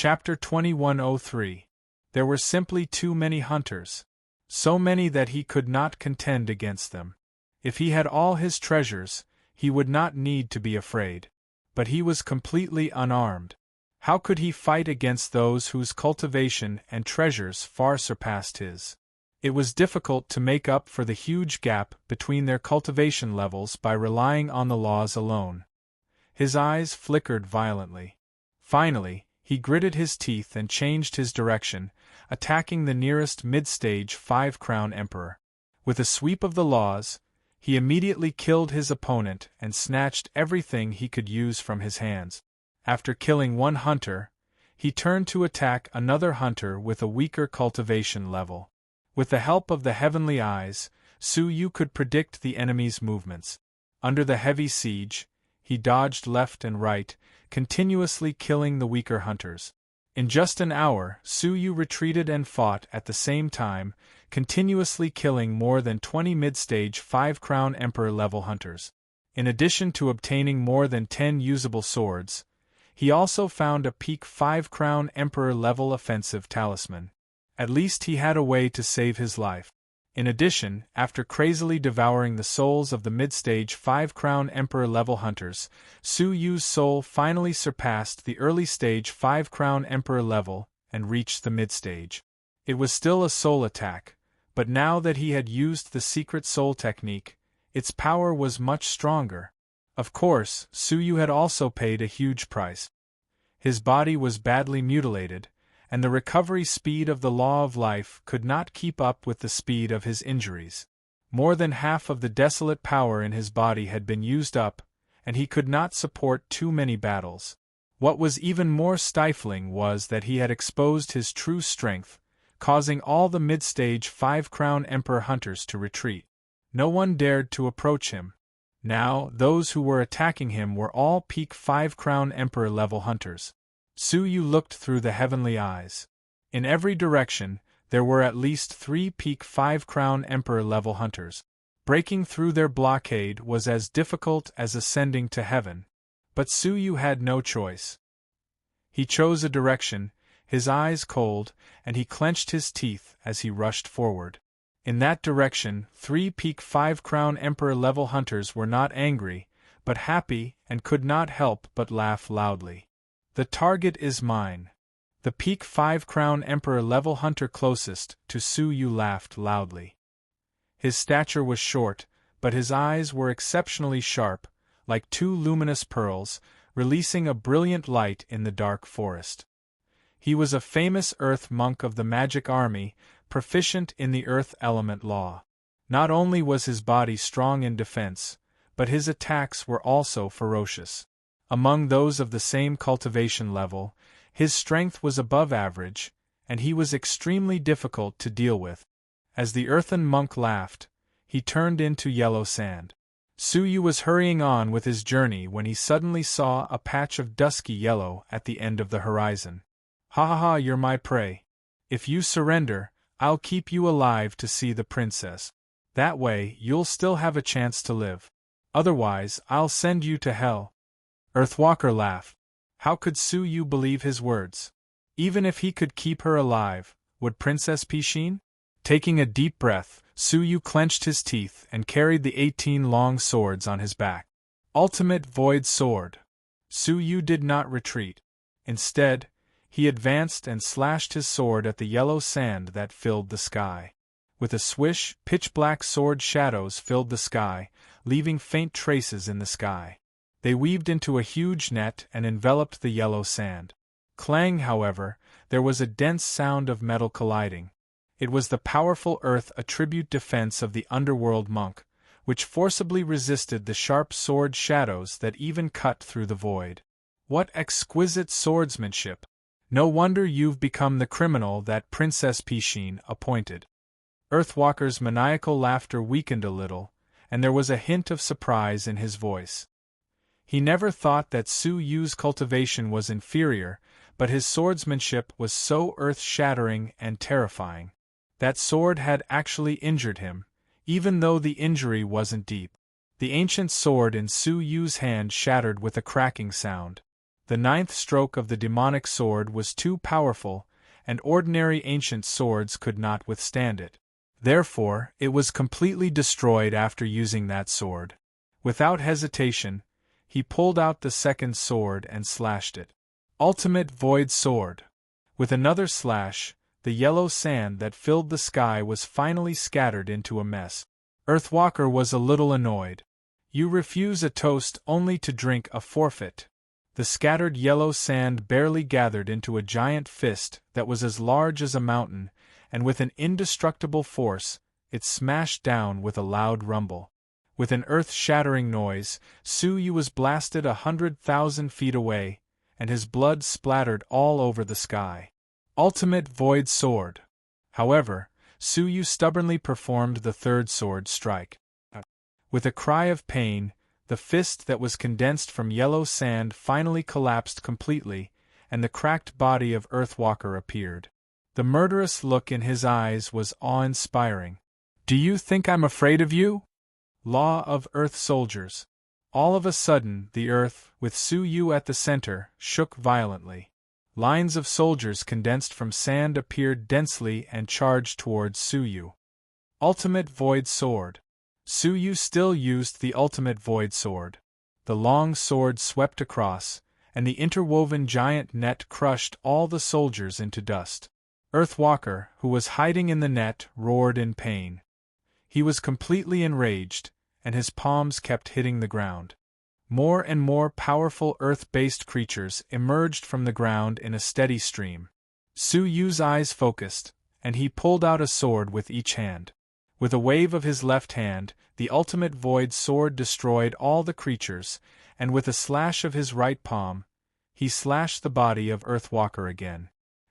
Chapter 2103. There were simply too many hunters. So many that he could not contend against them. If he had all his treasures, he would not need to be afraid. But he was completely unarmed. How could he fight against those whose cultivation and treasures far surpassed his? It was difficult to make up for the huge gap between their cultivation levels by relying on the laws alone. His eyes flickered violently. Finally, he gritted his teeth and changed his direction, attacking the nearest mid-stage 5-crown emperor. With a sweep of the laws, he immediately killed his opponent and snatched everything he could use from his hands. After killing one hunter, he turned to attack another hunter with a weaker cultivation level. With the help of the heavenly eyes, Su Yu could predict the enemy's movements. Under the heavy siege, he dodged left and right, continuously killing the weaker hunters. In just an hour, Su Yu retreated and fought at the same time, continuously killing more than 20 mid-stage 5-crown emperor-level hunters. In addition to obtaining more than 10 usable swords, he also found a peak 5-crown emperor-level offensive talisman. At least he had a way to save his life. In addition, after crazily devouring the souls of the mid-stage 5-crown emperor-level hunters, Su Yu's soul finally surpassed the early-stage 5-crown emperor level and reached the mid-stage. It was still a soul attack, but now that he had used the secret soul technique, its power was much stronger. Of course, Su Yu had also paid a huge price. His body was badly mutilated, and the recovery speed of the law of life could not keep up with the speed of his injuries. More than half of the desolate power in his body had been used up, and he could not support too many battles. What was even more stifling was that he had exposed his true strength, causing all the mid-stage 5-crown emperor hunters to retreat. No one dared to approach him. Now, those who were attacking him were all peak 5-crown emperor-level hunters. Su Yu looked through the heavenly eyes. In every direction, there were at least 3 peak 5-crown emperor-level hunters. Breaking through their blockade was as difficult as ascending to heaven. But Su Yu had no choice. He chose a direction, his eyes cold, and he clenched his teeth as he rushed forward. In that direction, 3 peak 5-crown emperor-level hunters were not angry, but happy and could not help but laugh loudly. The target is mine. The peak 5-crown emperor-level hunter closest to Su Yu laughed loudly. His stature was short, but his eyes were exceptionally sharp, like 2 luminous pearls, releasing a brilliant light in the dark forest. He was a famous earth monk of the magic army, proficient in the earth element law. Not only was his body strong in defense, but his attacks were also ferocious. Among those of the same cultivation level, his strength was above average, and he was extremely difficult to deal with. As the earthen monk laughed, he turned into yellow sand. Su Yu was hurrying on with his journey when he suddenly saw a patch of dusky yellow at the end of the horizon. Ha ha ha, you're my prey. If you surrender, I'll keep you alive to see the princess. That way, you'll still have a chance to live. Otherwise, I'll send you to hell. Earthwalker laughed. How could Su Yu believe his words? Even if he could keep her alive, would Princess Pishin? Taking a deep breath, Su Yu clenched his teeth and carried the 18 long swords on his back. Ultimate Void Sword. Su Yu did not retreat. Instead, he advanced and slashed his sword at the yellow sand that filled the sky. With a swish, pitch-black sword shadows filled the sky, leaving faint traces in the sky. They weaved into a huge net and enveloped the yellow sand. Clang, however, there was a dense sound of metal colliding. It was the powerful earth attribute defense of the underworld monk, which forcibly resisted the sharp sword shadows that even cut through the void. What exquisite swordsmanship! No wonder you've become the criminal that Princess Pishin appointed. Earthwalker's maniacal laughter weakened a little, and there was a hint of surprise in his voice. He never thought that Su Yu's cultivation was inferior, but his swordsmanship was so earth-shattering and terrifying. That sword had actually injured him, even though the injury wasn't deep. The ancient sword in Su Yu's hand shattered with a cracking sound. The ninth stroke of the demonic sword was too powerful, and ordinary ancient swords could not withstand it. Therefore, it was completely destroyed after using that sword. Without hesitation, he pulled out the second sword and slashed it. Ultimate Void Sword. With another slash, the yellow sand that filled the sky was finally scattered into a mess. Earthwalker was a little annoyed. You refuse a toast only to drink a forfeit. The scattered yellow sand barely gathered into a giant fist that was as large as a mountain, and with an indestructible force, it smashed down with a loud rumble. With an earth-shattering noise, Suyu was blasted 100,000 feet away, and his blood splattered all over the sky. Ultimate Void Sword. However, Suyu stubbornly performed the third sword strike. With a cry of pain, the fist that was condensed from yellow sand finally collapsed completely, and the cracked body of Earthwalker appeared. The murderous look in his eyes was awe-inspiring. "Do you think I'm afraid of you?" Law of Earth Soldiers. All of a sudden, the earth, with Suyu at the center, shook violently. Lines of soldiers condensed from sand appeared densely and charged towards Suyu. Ultimate Void Sword. Suyu still used the Ultimate Void Sword. The long sword swept across, and the interwoven giant net crushed all the soldiers into dust. Earthwalker, who was hiding in the net, roared in pain. He was completely enraged, and his palms kept hitting the ground. More and more powerful earth-based creatures emerged from the ground in a steady stream. Suyu's eyes focused, and he pulled out a sword with each hand. With a wave of his left hand, the Ultimate Void Sword destroyed all the creatures, and with a slash of his right palm, he slashed the body of Earthwalker again.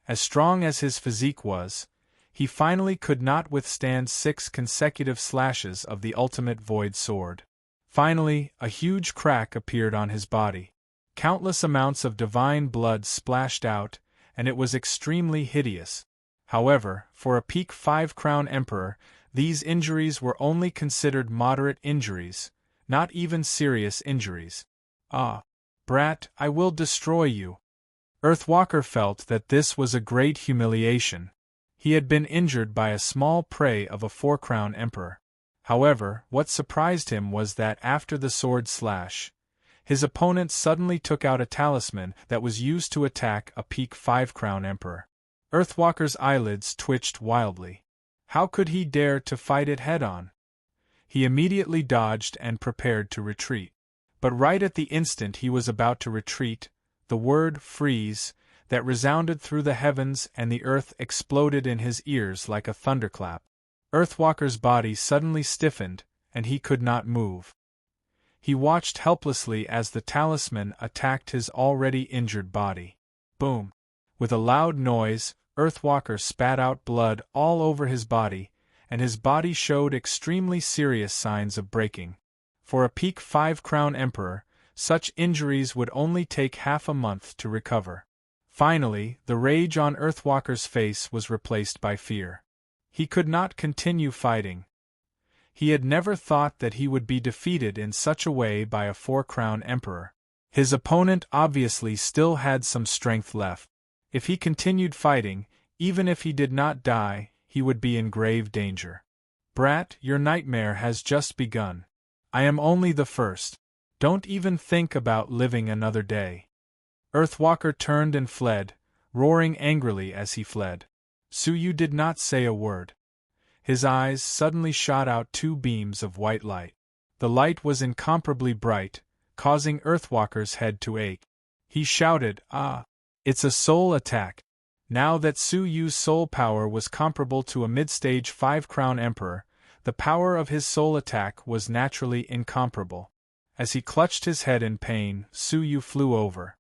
As strong as his physique was, he finally could not withstand 6 consecutive slashes of the Ultimate Void Sword. Finally, a huge crack appeared on his body. Countless amounts of divine blood splashed out, and it was extremely hideous. However, for a peak 5-crown emperor, these injuries were only considered moderate injuries, not even serious injuries. "Ah, brat, I will destroy you." Earthwalker felt that this was a great humiliation. He had been injured by a small prey of a 4-crown emperor. However, what surprised him was that after the sword slash, his opponent suddenly took out a talisman that was used to attack a peak 5-crown emperor. Earthwalker's eyelids twitched wildly. How could he dare to fight it head-on? He immediately dodged and prepared to retreat. But right at the instant he was about to retreat, the word "freeze" that resounded through the heavens and the earth exploded in his ears like a thunderclap. Earthwalker's body suddenly stiffened, and he could not move. He watched helplessly as the talisman attacked his already injured body. Boom! With a loud noise, Earthwalker spat out blood all over his body, and his body showed extremely serious signs of breaking. For a peak 5-crown emperor, such injuries would only take half a month to recover. Finally, the rage on Earthwalker's face was replaced by fear. He could not continue fighting. He had never thought that he would be defeated in such a way by a 4-crown emperor. His opponent obviously still had some strength left. If he continued fighting, even if he did not die, he would be in grave danger. "Brat, your nightmare has just begun. I am only the first. Don't even think about living another day." Earthwalker turned and fled, roaring angrily as he fled. Suyu did not say a word. His eyes suddenly shot out 2 beams of white light. The light was incomparably bright, causing Earthwalker's head to ache. He shouted, "Ah! It's a soul attack!" Now that Suyu's soul power was comparable to a mid-stage 5-crown emperor, the power of his soul attack was naturally incomparable. As he clutched his head in pain, Suyu flew over.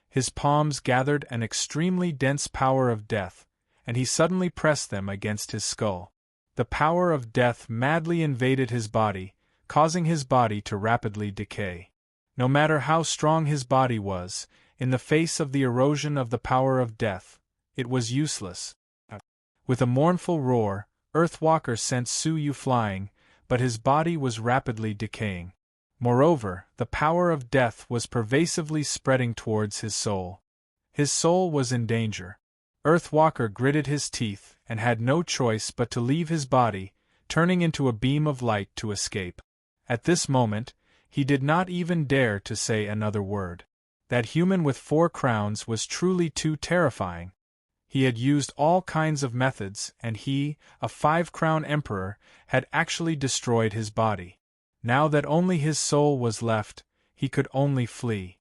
His palms gathered an extremely dense power of death, and he suddenly pressed them against his skull. The power of death madly invaded his body, causing his body to rapidly decay. No matter how strong his body was, in the face of the erosion of the power of death, it was useless. With a mournful roar, Earthwalker sent Suyu flying, but his body was rapidly decaying. Moreover, the power of death was pervasively spreading towards his soul. His soul was in danger. Earthwalker gritted his teeth and had no choice but to leave his body, turning into a beam of light to escape. At this moment, he did not even dare to say another word. That human with 4 crowns was truly too terrifying. He had used all kinds of methods, and he, a 5-crown emperor, had actually destroyed his body. Now that only his soul was left, he could only flee.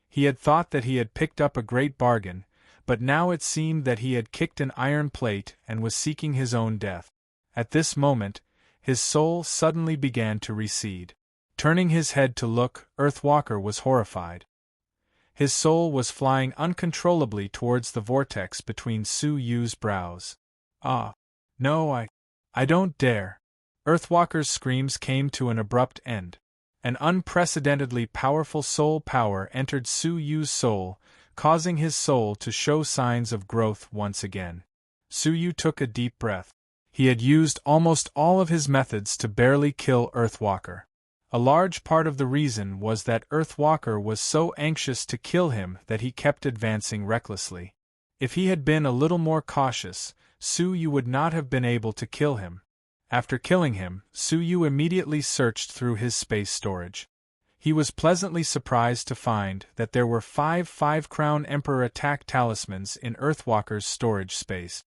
He had thought that he had picked up a great bargain, but now it seemed that he had kicked an iron plate and was seeking his own death. At this moment, his soul suddenly began to recede. Turning his head to look, Earthwalker was horrified. His soul was flying uncontrollably towards the vortex between Su Yu's brows. "Ah! No, I don't dare!" Earthwalker's screams came to an abrupt end. An unprecedentedly powerful soul power entered Su Yu's soul, causing his soul to show signs of growth once again. Su Yu took a deep breath. He had used almost all of his methods to barely kill Earthwalker. A large part of the reason was that Earthwalker was so anxious to kill him that he kept advancing recklessly. If he had been a little more cautious, Su Yu would not have been able to kill him. After killing him, Su Yu immediately searched through his space storage. He was pleasantly surprised to find that there were 5 crown Emperor attack talismans in Earthwalker's storage space.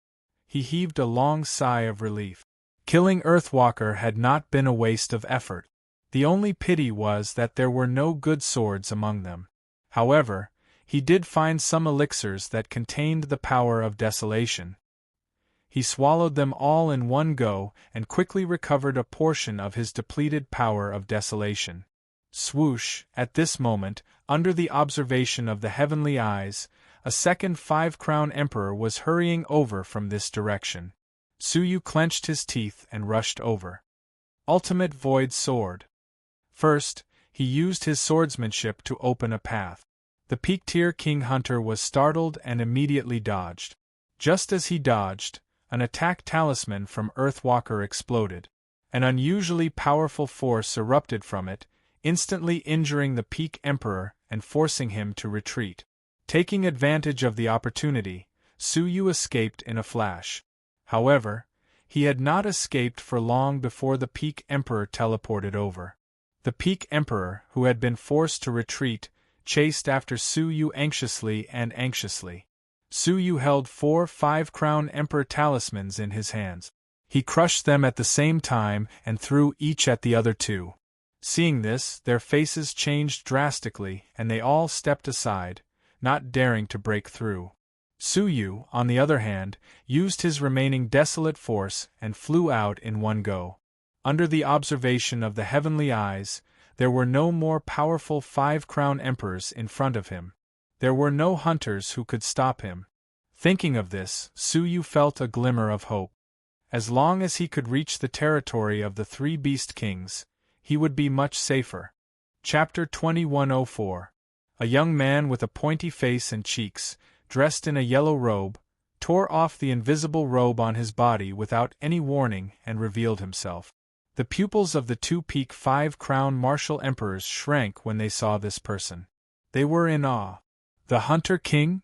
He heaved a long sigh of relief. Killing Earthwalker had not been a waste of effort. The only pity was that there were no good swords among them. However, he did find some elixirs that contained the power of desolation. He swallowed them all in one go and quickly recovered a portion of his depleted power of desolation. Swoosh! At this moment, under the observation of the heavenly eyes, a second 5-crown emperor was hurrying over from this direction. Su Yu clenched his teeth and rushed over. Ultimate Void Sword. First, he used his swordsmanship to open a path. The peak-tier King Hunter was startled and immediately dodged. Just as he dodged, an attack talisman from Earthwalker exploded. An unusually powerful force erupted from it, instantly injuring the Peak Emperor and forcing him to retreat. Taking advantage of the opportunity, Su Yu escaped in a flash. However, he had not escaped for long before the Peak Emperor teleported over. The Peak Emperor, who had been forced to retreat, chased after Su Yu anxiously. Su Yu held 4 5-crown Emperor talismans in his hands. He crushed them at the same time and threw each at the other 2. Seeing this, their faces changed drastically and they all stepped aside, not daring to break through. Su Yu, on the other hand, used his remaining desolate force and flew out in one go. Under the observation of the heavenly eyes, there were no more powerful 5-crown emperors in front of him. There were no hunters who could stop him. Thinking of this, Su Yu felt a glimmer of hope. As long as he could reach the territory of the 3 Beast Kings, he would be much safer. Chapter 2104. A young man with a pointy face and cheeks, dressed in a yellow robe, tore off the invisible robe on his body without any warning and revealed himself. The pupils of the 2 Peak 5-crown martial emperors shrank when they saw this person. They were in awe. The Hunter King?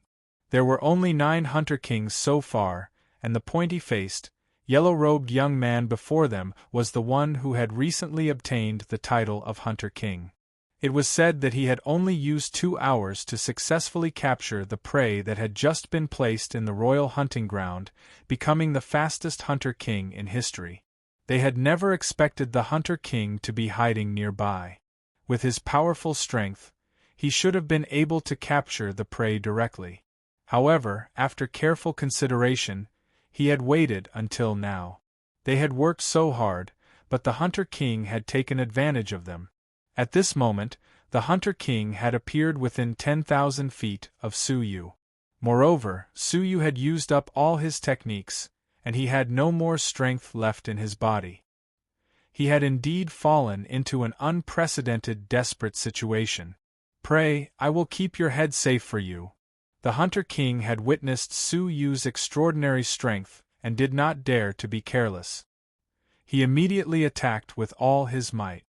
There were only 9 Hunter Kings so far, and the pointy-faced, yellow-robed young man before them was the one who had recently obtained the title of Hunter King. It was said that he had only used 2 hours to successfully capture the prey that had just been placed in the royal hunting ground, becoming the fastest Hunter King in history. They had never expected the Hunter King to be hiding nearby. With his powerful strength, he should have been able to capture the prey directly. However, after careful consideration, he had waited until now. They had worked so hard, but the Hunter King had taken advantage of them. At this moment, the Hunter King had appeared within 10,000 feet of Su Yu. Moreover, Su Yu had used up all his techniques, and he had no more strength left in his body. He had indeed fallen into an unprecedented desperate situation. "Pray, I will keep your head safe for you." The Hunter King had witnessed Su Yu's extraordinary strength and did not dare to be careless. He immediately attacked with all his might.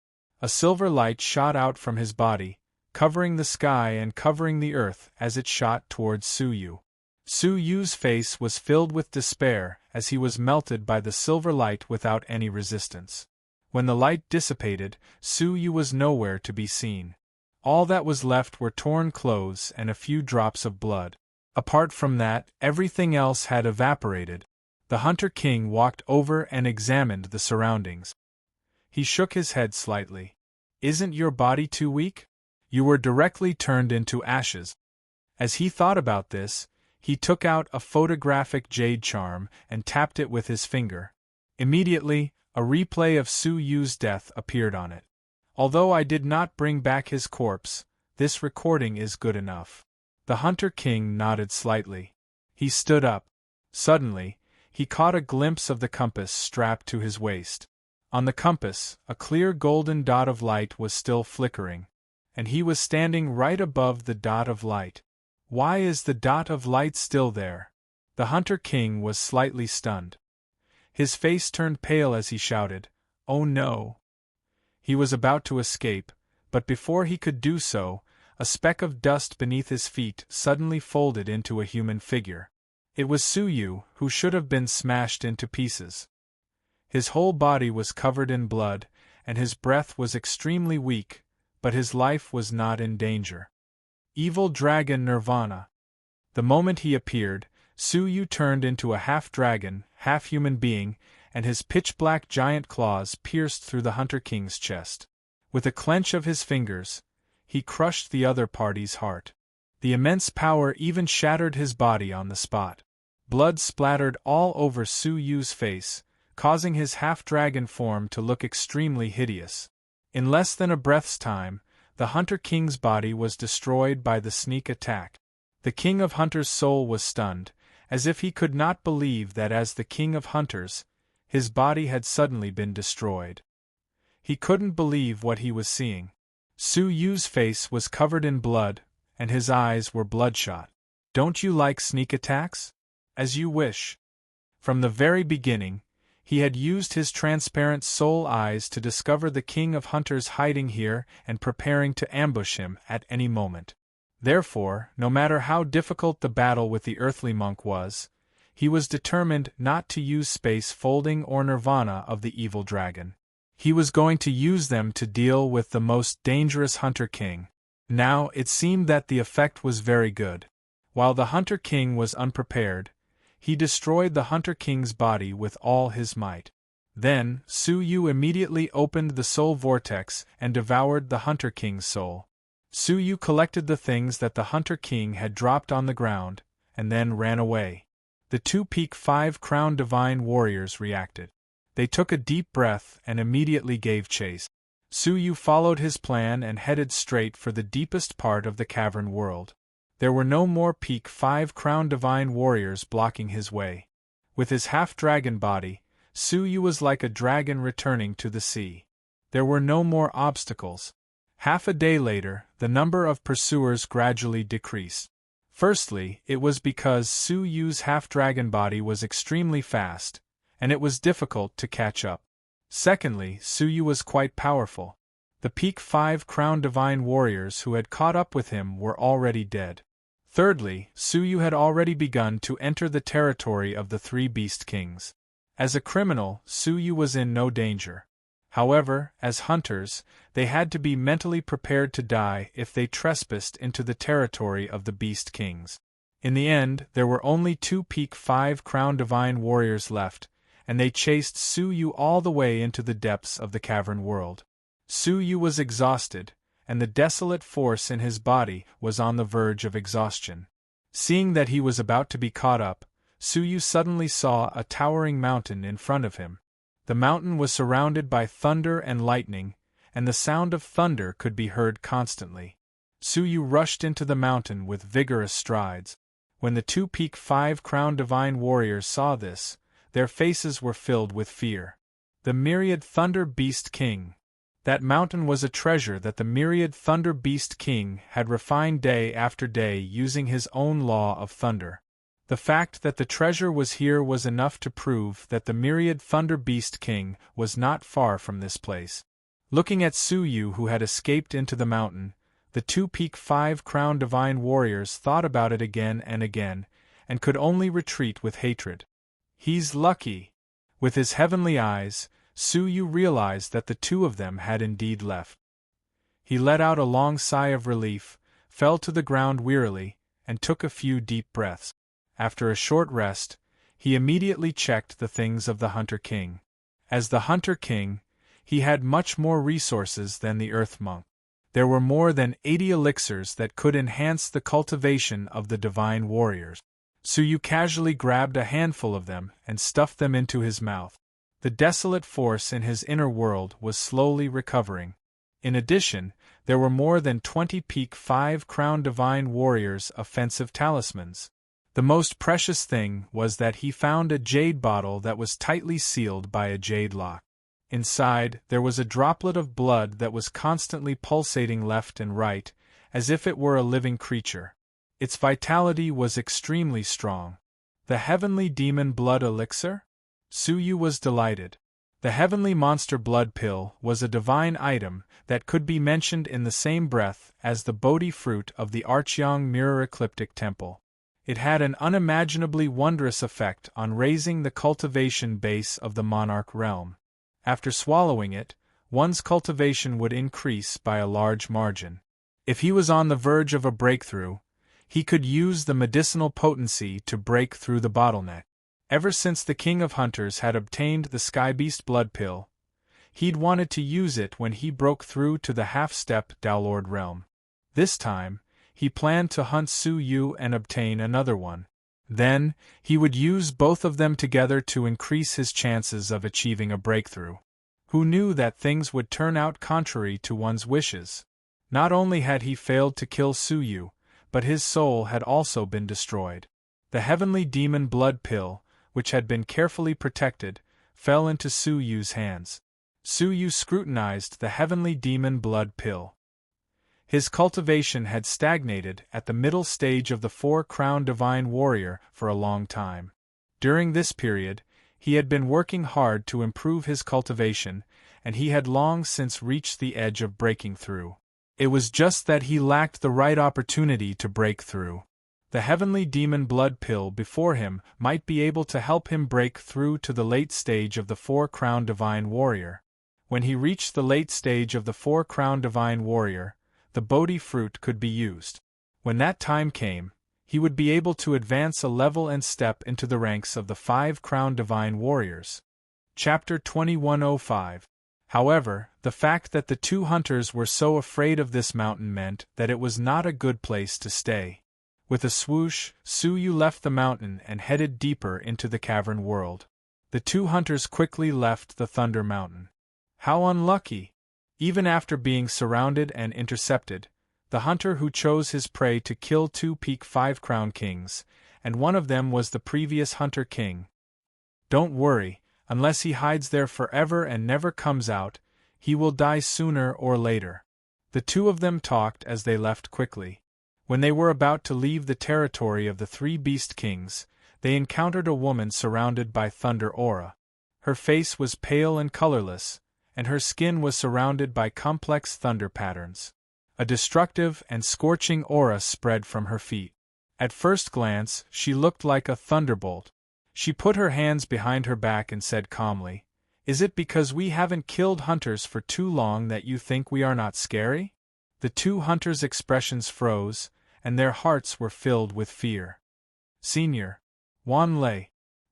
A silver light shot out from his body, covering the sky and covering the earth as it shot towards Su Yu. Su Yu's face was filled with despair as he was melted by the silver light without any resistance. When the light dissipated, Su Yu was nowhere to be seen. All that was left were torn clothes and a few drops of blood. Apart from that, everything else had evaporated. The Hunter King walked over and examined the surroundings. He shook his head slightly. "Isn't your body too weak? You were directly turned into ashes." As he thought about this, he took out a photographic jade charm and tapped it with his finger. Immediately, a replay of Su Yu's death appeared on it. "Although I did not bring back his corpse, this recording is good enough." The Hunter King nodded slightly. He stood up. Suddenly, he caught a glimpse of the compass strapped to his waist. On the compass, a clear golden dot of light was still flickering, and he was standing right above the dot of light. Why is the dot of light still there? The Hunter King was slightly stunned. His face turned pale as he shouted, "Oh no!" He was about to escape, but before he could do so, a speck of dust beneath his feet suddenly folded into a human figure. It was Su Yu, who should have been smashed into pieces. His whole body was covered in blood, and his breath was extremely weak, but his life was not in danger. Evil Dragon Nirvana. The moment he appeared, Su Yu turned into a half-dragon, half-human being, and his pitch-black giant claws pierced through the Hunter King's chest. With a clench of his fingers, he crushed the other party's heart. The immense power even shattered his body on the spot. Blood splattered all over Su Yu's face, causing his half-dragon form to look extremely hideous. In less than a breath's time, the Hunter King's body was destroyed by the sneak attack. The King of Hunters' soul was stunned, as if he could not believe that as the King of Hunters, his body had suddenly been destroyed. He couldn't believe what he was seeing. Su Yu's face was covered in blood, and his eyes were bloodshot. "Don't you like sneak attacks? As you wish." From the very beginning, he had used his transparent soul eyes to discover the King of Hunters hiding here and preparing to ambush him at any moment. Therefore, no matter how difficult the battle with the earthly monk was, he was determined not to use space folding or nirvana of the evil dragon. He was going to use them to deal with the most dangerous Hunter King. Now, it seemed that the effect was very good. While the Hunter King was unprepared, he destroyed the Hunter King's body with all his might. Then, Su Yu immediately opened the soul vortex and devoured the Hunter King's soul. Su Yu collected the things that the Hunter King had dropped on the ground, and then ran away. The two Peak 5 Crown Divine Warriors reacted. They took a deep breath and immediately gave chase. Su Yu followed his plan and headed straight for the deepest part of the cavern world. There were no more Peak 5 Crown Divine Warriors blocking his way. With his half-dragon body, Su Yu was like a dragon returning to the sea. There were no more obstacles. Half a day later, the number of pursuers gradually decreased. Firstly, it was because Su Yu's half-dragon body was extremely fast, and it was difficult to catch up. Secondly, Su Yu was quite powerful. The Peak 5 Crown Divine Warriors who had caught up with him were already dead. Thirdly, Su Yu had already begun to enter the territory of the three Beast Kings. As a criminal, Su Yu was in no danger. However, as hunters, they had to be mentally prepared to die if they trespassed into the territory of the Beast Kings. In the end, there were only two Peak 5 Crown Divine Warriors left, and they chased Su Yu all the way into the depths of the cavern world. Su Yu was exhausted, and the desolate force in his body was on the verge of exhaustion. Seeing that he was about to be caught up, Su Yu suddenly saw a towering mountain in front of him. The mountain was surrounded by thunder and lightning, and the sound of thunder could be heard constantly. Su Yu rushed into the mountain with vigorous strides. When the two Peak 5 Crown Divine Warriors saw this, their faces were filled with fear. The Myriad Thunder Beast King. That mountain was a treasure that the Myriad Thunder Beast King had refined day after day using his own law of thunder. The fact that the treasure was here was enough to prove that the Myriad Thunder Beast King was not far from this place. Looking at Su Yu, who had escaped into the mountain, the two peak 5-crown divine warriors thought about it again and again, and could only retreat with hatred. He's lucky. With his heavenly eyes, Su Yu realized that the two of them had indeed left. He let out a long sigh of relief, fell to the ground wearily, and took a few deep breaths. After a short rest, he immediately checked the things of the Hunter King. As the Hunter King, he had much more resources than the Earth Monk. There were more than 80 elixirs that could enhance the cultivation of the divine warriors. Su Yu casually grabbed a handful of them and stuffed them into his mouth. The desolate force in his inner world was slowly recovering. In addition, there were more than 20 peak 5-crown divine warriors' offensive talismans. The most precious thing was that he found a jade bottle that was tightly sealed by a jade lock. Inside, there was a droplet of blood that was constantly pulsating left and right, as if it were a living creature. Its vitality was extremely strong. The heavenly demon blood elixir? Su Yu was delighted. The heavenly monster blood pill was a divine item that could be mentioned in the same breath as the Bodhi fruit of the Archeong Mirror Ecliptic Temple. It had an unimaginably wondrous effect on raising the cultivation base of the monarch realm. After swallowing it, one's cultivation would increase by a large margin. If he was on the verge of a breakthrough, he could use the medicinal potency to break through the bottleneck. Ever since the King of Hunters had obtained the Skybeast blood pill, he'd wanted to use it when he broke through to the half-step Dowlord realm. This time, he planned to hunt Su Yu and obtain another one. Then, he would use both of them together to increase his chances of achieving a breakthrough. Who knew that things would turn out contrary to one's wishes? Not only had he failed to kill Su Yu, but his soul had also been destroyed. The heavenly demon blood pill, which had been carefully protected, fell into Su Yu's hands. Su Yu scrutinized the heavenly demon blood pill. His cultivation had stagnated at the middle stage of the 4-crown divine warrior for a long time. During this period, he had been working hard to improve his cultivation, and he had long since reached the edge of breaking through. It was just that he lacked the right opportunity to break through. The heavenly demon blood pill before him might be able to help him break through to the late stage of the 4-crown divine warrior. When he reached the late stage of the 4-crown divine warrior, the Bodhi fruit could be used. When that time came, he would be able to advance a level and step into the ranks of the 5-crown divine warriors. Chapter 2105. However, the fact that the two hunters were so afraid of this mountain meant that it was not a good place to stay. With a swoosh, Su Yu left the mountain and headed deeper into the cavern world. The two hunters quickly left the Thunder Mountain. How unlucky! Even after being surrounded and intercepted, the hunter who chose his prey to kill two peak 5-crown kings, and one of them was the previous Hunter King. Don't worry, unless he hides there forever and never comes out, he will die sooner or later. The two of them talked as they left quickly. When they were about to leave the territory of the 3 beast kings, they encountered a woman surrounded by thunder aura. Her face was pale and colorless, and her skin was surrounded by complex thunder patterns. A destructive and scorching aura spread from her feet. At first glance, she looked like a thunderbolt. She put her hands behind her back and said calmly, "Is it because we haven't killed hunters for too long that you think we are not scary?" The two hunters' expressions froze, and their hearts were filled with fear. "Senior Wan Lei."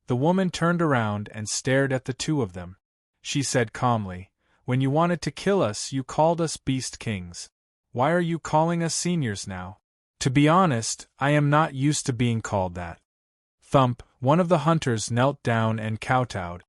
The woman turned around and stared at the two of them. She said calmly, "When you wanted to kill us, you called us beast kings. Why are you calling us seniors now?" "To be honest, I am not used to being called that." Thump, one of the hunters knelt down and kowtowed.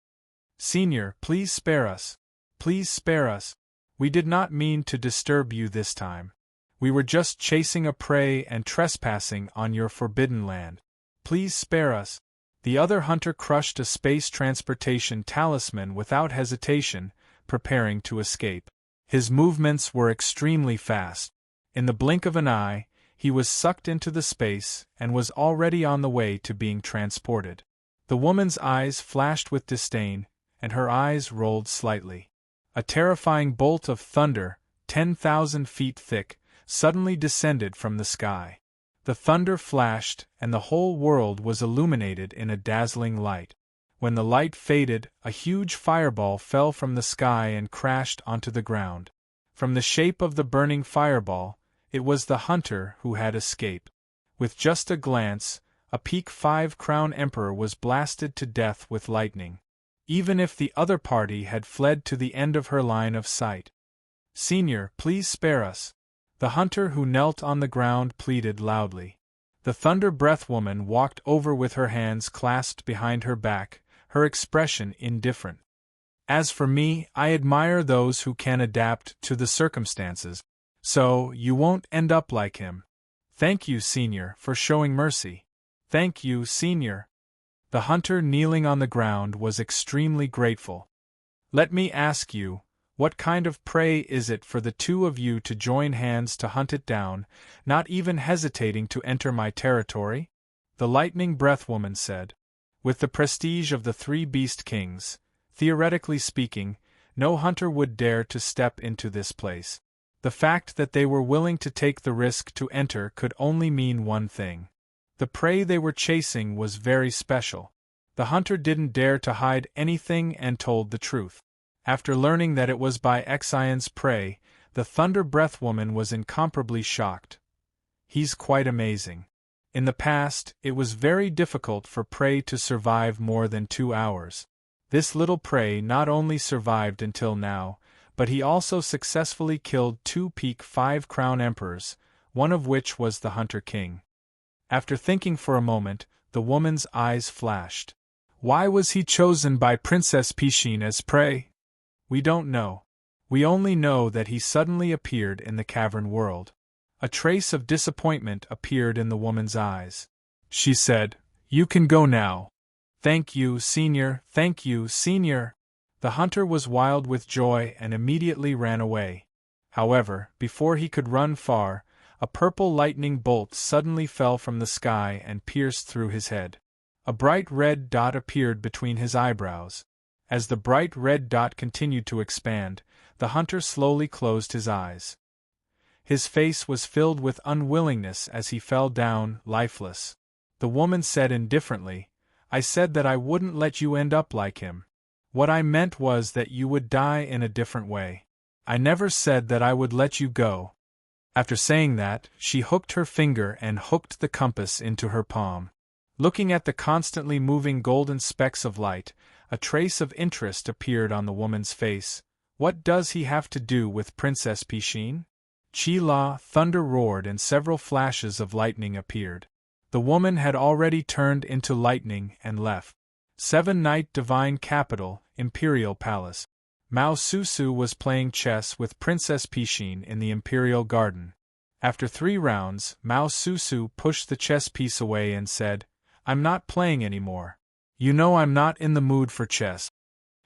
"Senior, please spare us. Please spare us. We did not mean to disturb you this time. We were just chasing a prey and trespassing on your forbidden land. Please spare us." The other hunter crushed a space transportation talisman without hesitation, preparing to escape. His movements were extremely fast. In the blink of an eye, he was sucked into the space and was already on the way to being transported. The woman's eyes flashed with disdain, and her eyes rolled slightly. A terrifying bolt of thunder, 10,000 feet thick, suddenly descended from the sky. The thunder flashed, and the whole world was illuminated in a dazzling light. When the light faded, a huge fireball fell from the sky and crashed onto the ground. From the shape of the burning fireball, it was the hunter who had escaped. With just a glance, a peak 5-crown emperor was blasted to death with lightning. Even if the other party had fled to the end of her line of sight. "Senior, please spare us," the hunter who knelt on the ground pleaded loudly. The Thunder Breath woman walked over with her hands clasped behind her back, her expression indifferent. "As for me, I admire those who can adapt to the circumstances. So, you won't end up like him. Thank you, Senior, for showing mercy. Thank you, Senior." The hunter kneeling on the ground was extremely grateful. "Let me ask you, what kind of prey is it for the two of you to join hands to hunt it down, not even hesitating to enter my territory?" The Lightning Breath woman said. "With the prestige of the 3 Beast Kings, theoretically speaking, no hunter would dare to step into this place. The fact that they were willing to take the risk to enter could only mean one thing. The prey they were chasing was very special. The hunter didn't dare to hide anything and told the truth. After learning that it was by Exion's prey, the Thunder Breath woman was incomparably shocked. He's quite amazing. In the past, it was very difficult for prey to survive more than 2 hours. This little prey not only survived until now, but he also successfully killed 2 peak 5-crown emperors, one of which was the Hunter King. After thinking for a moment, the woman's eyes flashed. Why was he chosen by Princess Piscine as prey? We don't know. We only know that he suddenly appeared in the cavern world. A trace of disappointment appeared in the woman's eyes. She said, "You can go now." "Thank you, Senior, thank you, Senior." The hunter was wild with joy and immediately ran away. However, before he could run far, a purple lightning bolt suddenly fell from the sky and pierced through his head. A bright red dot appeared between his eyebrows. As the bright red dot continued to expand, the hunter slowly closed his eyes. His face was filled with unwillingness as he fell down, lifeless. The woman said indifferently, "I said that I wouldn't let you end up like him. What I meant was that you would die in a different way. I never said that I would let you go." After saying that, she hooked her finger and hooked the compass into her palm. Looking at the constantly moving golden specks of light, a trace of interest appeared on the woman's face. "What does he have to do with Princess Piscine?" Chi-La, thunder roared and several flashes of lightning appeared. The woman had already turned into lightning and left. 7 Night Divine Capital, Imperial Palace. Mao Susu was playing chess with Princess Piscine in the Imperial Garden. After 3 rounds, Mao Susu pushed the chess piece away and said, "I'm not playing anymore. You know I'm not in the mood for chess."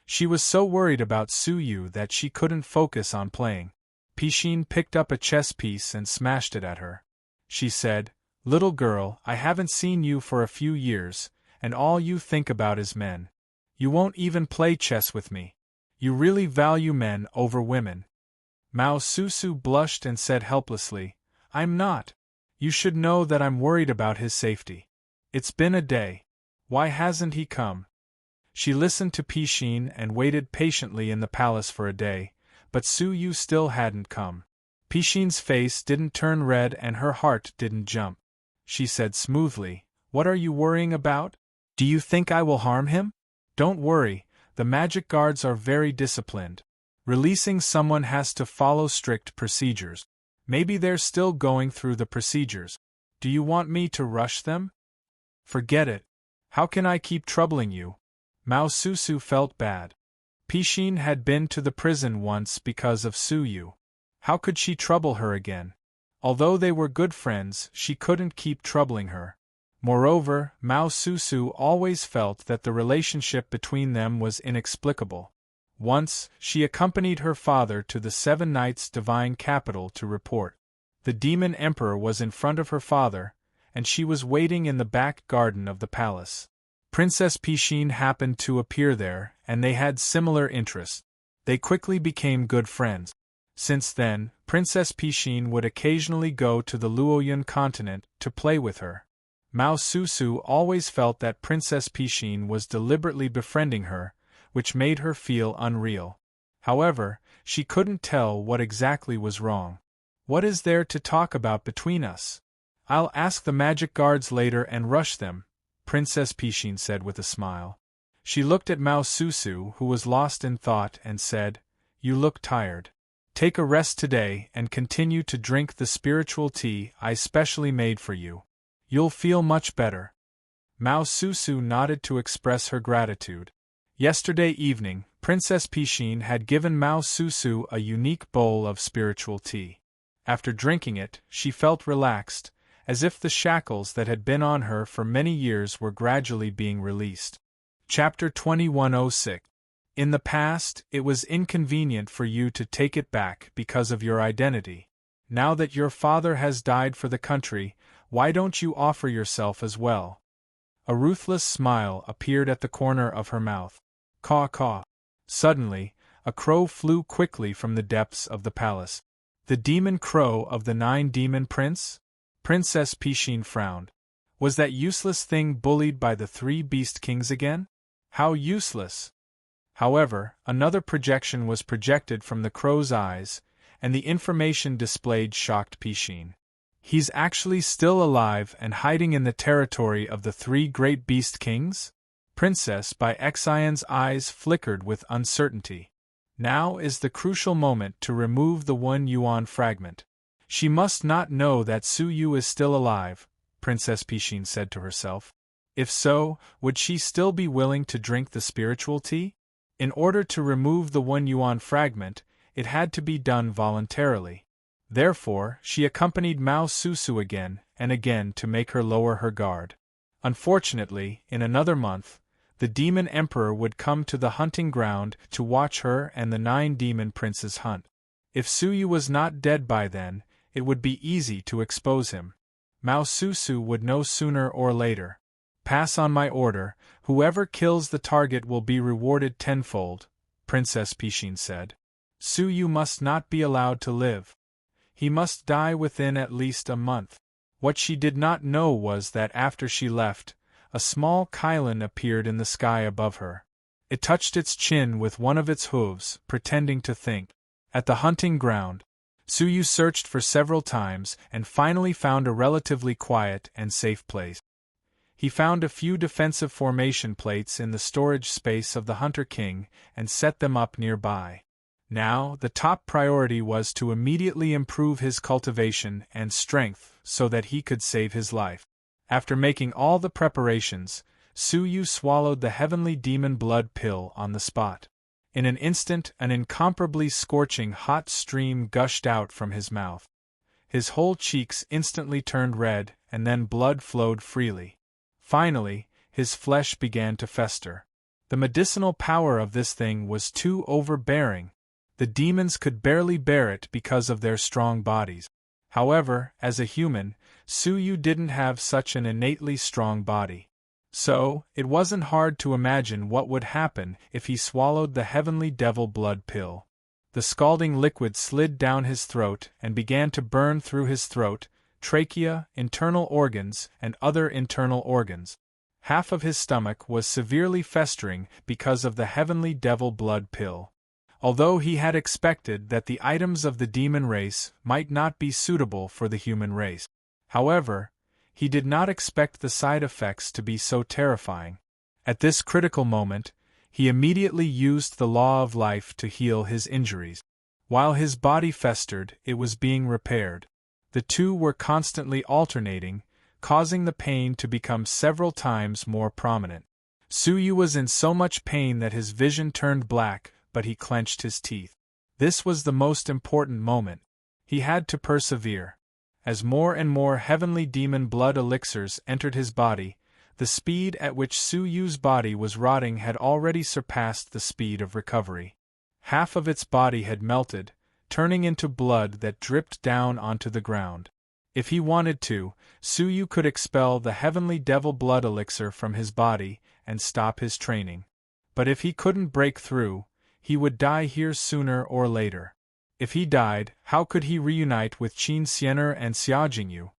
She was so worried about Suyu that she couldn't focus on playing. Piscine picked up a chess piece and smashed it at her. She said, "Little girl, I haven't seen you for a few years, and all you think about is men. You won't even play chess with me. You really value men over women." Mao Susu blushed and said helplessly, "I'm not. You should know that I'm worried about his safety. It's been a day. Why hasn't he come?" She listened to Piscine and waited patiently in the palace for a day, but Suyu still hadn't come. Piscine's face didn't turn red and her heart didn't jump. She said smoothly, "What are you worrying about? Do you think I will harm him? Don't worry, the magic guards are very disciplined. Releasing someone has to follow strict procedures. Maybe they're still going through the procedures. Do you want me to rush them? Forget it. How can I keep troubling you?" Mao Susu felt bad. Piscine had been to the prison once because of Suyu. How could she trouble her again? Although they were good friends, she couldn't keep troubling her. Moreover, Mao Susu always felt that the relationship between them was inexplicable. Once, she accompanied her father to the 7 Nights Divine Capital to report. The Demon Emperor was in front of her father, and she was waiting in the back garden of the palace. Princess Piscine happened to appear there, and they had similar interests. They quickly became good friends. Since then, Princess Pishin would occasionally go to the Luoyun continent to play with her. Mao Susu always felt that Princess Pishin was deliberately befriending her, which made her feel unreal. However, she couldn't tell what exactly was wrong. What is there to talk about between us? I'll ask the magic guards later and rush them, Princess Pishin said with a smile. She looked at Mao Susu, who was lost in thought, and said, "You look tired. Take a rest today and continue to drink the spiritual tea I specially made for you. You'll feel much better." Mao Susu nodded to express her gratitude. Yesterday evening, Princess Pishin had given Mao Susu a unique bowl of spiritual tea. After drinking it, she felt relaxed, as if the shackles that had been on her for many years were gradually being released. Chapter 2106. In the past, it was inconvenient for you to take it back because of your identity. Now that your father has died for the country, why don't you offer yourself as well? A ruthless smile appeared at the corner of her mouth. Caw caw. Suddenly, a crow flew quickly from the depths of the palace. The demon crow of the 9 demon prince? Princess Pishin frowned. Was that useless thing bullied by the 3 beast kings again? How useless! However, another projection was projected from the crow's eyes, and the information displayed shocked Pishin. He's actually still alive and hiding in the territory of the 3 great beast kings? Princess Bai Xian's eyes flickered with uncertainty. Now is the crucial moment to remove the 1 yuan fragment. She must not know that Su Yu is still alive, Princess Pishin said to herself. If so, would she still be willing to drink the spiritual tea? In order to remove the 1 yuan fragment, it had to be done voluntarily. Therefore, she accompanied Mao Susu again and again to make her lower her guard. Unfortunately, in another month, the demon emperor would come to the hunting ground to watch her and the 9 demon princes hunt. If Su Yu was not dead by then, it would be easy to expose him. Mao Susu would know sooner or later. Pass on my order, whoever kills the target will be rewarded tenfold, Princess Pishin said. Su Yu must not be allowed to live. He must die within at least a month. What she did not know was that after she left, a small Kylin appeared in the sky above her. It touched its chin with one of its hooves, pretending to think. At the hunting ground, Su Yu searched for several times and finally found a relatively quiet and safe place. He found a few defensive formation plates in the storage space of the Hunter King and set them up nearby. Now, the top priority was to immediately improve his cultivation and strength so that he could save his life. After making all the preparations, Su Yu swallowed the heavenly demon blood pill on the spot. In an instant, an incomparably scorching hot stream gushed out from his mouth. His whole cheeks instantly turned red, and then blood flowed freely. Finally, his flesh began to fester. The medicinal power of this thing was too overbearing. The demons could barely bear it because of their strong bodies. However, as a human, Su Yu didn't have such an innately strong body. So, it wasn't hard to imagine what would happen if he swallowed the heavenly devil blood pill. The scalding liquid slid down his throat and began to burn through his throat, trachea, internal organs, and other internal organs. Half of his stomach was severely festering because of the heavenly devil blood pill. Although he had expected that the items of the demon race might not be suitable for the human race. However, he did not expect the side effects to be so terrifying. At this critical moment, he immediately used the law of life to heal his injuries. While his body festered, it was being repaired. The two were constantly alternating, causing the pain to become several times more prominent. Su Yu was in so much pain that his vision turned black, but he clenched his teeth. This was the most important moment. He had to persevere. As more and more heavenly demon blood elixirs entered his body, the speed at which Su Yu's body was rotting had already surpassed the speed of recovery. Half of its body had melted, turning into blood that dripped down onto the ground. If he wanted to, Su Yu could expel the heavenly devil blood elixir from his body and stop his training. But if he couldn't break through, he would die here sooner or later. If he died, how could he reunite with Qin Xian'er and Xiaojingyu?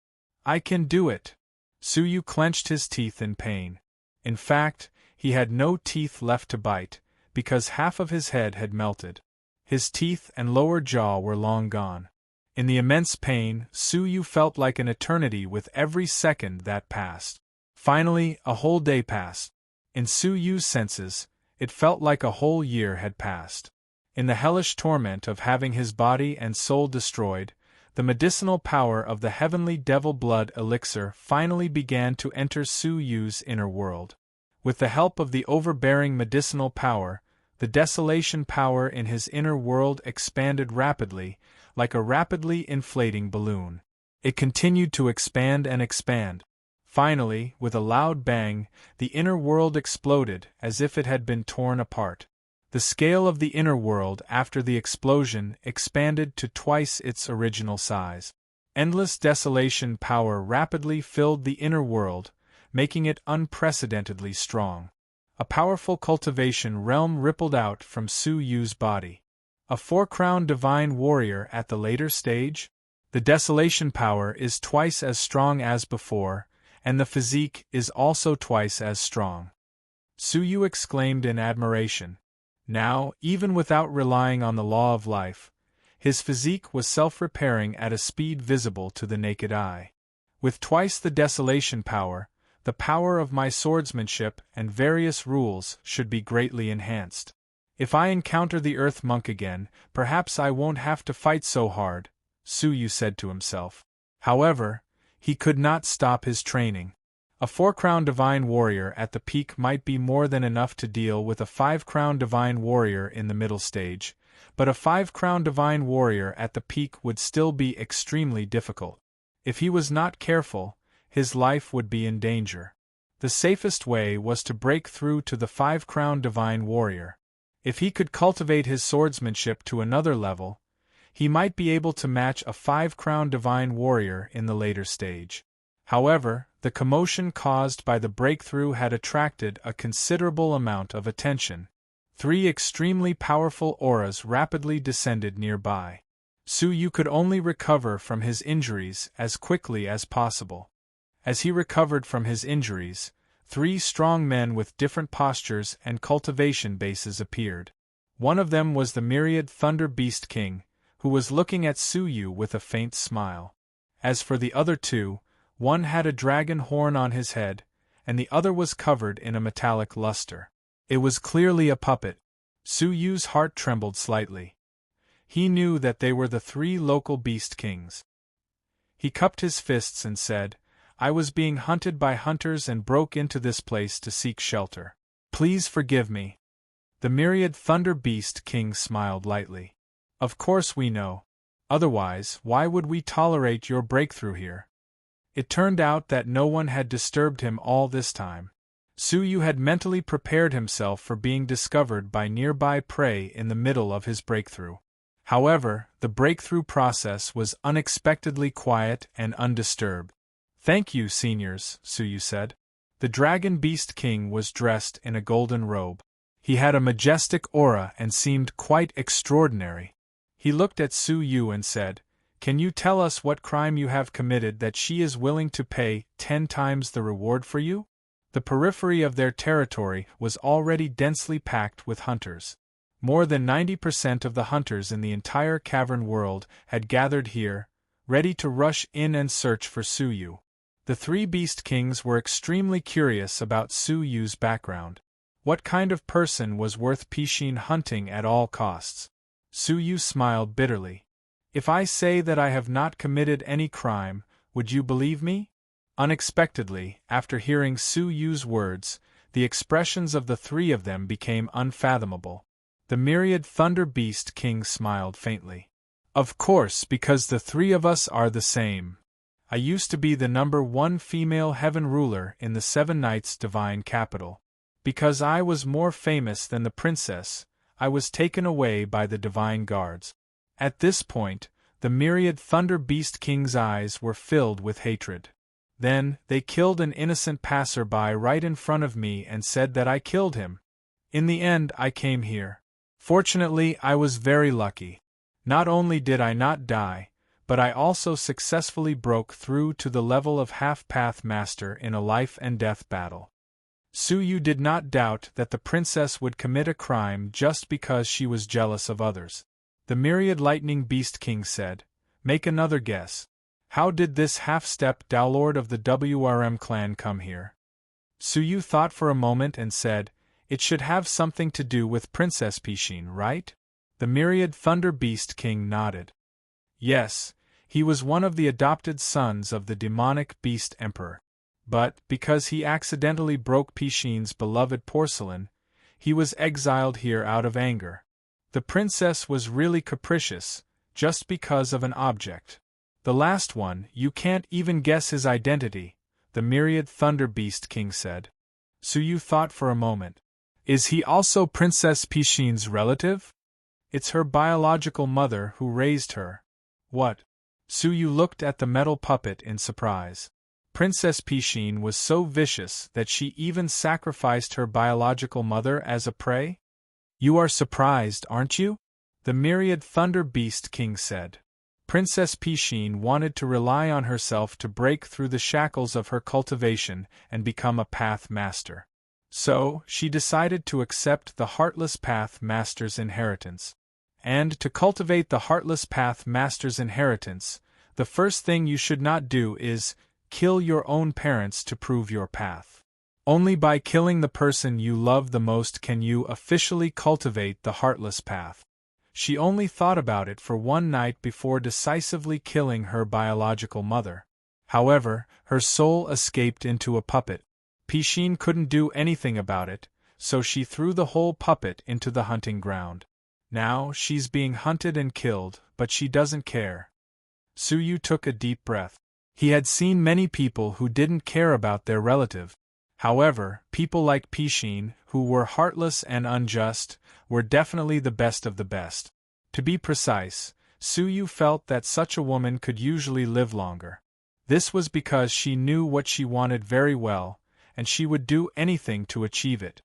I can do it! Su Yu clenched his teeth in pain. In fact, he had no teeth left to bite, because half of his head had melted. His teeth and lower jaw were long gone. In the immense pain, Su Yu felt like an eternity with every second that passed. Finally, a whole day passed. In Su Yu's senses, it felt like a whole year had passed. In the hellish torment of having his body and soul destroyed, the medicinal power of the heavenly devil blood elixir finally began to enter Su Yu's inner world. With the help of the overbearing medicinal power, the desolation power in his inner world expanded rapidly, like a rapidly inflating balloon. It continued to expand and expand. Finally, with a loud bang, the inner world exploded as if it had been torn apart. The scale of the inner world after the explosion expanded to twice its original size. Endless desolation power rapidly filled the inner world, making it unprecedentedly strong. A powerful cultivation realm rippled out from Su Yu's body. A four-crowned divine warrior at the later stage? The desolation power is twice as strong as before, and the physique is also twice as strong. Su Yu exclaimed in admiration. Now, even without relying on the law of life, his physique was self-repairing at a speed visible to the naked eye. With twice the desolation power, the power of my swordsmanship and various rules should be greatly enhanced. If I encounter the Earth Monk again, perhaps I won't have to fight so hard, Su Yu said to himself. However, he could not stop his training. A four-crown divine warrior at the peak might be more than enough to deal with a five-crown divine warrior in the middle stage, but a five-crown divine warrior at the peak would still be extremely difficult. If he was not careful, his life would be in danger. The safest way was to break through to the five-crown divine warrior. If he could cultivate his swordsmanship to another level, he might be able to match a five-crown divine warrior in the later stage. However, the commotion caused by the breakthrough had attracted a considerable amount of attention. 3 extremely powerful auras rapidly descended nearby. Su Yu could only recover from his injuries as quickly as possible. As he recovered from his injuries, 3 strong men with different postures and cultivation bases appeared. One of them was the myriad Thunder Beast King, who was looking at Su Yu with a faint smile. As for the other 2, one had a dragon horn on his head, and the other was covered in a metallic luster. It was clearly a puppet. Su Yu's heart trembled slightly. He knew that they were the 3 local Beast Kings. He cupped his fists and said, "I was being hunted by hunters and broke into this place to seek shelter. Please forgive me." The myriad Thunder Beast King smiled lightly. "Of course we know. Otherwise, why would we tolerate your breakthrough here?" It turned out that no one had disturbed him all this time. Su Yu had mentally prepared himself for being discovered by nearby prey in the middle of his breakthrough. However, the breakthrough process was unexpectedly quiet and undisturbed. "Thank you, seniors," Su Yu said. The Dragon Beast King was dressed in a golden robe. He had a majestic aura and seemed quite extraordinary. He looked at Su Yu and said, "Can you tell us what crime you have committed that she is willing to pay 10 times the reward for you?" The periphery of their territory was already densely packed with hunters. More than 90% of the hunters in the entire cavern world had gathered here, ready to rush in and search for Su Yu. The 3 Beast Kings were extremely curious about Su Yu's background. What kind of person was worth Pishin hunting at all costs? Su Yu smiled bitterly. "If I say that I have not committed any crime, would you believe me?" Unexpectedly, after hearing Su Yu's words, the expressions of the 3 of them became unfathomable. The myriad Thunder Beast King smiled faintly. "Of course, because the 3 of us are the same. I used to be the number 1 female heaven ruler in the 7 Knights' divine capital. Because I was more famous than the princess, I was taken away by the divine guards." At this point, the myriad Thunder Beast King's eyes were filled with hatred. "Then, they killed an innocent passer-by right in front of me and said that I killed him. In the end I came here. Fortunately, I was very lucky. Not only did I not die, but I also successfully broke through to the level of half-path master in a life-and-death battle. Su Yu did not doubt that the princess would commit a crime just because she was jealous of others. The myriad lightning beast king said, "Make another guess. How did this half-step Dowlord of the WRM clan come here?" Su Yu thought for a moment and said, "It should have something to do with Princess Pishin, right?" The myriad thunder beast king nodded. Yes, he was one of the adopted sons of the demonic beast emperor. But, because he accidentally broke Pishin's beloved porcelain, he was exiled here out of anger. The princess was really capricious, just because of an object. The last one, you can't even guess his identity, the myriad thunder beast king said. Su Yu thought for a moment. Is he also Princess Pishin's relative? It's her biological mother who raised her. What? Su Yu looked at the metal puppet in surprise. Princess Pishin was so vicious that she even sacrificed her biological mother as a prey? You are surprised, aren't you? The myriad thunder beast king said. Princess Pishin wanted to rely on herself to break through the shackles of her cultivation and become a path master. So, she decided to accept the Heartless Path Master's inheritance. And to cultivate the Heartless Path Master's inheritance, the first thing you should not do is kill your own parents to prove your path. Only by killing the person you love the most can you officially cultivate the Heartless Path. She only thought about it for one night before decisively killing her biological mother. However, her soul escaped into a puppet. Pishin couldn't do anything about it, so she threw the whole puppet into the hunting ground. Now she's being hunted and killed, but she doesn't care. Su Yu took a deep breath. He had seen many people who didn't care about their relative. However, people like Pishin, who were heartless and unjust, were definitely the best of the best. To be precise, Su Yu felt that such a woman could usually live longer. This was because she knew what she wanted very well, and she would do anything to achieve it.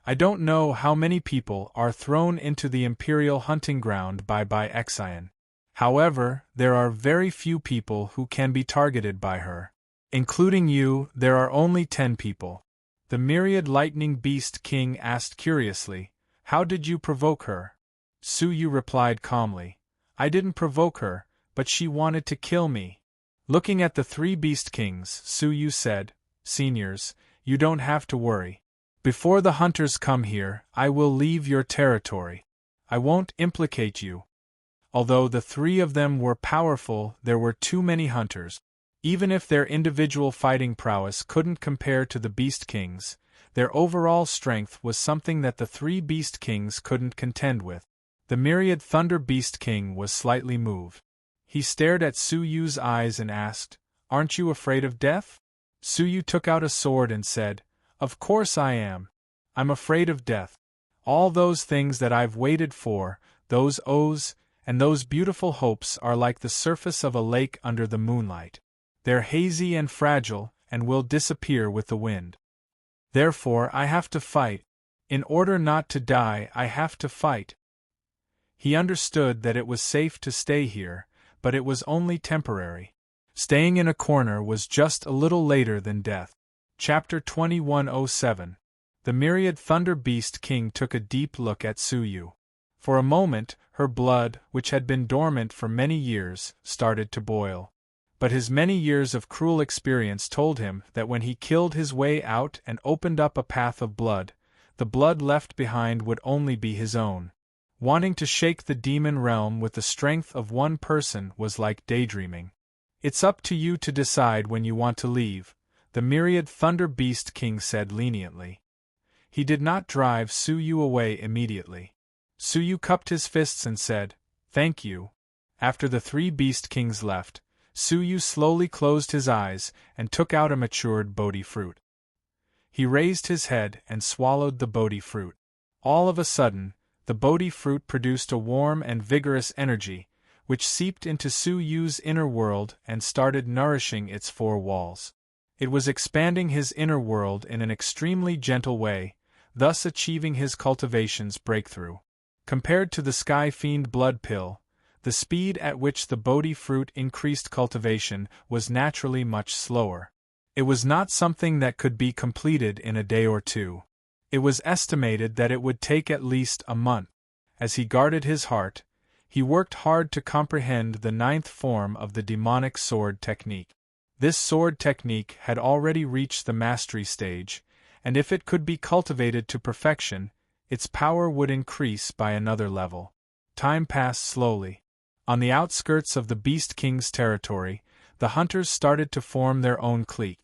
I don't know how many people are thrown into the imperial hunting ground by Xian. However, there are very few people who can be targeted by her. Including you, there are only 10 people. The myriad lightning beast king asked curiously, "How did you provoke her?" Su Yu replied calmly, "I didn't provoke her, but she wanted to kill me." Looking at the 3 beast kings, Su Yu said, "Seniors, you don't have to worry. Before the hunters come here, I will leave your territory. I won't implicate you." Although the 3 of them were powerful, there were too many hunters. Even if their individual fighting prowess couldn't compare to the Beast Kings, their overall strength was something that the 3 Beast Kings couldn't contend with. The myriad Thunder Beast King was slightly moved. He stared at Su Yu's eyes and asked, "Aren't you afraid of death?" Su Yu took out a sword and said, "Of course I am. I'm afraid of death. All those things that I've waited for, those oaths, and those beautiful hopes are like the surface of a lake under the moonlight. They're hazy and fragile, and will disappear with the wind. Therefore I have to fight. In order not to die, I have to fight." He understood that it was safe to stay here, but it was only temporary. Staying in a corner was just a little later than death. Chapter 2107. The myriad Thunder Beast King took a deep look at Su Yu. For a moment, her blood, which had been dormant for many years, started to boil. But his many years of cruel experience told him that when he killed his way out and opened up a path of blood, the blood left behind would only be his own. Wanting to shake the demon realm with the strength of one person was like daydreaming. "It's up to you to decide when you want to leave," the myriad Thunder Beast King said leniently. He did not drive Su Yu away immediately. Su Yu cupped his fists and said, "Thank you." After the 3 Beast Kings left, Su Yu slowly closed his eyes and took out a matured Bodhi fruit. He raised his head and swallowed the Bodhi fruit. All of a sudden, the Bodhi fruit produced a warm and vigorous energy, which seeped into Su Yu's inner world and started nourishing its 4 walls. It was expanding his inner world in an extremely gentle way, thus achieving his cultivation's breakthrough. Compared to the Sky Fiend blood pill, the speed at which the Bodhi fruit increased cultivation was naturally much slower. It was not something that could be completed in a day or two. It was estimated that it would take at least a month. As he guarded his heart, he worked hard to comprehend the 9th form of the demonic sword technique. This sword technique had already reached the mastery stage, and if it could be cultivated to perfection, its power would increase by another level. Time passed slowly. On the outskirts of the Beast King's territory, the hunters started to form their own clique.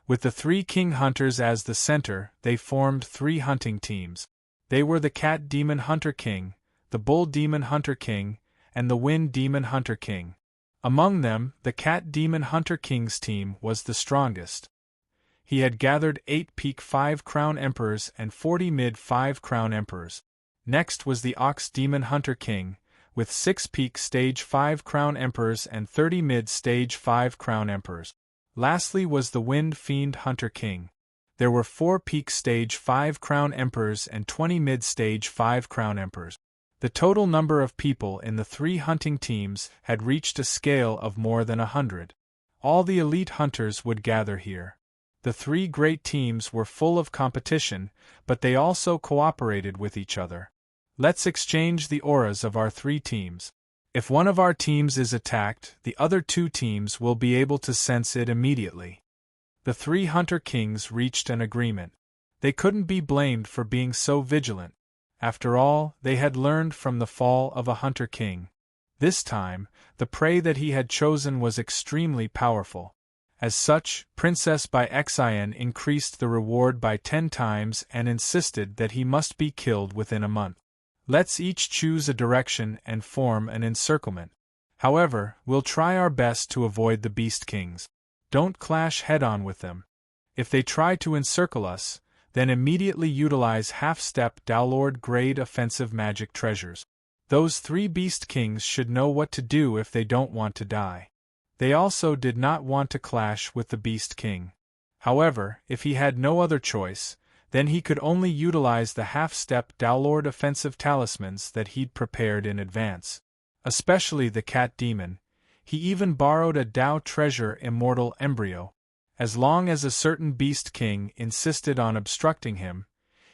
With the 3 king hunters as the center, they formed 3 hunting teams. They were the Cat Demon Hunter King, the Bull Demon Hunter King, and the Wind Demon Hunter King. Among them, the Cat Demon Hunter King's team was the strongest. He had gathered 8 peak 5 crown emperors and 40 mid 5 crown emperors. Next was the Ox Demon Hunter King, with 6 peak stage 5 crown emperors and 30 mid stage 5 crown emperors. Lastly was the Wind Fiend Hunter King. There were 4 peak stage 5 crown emperors and 20 mid stage 5 crown emperors. The total number of people in the 3 hunting teams had reached a scale of more than 100. All the elite hunters would gather here. The 3 great teams were full of competition, but they also cooperated with each other. Let's exchange the auras of our 3 teams. If one of our teams is attacked, the other 2 teams will be able to sense it immediately. The 3 Hunter Kings reached an agreement. They couldn't be blamed for being so vigilant. After all, they had learned from the fall of a Hunter King. This time, the prey that he had chosen was extremely powerful. As such, Princess by Xian increased the reward by 10 times and insisted that he must be killed within a month. Let's each choose a direction and form an encirclement. However, we'll try our best to avoid the Beast Kings. Don't clash head-on with them. If they try to encircle us, then immediately utilize half-step Downlord grade offensive magic treasures. Those 3 Beast Kings should know what to do if they don't want to die. They also did not want to clash with the Beast King. However, if he had no other choice, then he could only utilize the half-step Downlord offensive talismans that he'd prepared in advance. Especially the Cat Demon. He even borrowed a Dao treasure Immortal Embryo. As long as a certain Beast King insisted on obstructing him,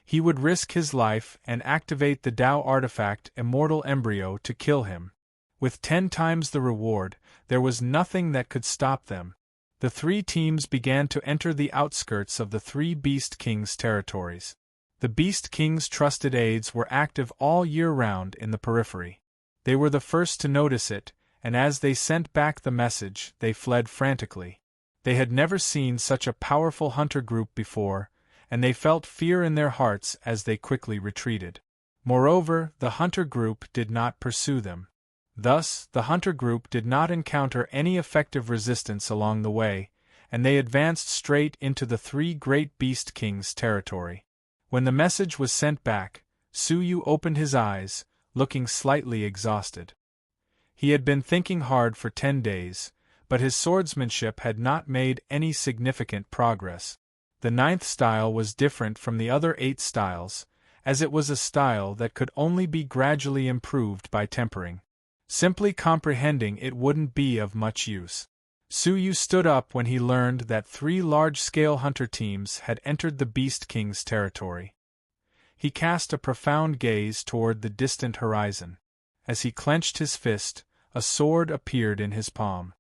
he would risk his life and activate the Dao artifact Immortal Embryo to kill him. With 10 times the reward, there was nothing that could stop them. The 3 teams began to enter the outskirts of the 3 Beast Kings' territories. The Beast King's trusted aides were active all year round in the periphery. They were the first to notice it, and as they sent back the message, they fled frantically. They had never seen such a powerful hunter group before, and they felt fear in their hearts as they quickly retreated. Moreover, the hunter group did not pursue them. Thus, the hunter group did not encounter any effective resistance along the way, and they advanced straight into the 3 great Beast Kings' territory. When the message was sent back, Suyu opened his eyes, looking slightly exhausted. He had been thinking hard for 10 days, but his swordsmanship had not made any significant progress. The 9th style was different from the other 8 styles, as it was a style that could only be gradually improved by tempering. Simply comprehending it wouldn't be of much use. Suyu stood up when he learned that 3 large-scale hunter teams had entered the Beast King's territory. He cast a profound gaze toward the distant horizon. As he clenched his fist, a sword appeared in his palm.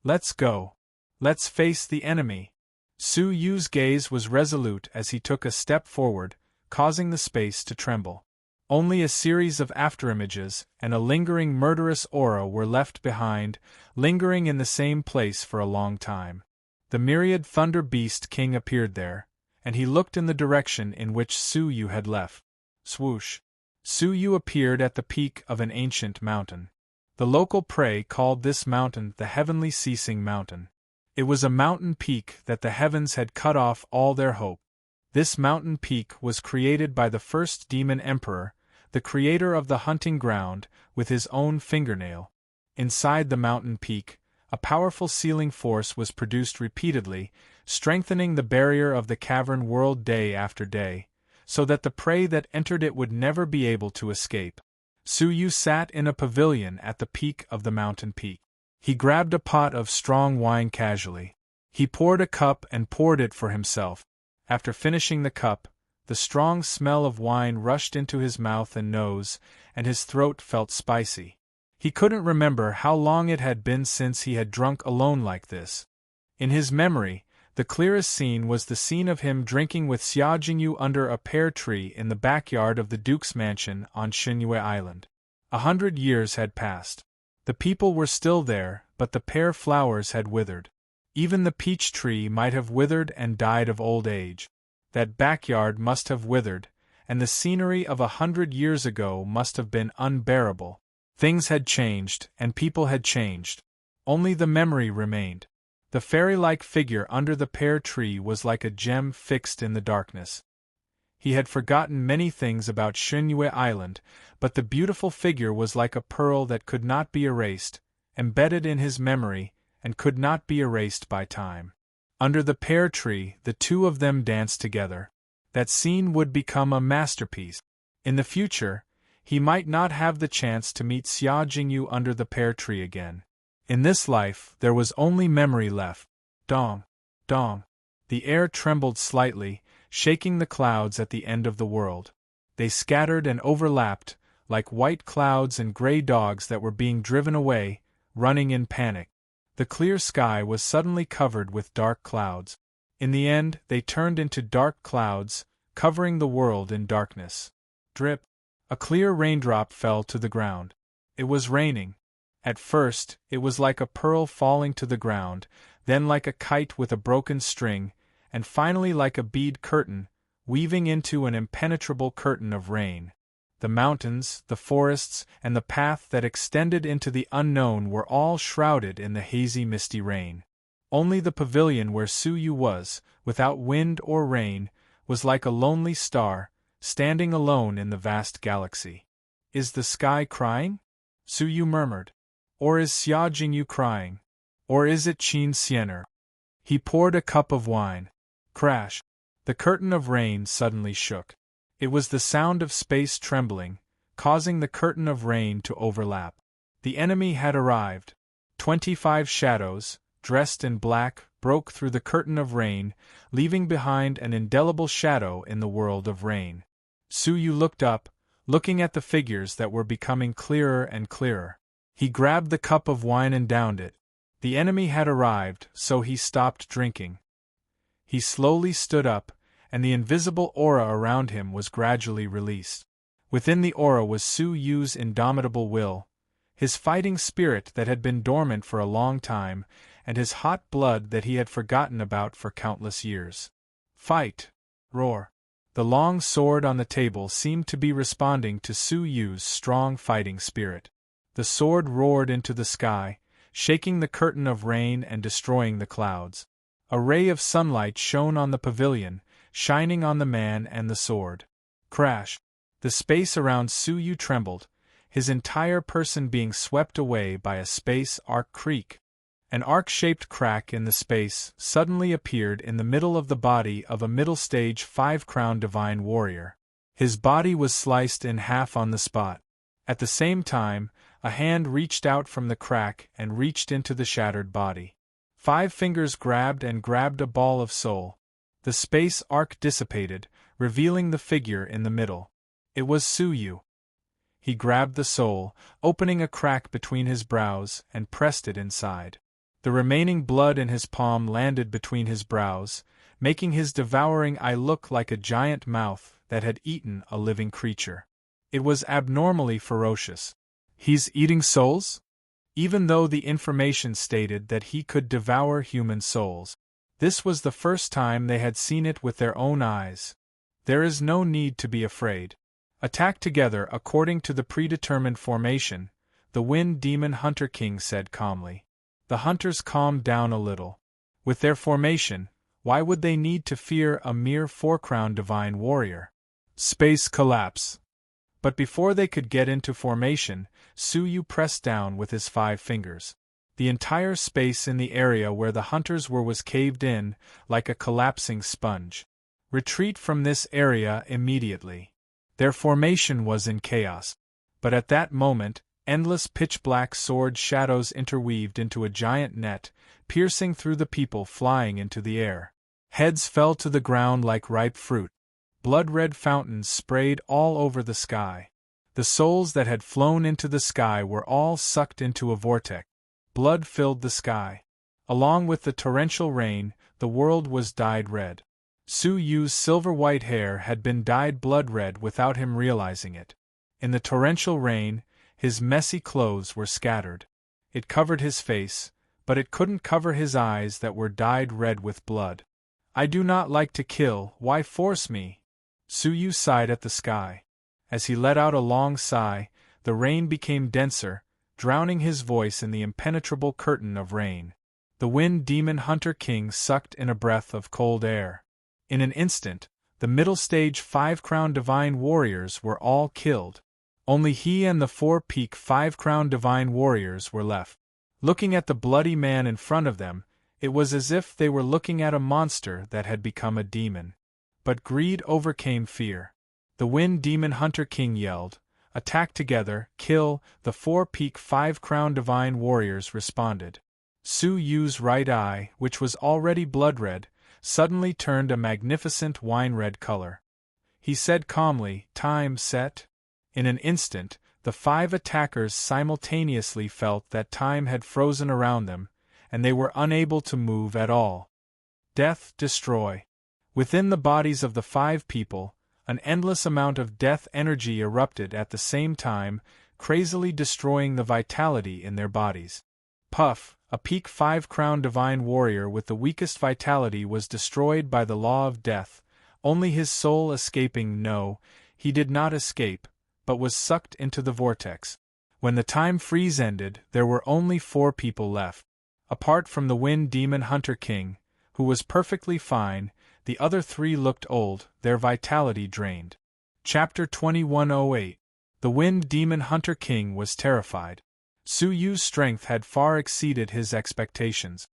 "Let's go. Let's face the enemy." Suyu's gaze was resolute as he took a step forward, causing the space to tremble. Only a series of afterimages and a lingering murderous aura were left behind, lingering in the same place for a long time. The myriad Thunder Beast King appeared there, and he looked in the direction in which Suyu had left. Swoosh! Suyu appeared at the peak of an ancient mountain. The local prey called this mountain the Heavenly Ceasing Mountain. It was a mountain peak that the heavens had cut off all their hope. This mountain peak was created by the first Demon Emperor, the creator of the hunting ground, with his own fingernail. Inside the mountain peak, a powerful sealing force was produced repeatedly, strengthening the barrier of the cavern world day after day, so that the prey that entered it would never be able to escape. Su Yu sat in a pavilion at the peak of the mountain peak. He grabbed a pot of strong wine casually. He poured a cup and poured it for himself. After finishing the cup, the strong smell of wine rushed into his mouth and nose, and his throat felt spicy. He couldn't remember how long it had been since he had drunk alone like this. In his memory, the clearest scene was the scene of him drinking with Xia Jingyu under a pear tree in the backyard of the Duke's mansion on Xinyue Island. 100 years had passed. The people were still there, but the pear flowers had withered. Even the peach tree might have withered and died of old age. That backyard must have withered, and the scenery of 100 years ago must have been unbearable. Things had changed, and people had changed. Only the memory remained. The fairy-like figure under the pear tree was like a gem fixed in the darkness. He had forgotten many things about Xinyue Island, but the beautiful figure was like a pearl that could not be erased, embedded in his memory, and could not be erased by time. Under the pear tree, the two of them danced together. That scene would become a masterpiece. In the future, he might not have the chance to meet Xia Jingyu under the pear tree again. In this life, there was only memory left. Dong, dong. The air trembled slightly, shaking the clouds at the end of the world. They scattered and overlapped, like white clouds and gray dogs that were being driven away, running in panic. The clear sky was suddenly covered with dark clouds. In the end, they turned into dark clouds, covering the world in darkness. Drip. A clear raindrop fell to the ground. It was raining. At first, it was like a pearl falling to the ground, then like a kite with a broken string, and finally like a bead curtain, weaving into an impenetrable curtain of rain. The mountains, the forests, and the path that extended into the unknown were all shrouded in the hazy misty rain. Only the pavilion where Su Yu was, without wind or rain, was like a lonely star, standing alone in the vast galaxy. Is the sky crying? Su Yu murmured. Or is Xia Jingyu crying? Or is it Qin Xianer? He poured a cup of wine. Crash! The curtain of rain suddenly shook. It was the sound of space trembling, causing the curtain of rain to overlap. The enemy had arrived. 25 shadows, dressed in black, broke through the curtain of rain, leaving behind an indelible shadow in the world of rain. Su Yu looked up, looking at the figures that were becoming clearer and clearer. He grabbed the cup of wine and downed it. The enemy had arrived, so he stopped drinking. He slowly stood up, and the invisible aura around him was gradually released. Within the aura was Su Yu's indomitable will, his fighting spirit that had been dormant for a long time, and his hot blood that he had forgotten about for countless years. Fight! Roar! The long sword on the table seemed to be responding to Su Yu's strong fighting spirit. The sword roared into the sky, shaking the curtain of rain and destroying the clouds. A ray of sunlight shone on the pavilion, shining on the man and the sword. Crash! The space around Su Yu trembled, his entire person being swept away by a space arc creak. An arc-shaped crack in the space suddenly appeared in the middle of the body of a middle-stage 5-crown divine warrior. His body was sliced in half on the spot. At the same time, a hand reached out from the crack and reached into the shattered body. 5 fingers grabbed a ball of soul. The space arc dissipated, revealing the figure in the middle. It was Su Yu. He grabbed the soul, opening a crack between his brows, and pressed it inside. The remaining blood in his palm landed between his brows, making his devouring eye look like a giant mouth that had eaten a living creature. It was abnormally ferocious. He's eating souls? Even though the information stated that he could devour human souls. This was the first time they had seen it with their own eyes. There is no need to be afraid. Attack together according to the predetermined formation, the Wind Demon Hunter King said calmly. The hunters calmed down a little. With their formation, why would they need to fear a mere 4-crown divine warrior? Space collapse. But before they could get into formation, Su Yu pressed down with his 5 fingers. The entire space in the area where the hunters were was caved in, like a collapsing sponge. Retreat from this area immediately. Their formation was in chaos. But at that moment, endless pitch-black sword shadows interweaved into a giant net, piercing through the people flying into the air. Heads fell to the ground like ripe fruit. Blood-red fountains sprayed all over the sky. The souls that had flown into the sky were all sucked into a vortex. Blood filled the sky. Along with the torrential rain, the world was dyed red. Su Yu's silver-white hair had been dyed blood-red without him realizing it. In the torrential rain, his messy clothes were scattered. It covered his face, but it couldn't cover his eyes that were dyed red with blood. I do not like to kill, why force me? Su Yu sighed at the sky. As he let out a long sigh, the rain became denser, drowning his voice in the impenetrable curtain of rain. The Wind Demon Hunter King sucked in a breath of cold air. In an instant, the middle-stage 5-crown divine warriors were all killed. Only he and the 4-peak 5-crown divine warriors were left. Looking at the bloody man in front of them, it was as if they were looking at a monster that had become a demon. But greed overcame fear. The Wind Demon Hunter King yelled, "Attack together, kill!" The 4-peak 5-crown divine warriors responded. Su Yu's right eye, which was already blood-red, suddenly turned a magnificent wine-red color. He said calmly, "Time set." In an instant, the 5 attackers simultaneously felt that time had frozen around them, and they were unable to move at all. Death, destroy. Within the bodies of the 5 people, an endless amount of death energy erupted at the same time, crazily destroying the vitality in their bodies. Puff, a peak 5-crown divine warrior with the weakest vitality, was destroyed by the law of death, only his soul escaping. No, he did not escape, but was sucked into the vortex. When the time freeze ended, there were only 4 people left. Apart from the Wind Demon Hunter King, who was perfectly fine, the other 3 looked old, their vitality drained. Chapter 2108. The Wind Demon Hunter King was terrified. Su Yu's strength had far exceeded his expectations.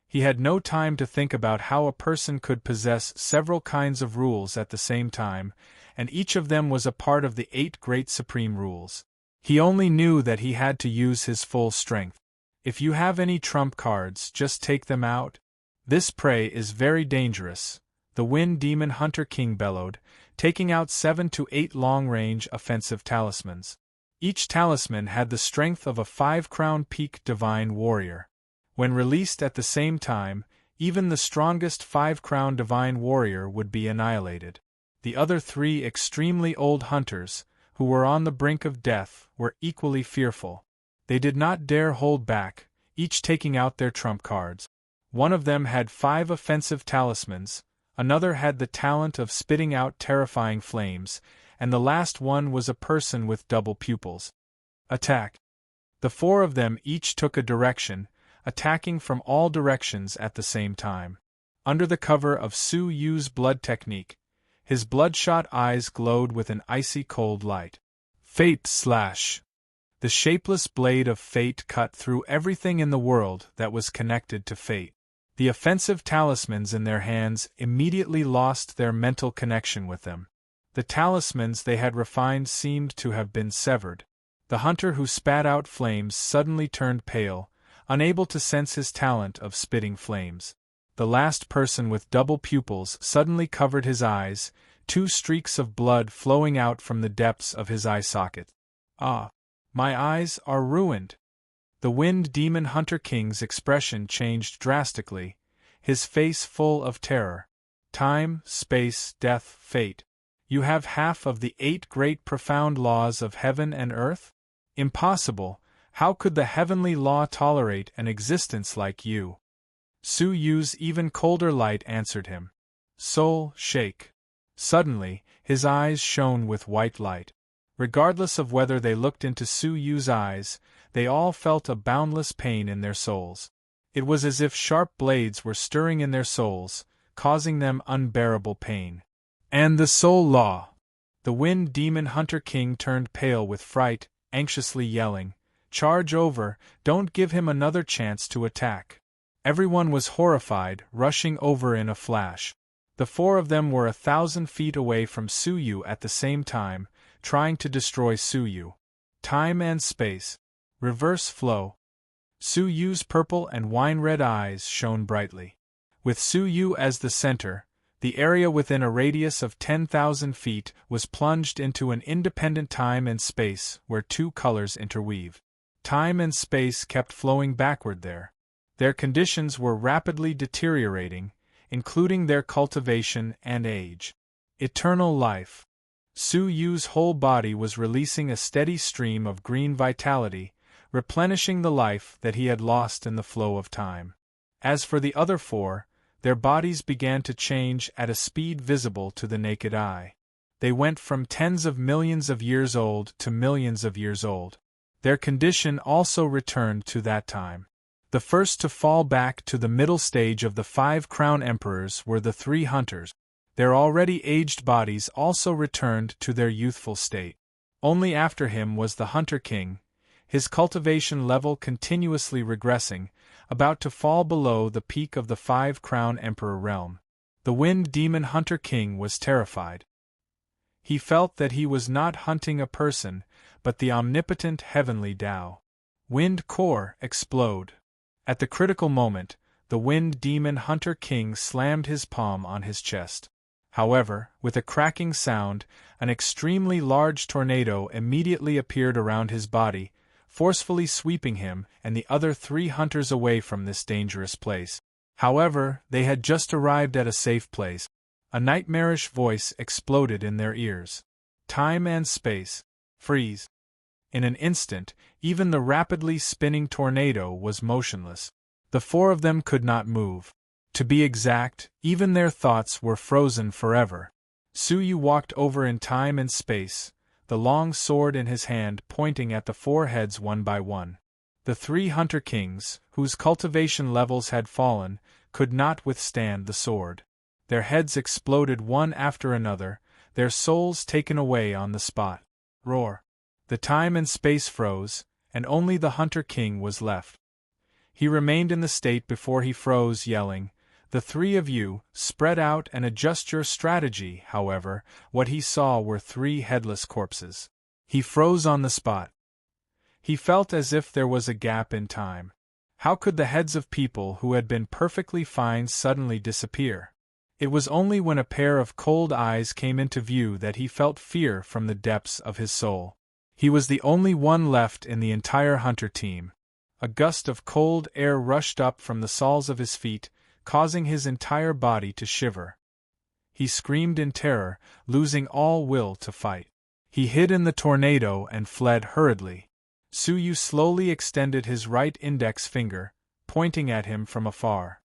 He had no time to think about how a person could possess several kinds of rules at the same time, and each of them was a part of the 8 great supreme rules. He only knew that he had to use his full strength. If you have any trump cards, just take them out. This prey is very dangerous, the Wind Demon Hunter King bellowed, taking out 7 to 8 long-range offensive talismans. Each talisman had the strength of a 5-crown peak divine warrior. When released at the same time, even the strongest 5-crown divine warrior would be annihilated. The other 3 extremely old hunters, who were on the brink of death, were equally fearful. They did not dare hold back, each taking out their trump cards. One of them had 5 offensive talismans, another had the talent of spitting out terrifying flames, and the last one was a person with double pupils. Attack! The 4 of them each took a direction, attacking from all directions at the same time. Under the cover of Su Yu's blood technique, his bloodshot eyes glowed with an icy cold light. Fate slash! The shapeless blade of fate cut through everything in the world that was connected to fate. The offensive talismans in their hands immediately lost their mental connection with them. The talismans they had refined seemed to have been severed. The hunter who spat out flames suddenly turned pale, unable to sense his talent of spitting flames. The last person with double pupils suddenly covered his eyes, 2 streaks of blood flowing out from the depths of his eye socket. Ah! My eyes are ruined! The Wind Demon Hunter King's expression changed drastically, his face full of terror. Time, space, death, fate. You have half of the 8 great profound laws of heaven and earth? Impossible! How could the heavenly law tolerate an existence like you? Su Yu's even colder light answered him. Soul, shake. Suddenly, his eyes shone with white light. Regardless of whether they looked into Su Yu's eyes, they all felt a boundless pain in their souls. It was as if sharp blades were stirring in their souls, causing them unbearable pain. And the soul law! The Wind Demon Hunter King turned pale with fright, anxiously yelling, "Charge over, don't give him another chance to attack." Everyone was horrified, rushing over in a flash. The 4 of them were 1,000 feet away from Su Yu at the same time, trying to destroy Su Yu. Time and space. Reverse flow. Su Yu's purple and wine-red eyes shone brightly. With Su Yu as the center, the area within a radius of 10,000 feet was plunged into an independent time and space where two colors interweave. Time and space kept flowing backward there. Their conditions were rapidly deteriorating, including their cultivation and age. Eternal life. Su Yu's whole body was releasing a steady stream of green vitality, replenishing the life that he had lost in the flow of time. As for the other four, their bodies began to change at a speed visible to the naked eye. They went from tens of millions of years old to millions of years old. Their condition also returned to that time. The first to fall back to the middle stage of the 5 crown emperors were the 3 hunters. Their already aged bodies also returned to their youthful state. Only after him was the Hunter King, his cultivation level continuously regressing, about to fall below the peak of the 5 crown emperor realm. The Wind Demon Hunter King was terrified. He felt that he was not hunting a person, but the omnipotent heavenly Tao. Wind Core explode. At the critical moment, the Wind Demon Hunter King slammed his palm on his chest. However, with a cracking sound, an extremely large tornado immediately appeared around his body, forcefully sweeping him and the other 3 hunters away from this dangerous place. However, they had just arrived at a safe place. A nightmarish voice exploded in their ears. Time and space. Freeze. In an instant, even the rapidly spinning tornado was motionless. The 4 of them could not move. To be exact, even their thoughts were frozen forever. Su Yu walked over in time and space, the long sword in his hand pointing at the 4 heads one by one. The 3 Hunter Kings, whose cultivation levels had fallen, could not withstand the sword. Their heads exploded one after another, their souls taken away on the spot. Roar. The time and space froze, and only the Hunter King was left. He remained in the state before he froze, yelling, "The 3 of you, spread out and adjust your strategy." However, what he saw were 3 headless corpses. He froze on the spot. He felt as if there was a gap in time. How could the heads of people who had been perfectly fine suddenly disappear? It was only when a pair of cold eyes came into view that he felt fear from the depths of his soul. He was the only one left in the entire hunter team. A gust of cold air rushed up from the soles of his feet, causing his entire body to shiver. He screamed in terror, losing all will to fight. He hid in the tornado and fled hurriedly. Su Yu slowly extended his right index finger, pointing at him from afar.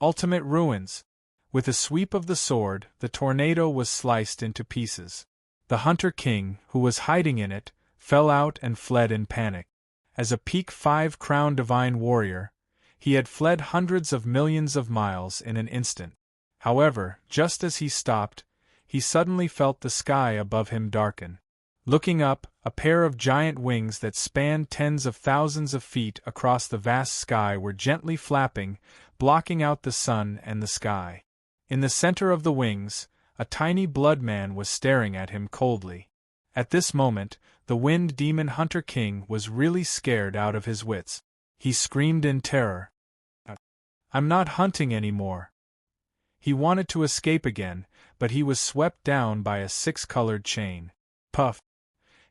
Ultimate ruins! With a sweep of the sword, the tornado was sliced into pieces. The Hunter King, who was hiding in it, fell out and fled in panic. As a peak 5 crown divine warrior, he had fled hundreds of millions of miles in an instant. However, just as he stopped, he suddenly felt the sky above him darken. Looking up, a pair of giant wings that spanned tens of thousands of feet across the vast sky were gently flapping, blocking out the sun and the sky. In the center of the wings, a tiny blood man was staring at him coldly. At this moment, the Wind Demon Hunter King was really scared out of his wits. He screamed in terror. "I'm not hunting anymore." He wanted to escape again, but he was swept down by a 6-colored chain. Puff!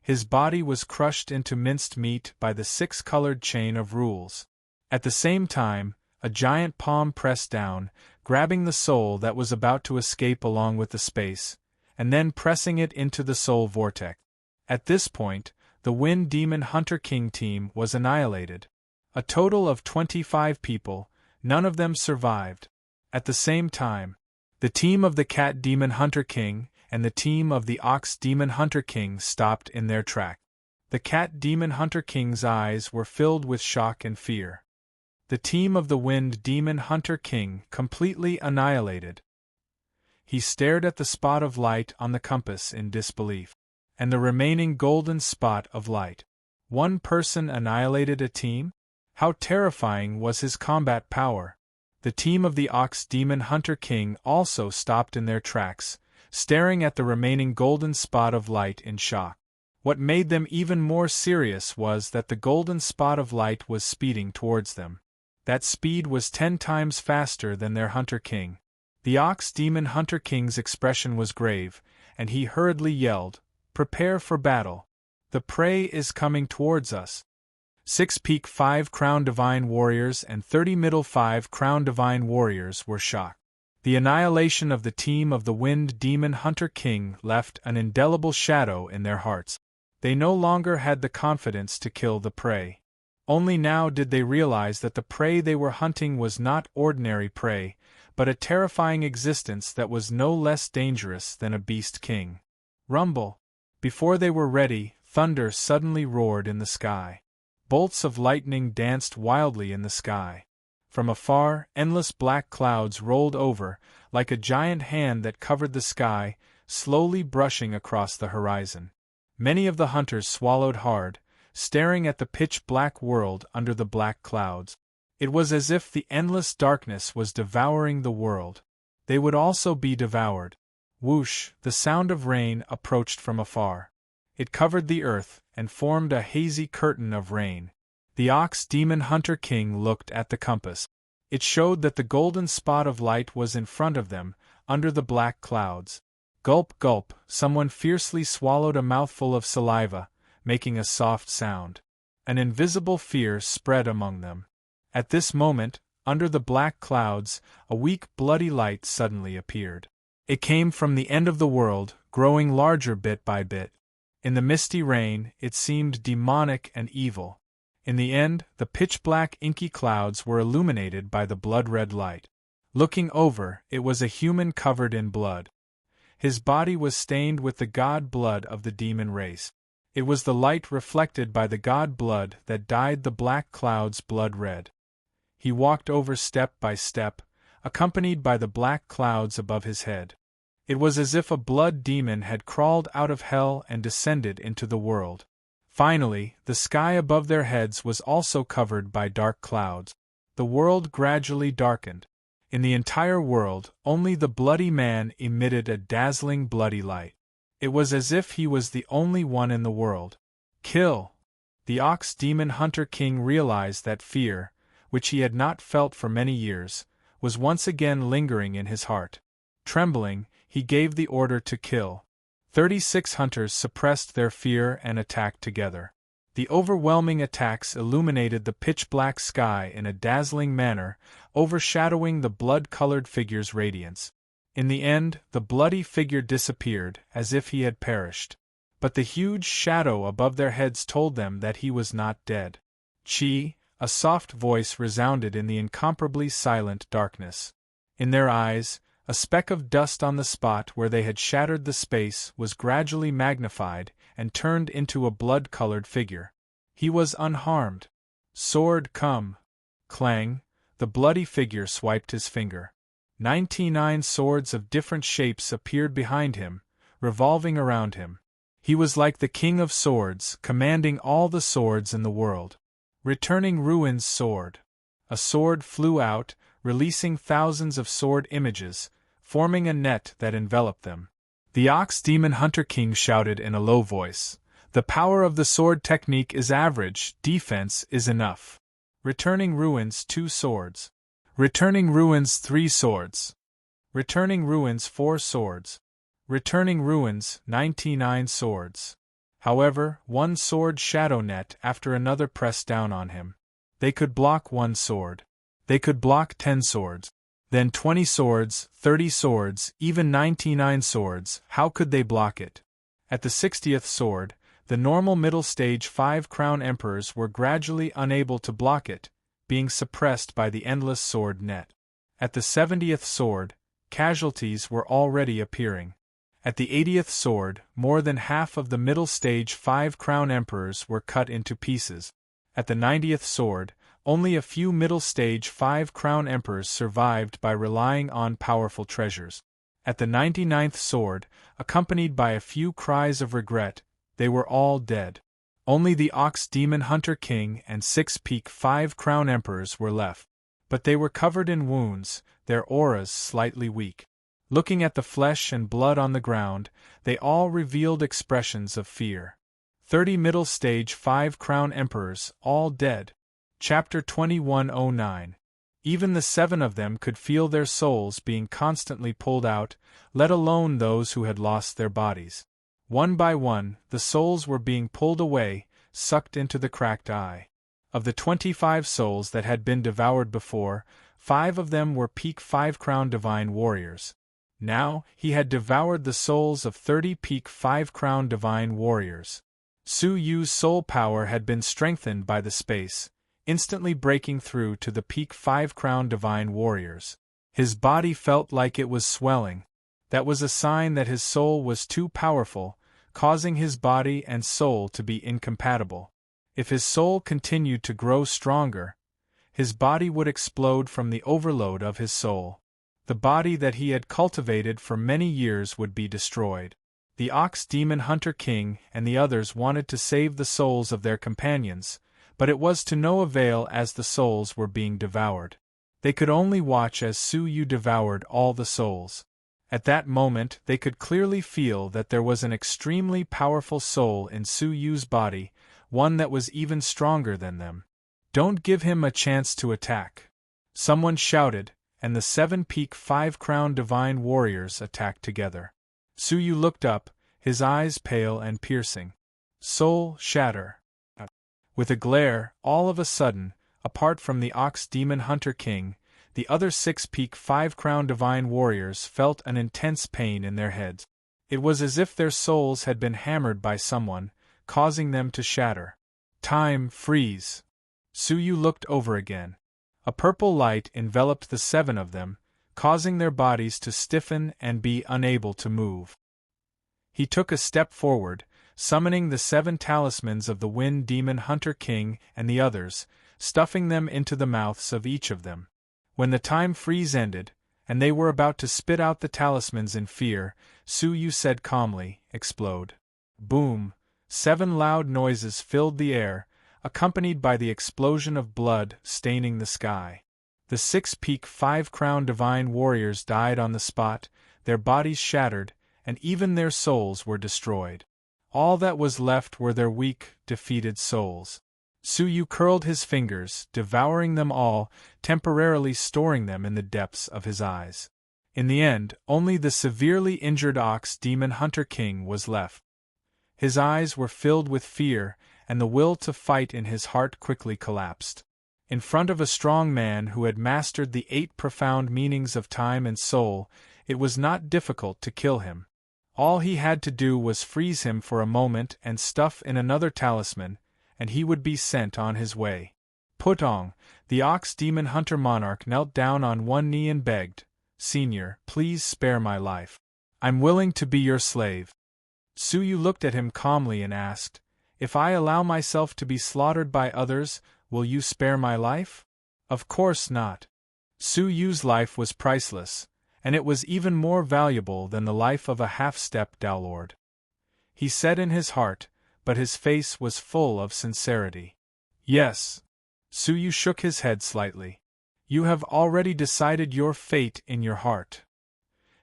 His body was crushed into minced meat by the 6-colored chain of rules. At the same time, a giant palm pressed down, grabbing the soul that was about to escape along with the space, and then pressing it into the soul vortex. At this point, the Wind Demon Hunter King team was annihilated. A total of 25 people, none of them survived. At the same time, the team of the Cat Demon Hunter King and the team of the Ox Demon Hunter King stopped in their track. The Cat Demon Hunter King's eyes were filled with shock and fear. The team of the Wind Demon Hunter King completely annihilated. He stared at the spot of light on the compass in disbelief. And the remaining golden spot of light. One person annihilated a team? How terrifying was his combat power! The team of the Ox Demon Hunter King also stopped in their tracks, staring at the remaining golden spot of light in shock. What made them even more serious was that the golden spot of light was speeding towards them. That speed was 10 times faster than their Hunter King. The Ox Demon Hunter King's expression was grave, and he hurriedly yelled, "Prepare for battle! The prey is coming towards us!" 6 peak 5 crown divine warriors and 30 middle 5 crown divine warriors were shocked. The annihilation of the team of the Wind Demon Hunter King left an indelible shadow in their hearts. They no longer had the confidence to kill the prey. Only now did they realize that the prey they were hunting was not ordinary prey, but a terrifying existence that was no less dangerous than a beast king. Rumble! Before they were ready, thunder suddenly roared in the sky. Bolts of lightning danced wildly in the sky. From afar, endless black clouds rolled over, like a giant hand that covered the sky, slowly brushing across the horizon. Many of the hunters swallowed hard, staring at the pitch-black world under the black clouds. It was as if the endless darkness was devouring the world. They would also be devoured. Whoosh! The sound of rain approached from afar. It covered the earth and formed a hazy curtain of rain. The Ox Demon Hunter King looked at the compass. It showed that the golden spot of light was in front of them, under the black clouds. Gulp, gulp! Someone fiercely swallowed a mouthful of saliva, making a soft sound. An invisible fear spread among them. At this moment, under the black clouds, a weak bloody light suddenly appeared. It came from the end of the world, growing larger bit by bit. In the misty rain, it seemed demonic and evil. In the end, the pitch-black inky clouds were illuminated by the blood-red light. Looking over, it was a human covered in blood. His body was stained with the god blood of the demon race. It was the light reflected by the god blood that dyed the black clouds blood red. He walked over step by step, accompanied by the black clouds above his head. It was as if a blood demon had crawled out of hell and descended into the world. Finally, the sky above their heads was also covered by dark clouds. The world gradually darkened. In the entire world, only the bloody man emitted a dazzling bloody light. It was as if he was the only one in the world. Kill! The Ox Demon Hunter King realized that fear, which he had not felt for many years, was once again lingering in his heart. Trembling, he gave the order to kill. 36 hunters suppressed their fear and attacked together. The overwhelming attacks illuminated the pitch-black sky in a dazzling manner, overshadowing the blood-colored figure's radiance. In the end, the bloody figure disappeared, as if he had perished. But the huge shadow above their heads told them that he was not dead. "Chi!" A soft voice resounded in the incomparably silent darkness. In their eyes, a speck of dust on the spot where they had shattered the space was gradually magnified and turned into a blood-colored figure. He was unharmed. "Sword, come!" Clang! The bloody figure swiped his finger. 99 swords of different shapes appeared behind him, revolving around him. He was like the king of swords, commanding all the swords in the world. Returning Ruin's sword. A sword flew out, releasing thousands of sword images, forming a net that enveloped them. The Ox Demon Hunter King shouted in a low voice, "The power of the sword technique is average, defense is enough." Returning Ruins 2 swords. Returning Ruins 3 swords. Returning Ruins 4 swords. Returning Ruins 99 swords. However, one sword shadow net after another pressed down on him. They could block 1 sword. They could block 10 swords. Then 20 swords, 30 swords, even 99 swords. How could they block it? At the 60th sword, the normal middle stage 5 crown emperors were gradually unable to block it, being suppressed by the endless sword net. At the 70th sword, casualties were already appearing. At the 80th sword, more than half of the middle stage 5 crown emperors were cut into pieces. At the 90th sword, only a few middle stage 5 crown emperors survived by relying on powerful treasures. At the 99th sword, accompanied by a few cries of regret, they were all dead. Only the Ox Demon Hunter King and 6 peak 5 crown emperors were left. But they were covered in wounds, their auras slightly weak. Looking at the flesh and blood on the ground, they all revealed expressions of fear. 30 middle stage 5 crown emperors, all dead. Chapter 2109. Even the 7 of them could feel their souls being constantly pulled out, let alone those who had lost their bodies. One by one, the souls were being pulled away, sucked into the cracked eye. Of the 25 souls that had been devoured before, 5 of them were peak 5 crown divine warriors. Now, he had devoured the souls of 30 peak 5 crown divine warriors. Su Yu's soul power had been strengthened by the space, instantly breaking through to the peak 5 crown divine warriors. His body felt like it was swelling. That was a sign that his soul was too powerful, causing his body and soul to be incompatible. If his soul continued to grow stronger, his body would explode from the overload of his soul. The body that he had cultivated for many years would be destroyed. The Ox Demon Hunter King and the others wanted to save the souls of their companions, but it was to no avail as the souls were being devoured. They could only watch as Su Yu devoured all the souls. At that moment they could clearly feel that there was an extremely powerful soul in Su Yu's body, one that was even stronger than them. "Don't give him a chance to attack," someone shouted, and the 7 peak 5 crown divine warriors attacked together. Su Yu looked up, his eyes pale and piercing. Soul shatter. With a glare, all of a sudden, apart from the Ox Demon Hunter King, the other 6 peak 5 crown divine warriors felt an intense pain in their heads. It was as if their souls had been hammered by someone, causing them to shatter. Time freeze. Su Yu looked over again. A purple light enveloped the 7 of them, causing their bodies to stiffen and be unable to move. He took a step forward, summoning the 7 talismans of the Wind Demon Hunter King and the others, stuffing them into the mouths of each of them. When the time freeze ended, and they were about to spit out the talismans in fear, Su Yu said calmly, "Explode." Boom! 7 loud noises filled the air, accompanied by the explosion of blood staining the sky. The 6 peak 5 crown divine warriors died on the spot, their bodies shattered, and even their souls were destroyed. All that was left were their weak, defeated souls. Su Yu curled his fingers, devouring them all, temporarily storing them in the depths of his eyes. In the end, only the severely injured Ox Demon Hunter King was left. His eyes were filled with fear, and the will to fight in his heart quickly collapsed. In front of a strong man who had mastered the 8 profound meanings of time and soul, it was not difficult to kill him. All he had to do was freeze him for a moment and stuff in another talisman, and he would be sent on his way. Putong, the Ox Demon Hunter Monarch, knelt down on one knee and begged, "Senior, please spare my life. I'm willing to be your slave." Su Yu looked at him calmly and asked, "If I allow myself to be slaughtered by others, will you spare my life?" Of course not. Su Yu's life was priceless, and it was even more valuable than the life of a half-step Dowlord. He said in his heart, but his face was full of sincerity. "Yes." Su Yu shook his head slightly. "You have already decided your fate in your heart."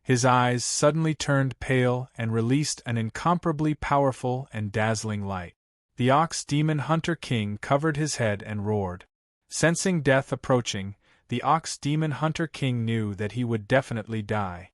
His eyes suddenly turned pale and released an incomparably powerful and dazzling light. The Ox Demon Hunter King covered his head and roared. Sensing death approaching, the Ox Demon Hunter King knew that he would definitely die.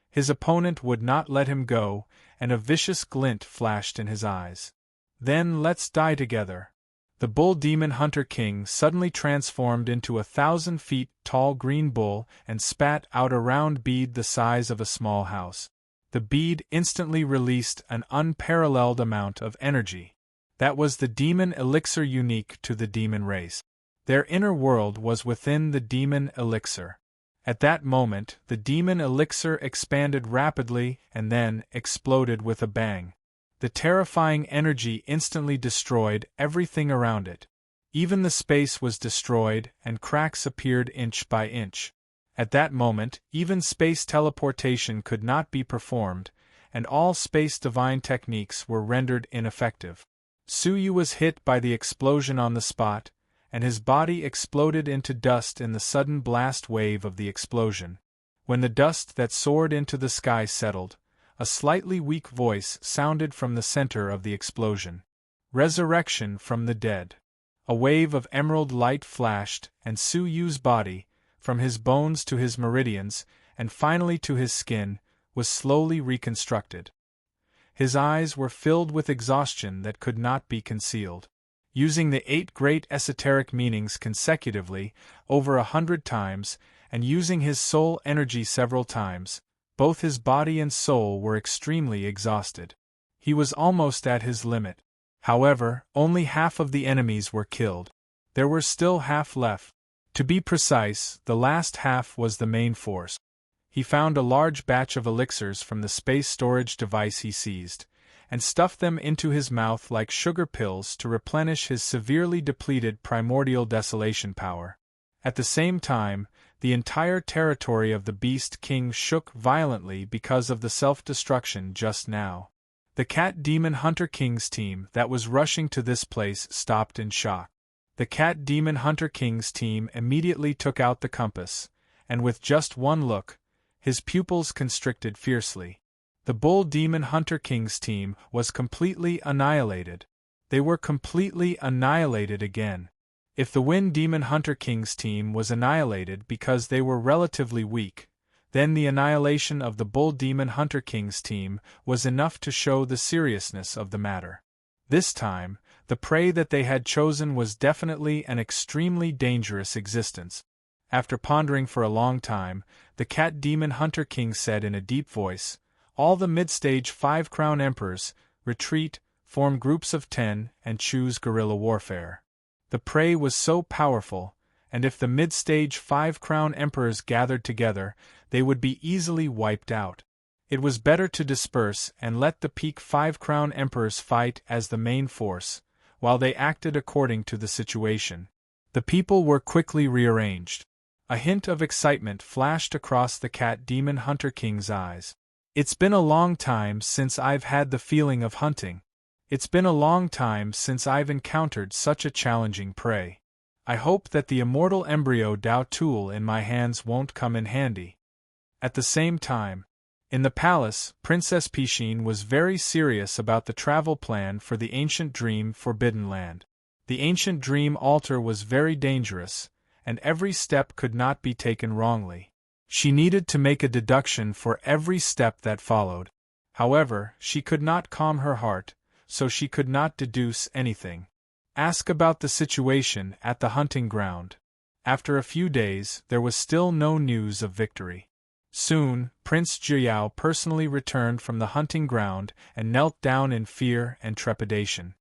His opponent would not let him go, and a vicious glint flashed in his eyes. "Then let's die together." The Bull Demon Hunter King suddenly transformed into a 1,000 feet tall green bull and spat out a round bead the size of a small house. The bead instantly released an unparalleled amount of energy. That was the demon elixir unique to the demon race. Their inner world was within the demon elixir. At that moment, the demon elixir expanded rapidly and then exploded with a bang. The terrifying energy instantly destroyed everything around it. Even the space was destroyed, and cracks appeared inch by inch. At that moment, even space teleportation could not be performed, and all space divine techniques were rendered ineffective. Su Yu was hit by the explosion on the spot, and his body exploded into dust in the sudden blast wave of the explosion. When the dust that soared into the sky settled, a slightly weak voice sounded from the center of the explosion. Resurrection from the dead. A wave of emerald light flashed, and Su Yu's body, from his bones to his meridians, and finally to his skin, was slowly reconstructed. His eyes were filled with exhaustion that could not be concealed. Using the 8 great esoteric meanings consecutively, over 100 times, and using his soul energy several times, both his body and soul were extremely exhausted. He was almost at his limit. However, only half of the enemies were killed. There were still half left. To be precise, the last half was the main force. He found a large batch of elixirs from the space storage device he seized, and stuffed them into his mouth like sugar pills to replenish his severely depleted primordial desolation power. At the same time, the entire territory of the Beast King shook violently because of the self-destruction just now. The Cat Demon Hunter King's team that was rushing to this place stopped in shock. The Cat Demon Hunter King's team immediately took out the compass, and with just one look, his pupils constricted fiercely. The Bull Demon Hunter King's team was completely annihilated. They were completely annihilated again. If the Wind Demon Hunter King's team was annihilated because they were relatively weak, then the annihilation of the Bull Demon Hunter King's team was enough to show the seriousness of the matter. This time, the prey that they had chosen was definitely an extremely dangerous existence. After pondering for a long time, the Cat Demon Hunter King said in a deep voice, "All the mid-stage 5 Crown Emperors, retreat, form groups of 10, and choose guerrilla warfare." The prey was so powerful, and if the mid-stage 5 Crown Emperors gathered together, they would be easily wiped out. It was better to disperse and let the peak 5 Crown Emperors fight as the main force, while they acted according to the situation. The people were quickly rearranged. A hint of excitement flashed across the Cat Demon Hunter King's eyes. "It's been a long time since I've had the feeling of hunting. It's been a long time since I've encountered such a challenging prey. I hope that the immortal embryo Dao tool in my hands won't come in handy." At the same time, in the palace, Princess Pishin was very serious about the travel plan for the Ancient Dream Forbidden Land. The Ancient Dream altar was very dangerous, and every step could not be taken wrongly. She needed to make a deduction for every step that followed. However, she could not calm her heart, so she could not deduce anything. Ask about the situation at the hunting ground. After a few days, there was still no news of victory. Soon, Prince Jiyao personally returned from the hunting ground and knelt down in fear and trepidation.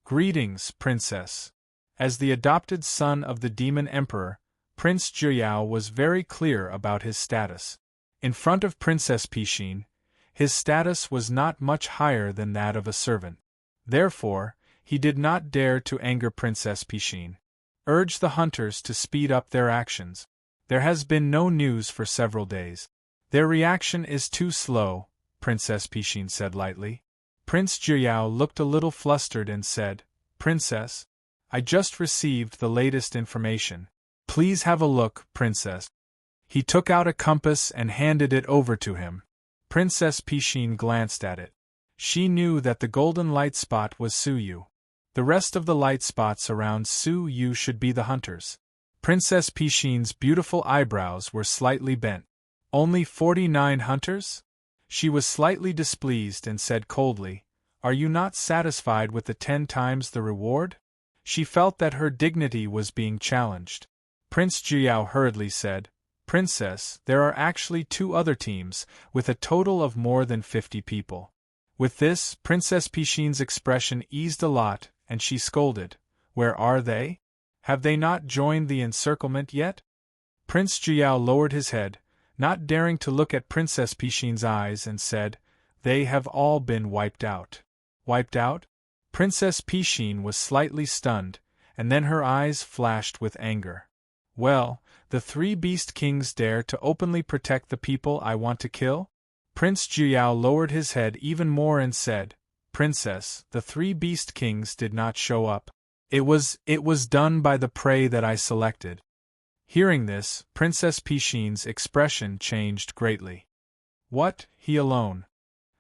"Greetings, Princess." As the adopted son of the Demon Emperor, Prince Jiyao was very clear about his status. In front of Princess Pishin, his status was not much higher than that of a servant. Therefore, he did not dare to anger Princess Pishin. "Urge the hunters to speed up their actions. There has been no news for several days. Their reaction is too slow," Princess Pishin said lightly. Prince Jiyao looked a little flustered and said, "Princess, I just received the latest information. Please have a look, Princess." He took out a compass and handed it over to him. Princess Pishin glanced at it. She knew that the golden light spot was Su Yu. The rest of the light spots around Su Yu should be the hunters. Princess Pishin's beautiful eyebrows were slightly bent. "Only 49 hunters?" She was slightly displeased and said coldly, "Are you not satisfied with the 10 times the reward?" She felt that her dignity was being challenged. Prince Jiyao hurriedly said, "Princess, there are actually 2 other teams, with a total of more than 50 people." With this, Princess Pishin's expression eased a lot, and she scolded, "Where are they? Have they not joined the encirclement yet?" Prince Jiyao lowered his head, not daring to look at Princess Pishin's eyes, and said, "They have all been wiped out." "Wiped out?" Princess Pishin was slightly stunned, and then her eyes flashed with anger. "Well, the 3 Beast Kings dare to openly protect the people I want to kill?" Prince Jiyao lowered his head even more and said, "Princess, the 3 Beast Kings did not show up. It was done by the prey that I selected." Hearing this, Princess Pishin's expression changed greatly. "What, he alone?"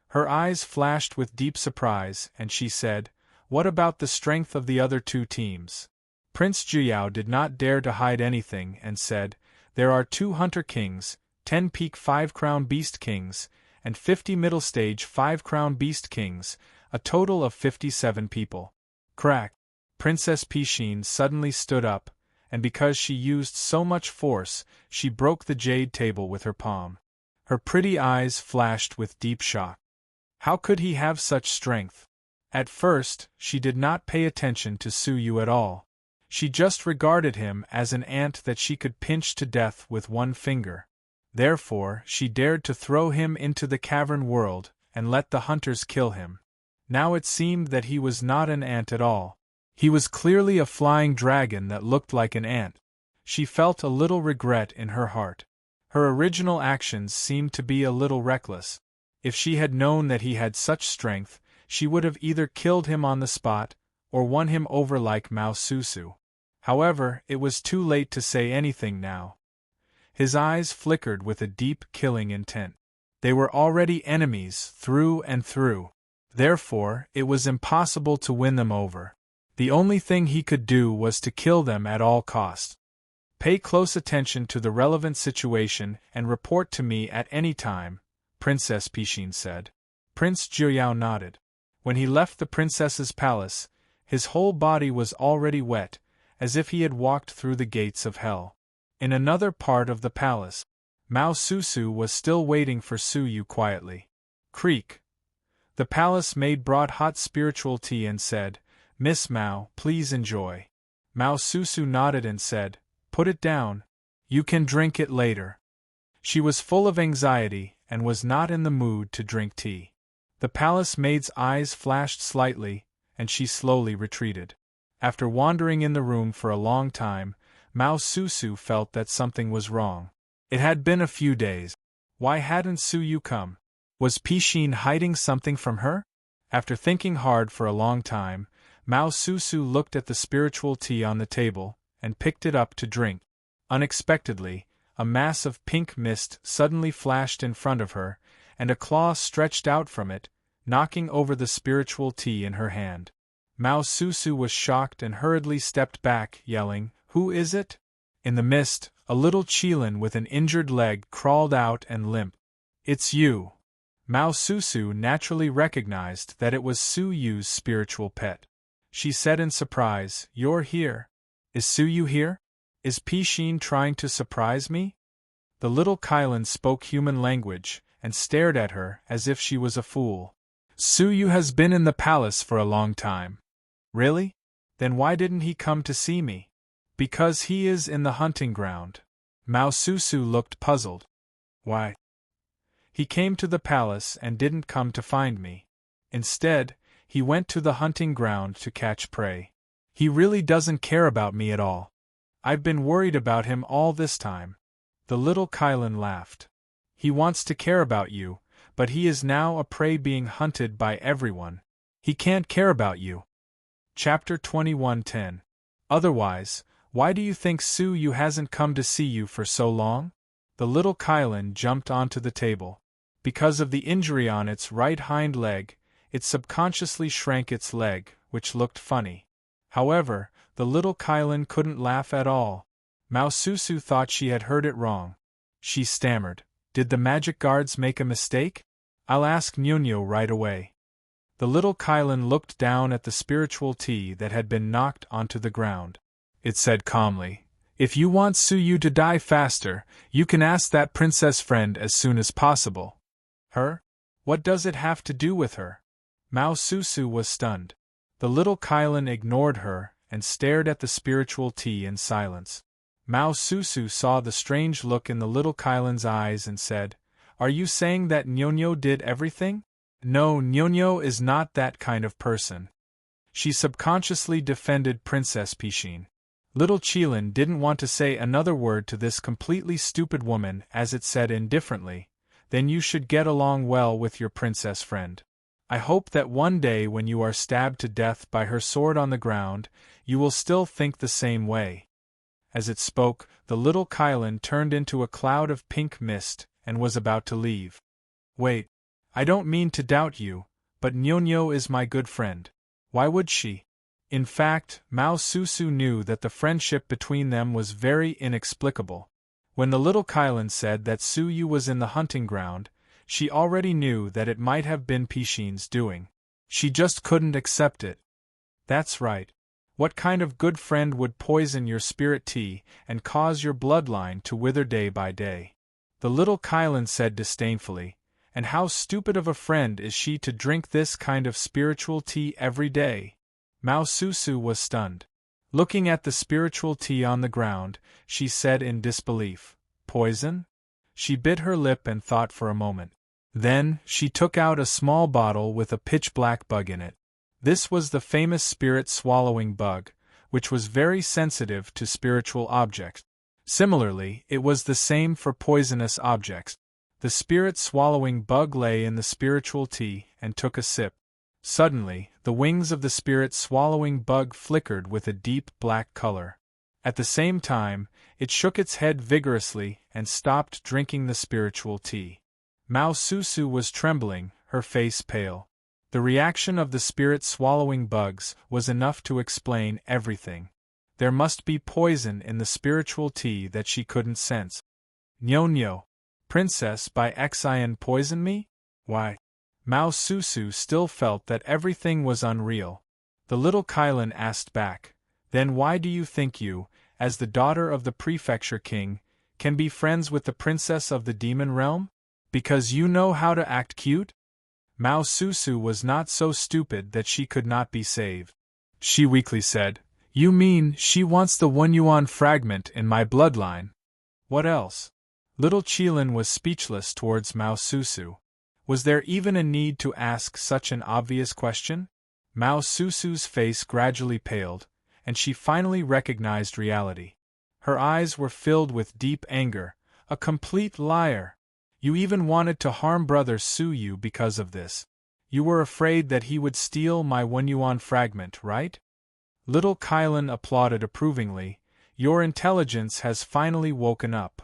Her eyes flashed with deep surprise, and she said, What about the strength of the other two teams? Prince Juyao did not dare to hide anything and said, "There are 2 Hunter Kings, 10 Peak 5-Crown Beast Kings, and 50 Middle Stage 5-Crown Beast Kings, a total of 57 people." Crack! Princess Pishin suddenly stood up, and because she used so much force, she broke the jade table with her palm. Her pretty eyes flashed with deep shock. How could he have such strength? At first, she did not pay attention to Suyu at all. She just regarded him as an ant that she could pinch to death with one finger. Therefore, she dared to throw him into the cavern world and let the hunters kill him. Now it seemed that he was not an ant at all. He was clearly a flying dragon that looked like an ant. She felt a little regret in her heart. Her original actions seemed to be a little reckless. If she had known that he had such strength, she would have either killed him on the spot, or won him over like Mao Susu. However, it was too late to say anything now. His eyes flickered with a deep, killing intent. They were already enemies through and through. Therefore, it was impossible to win them over. The only thing he could do was to kill them at all costs. Pay close attention to the relevant situation and report to me at any time, Princess Pishin said. Prince Juyao nodded. When he left the princess's palace, his whole body was already wet, as if he had walked through the gates of hell. In another part of the palace, Mao Susu was still waiting for Suyu quietly. Creak. The palace maid brought hot spiritual tea and said, "Miss Mao, please enjoy." Mao Susu nodded and said, "Put it down. You can drink it later." She was full of anxiety and was not in the mood to drink tea. The palace maid's eyes flashed slightly, and she slowly retreated. After wandering in the room for a long time, Mao Susu felt that something was wrong. It had been a few days. Why hadn't Suyu come? Was Pishin hiding something from her? After thinking hard for a long time, Mao Susu looked at the spiritual tea on the table, and picked it up to drink. Unexpectedly, a mass of pink mist suddenly flashed in front of her, and a claw stretched out from it, knocking over the spiritual tea in her hand. Mao Susu was shocked and hurriedly stepped back, yelling, "Who is it?" In the mist, a little Qilin with an injured leg crawled out and limped. "It's you." Mao Susu naturally recognized that it was Suyu's spiritual pet. She said in surprise, "You're here. Is Suyu here? Is Pishin trying to surprise me?" The little Qilin spoke human language, and stared at her as if she was a fool. "Suyu has been in the palace for a long time." "Really? Then why didn't he come to see me?" "Because he is in the hunting ground." Mao Susu looked puzzled. "Why? He came to the palace and didn't come to find me. Instead, he went to the hunting ground to catch prey. He really doesn't care about me at all. I've been worried about him all this time." The little Qilin laughed. "He wants to care about you, but he is now a prey being hunted by everyone. He can't care about you." Chapter 21:10. Otherwise, why do you think Suyu hasn't come to see you for so long? The little Qilin jumped onto the table. Because of the injury on its right hind leg, it subconsciously shrank its leg, which looked funny. However, the little Qilin couldn't laugh at all. Mao Susu thought she had heard it wrong. She stammered, "Did the magic guards make a mistake? I'll ask Nyonyo right away." The little Qilin looked down at the spiritual tea that had been knocked onto the ground. It said calmly, "If you want Suyu to die faster, you can ask that princess friend as soon as possible." "Her? What does it have to do with her?" Mao Susu was stunned. The little Qilin ignored her and stared at the spiritual tea in silence. Mao Susu saw the strange look in the little Qilin's eyes and said, "Are you saying that Nyonyo did everything?" "No, Nyonyo is not that kind of person." She subconsciously defended Princess Pishin. Little Qilin didn't want to say another word to this completely stupid woman, as it said indifferently, "Then you should get along well with your princess friend. I hope that one day when you are stabbed to death by her sword on the ground, you will still think the same way." As it spoke, the little Qilin turned into a cloud of pink mist and was about to leave. "Wait. I don't mean to doubt you, but Nyonyo is my good friend. Why would she? In fact, Mao Susu knew that the friendship between them was very inexplicable. When the little Kylan said that Su Yu was in the hunting ground, she already knew that it might have been Pishin's doing. She just couldn't accept it. That's right. What kind of good friend would poison your spirit tea and cause your bloodline to wither day by day? The little Kylan said disdainfully, and how stupid of a friend is she to drink this kind of spiritual tea every day? Mao Susu was stunned. Looking at the spiritual tea on the ground, she said in disbelief, "Poison?" She bit her lip and thought for a moment. Then, she took out a small bottle with a pitch-black bug in it. This was the famous spirit-swallowing bug, which was very sensitive to spiritual objects. Similarly, it was the same for poisonous objects. The spirit-swallowing bug lay in the spiritual tea and took a sip. Suddenly, the wings of the spirit-swallowing bug flickered with a deep black color. At the same time, it shook its head vigorously and stopped drinking the spiritual tea. Mao Susu was trembling, her face pale. The reaction of the spirit-swallowing bugs was enough to explain everything. There must be poison in the spiritual tea that she couldn't sense. Nyo, Princess by Xian poison me? Why? Mao Susu still felt that everything was unreal. The little Kylan asked back, "Then why do you think you, as the daughter of the prefecture king, can be friends with the princess of the demon realm? Because you know how to act cute?" Mao Susu was not so stupid that she could not be saved. She weakly said, "You mean she wants the 1 yuan fragment in my bloodline?" "What else?" Little Qilin was speechless towards Mao Susu. Was there even a need to ask such an obvious question? Mao Susu's face gradually paled, and she finally recognized reality. Her eyes were filled with deep anger. "A complete liar! You even wanted to harm Brother Su Yu because of this. You were afraid that he would steal my 1 yuan fragment, right?" Little Kylan applauded approvingly. "Your intelligence has finally woken up."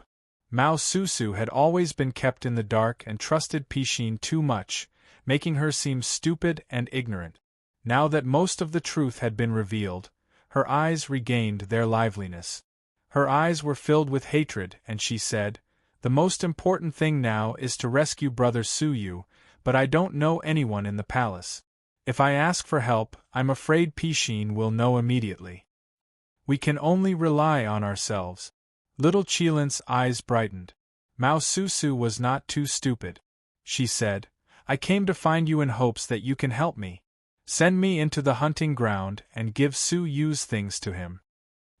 Mao Susu had always been kept in the dark and trusted Pishin too much, making her seem stupid and ignorant. Now that most of the truth had been revealed, her eyes regained their liveliness. Her eyes were filled with hatred, and she said, "The most important thing now is to rescue Brother Su Yu, but I don't know anyone in the palace. If I ask for help, I'm afraid Pishin will know immediately. We can only rely on ourselves." Little Qilin's eyes brightened. Mao Susu was not too stupid. She said, "I came to find you in hopes that you can help me. Send me into the hunting ground and give Su Yu's things to him."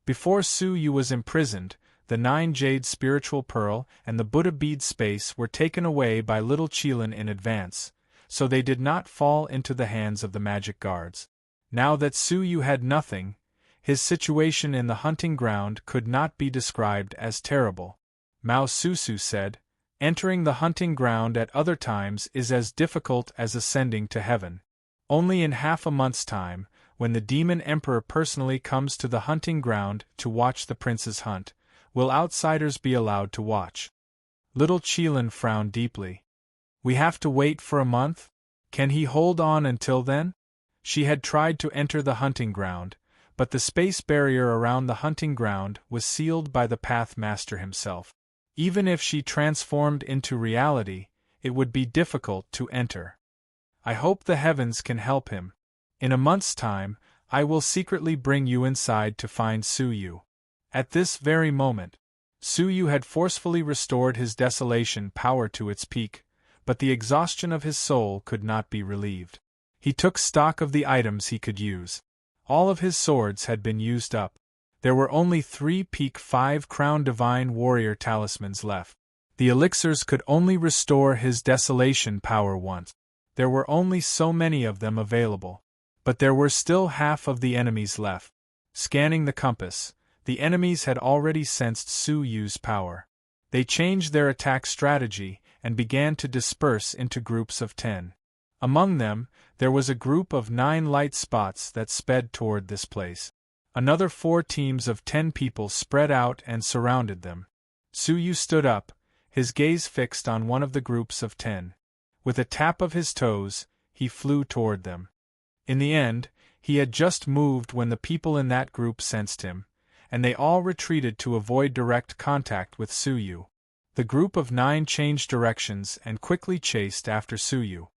Before Su Yu was imprisoned, the 9 jade spiritual pearl and the Buddha bead space were taken away by Little Qilin in advance, so they did not fall into the hands of the magic guards. Now that Su Yu had nothing, his situation in the hunting ground could not be described as terrible. Mao Susu said, "Entering the hunting ground at other times is as difficult as ascending to heaven. Only in half a month's time, when the demon emperor personally comes to the hunting ground to watch the prince's hunt, will outsiders be allowed to watch." Little Qilin frowned deeply. "We have to wait for a month? Can he hold on until then?" She had tried to enter the hunting ground, but the space barrier around the hunting ground was sealed by the Path Master himself. Even if she transformed into reality, it would be difficult to enter. "I hope the heavens can help him. In a month's time, I will secretly bring you inside to find Su Yu." At this very moment, Su Yu had forcefully restored his desolation power to its peak, but the exhaustion of his soul could not be relieved. He took stock of the items he could use. All of his swords had been used up. There were only 3 peak 5 crown divine warrior talismans left. The elixirs could only restore his desolation power once. There were only so many of them available. But there were still half of the enemies left. Scanning the compass, the enemies had already sensed Su Yu's power. They changed their attack strategy and began to disperse into groups of 10. Among them, there was a group of 9 light spots that sped toward this place. Another 4 teams of 10 people spread out and surrounded them. Su Yu stood up, his gaze fixed on one of the groups of 10. With a tap of his toes, he flew toward them. In the end, He had just moved when the people in that group sensed him, and they all retreated to avoid direct contact with Suyu. The group of 9 changed directions and quickly chased after Suyu.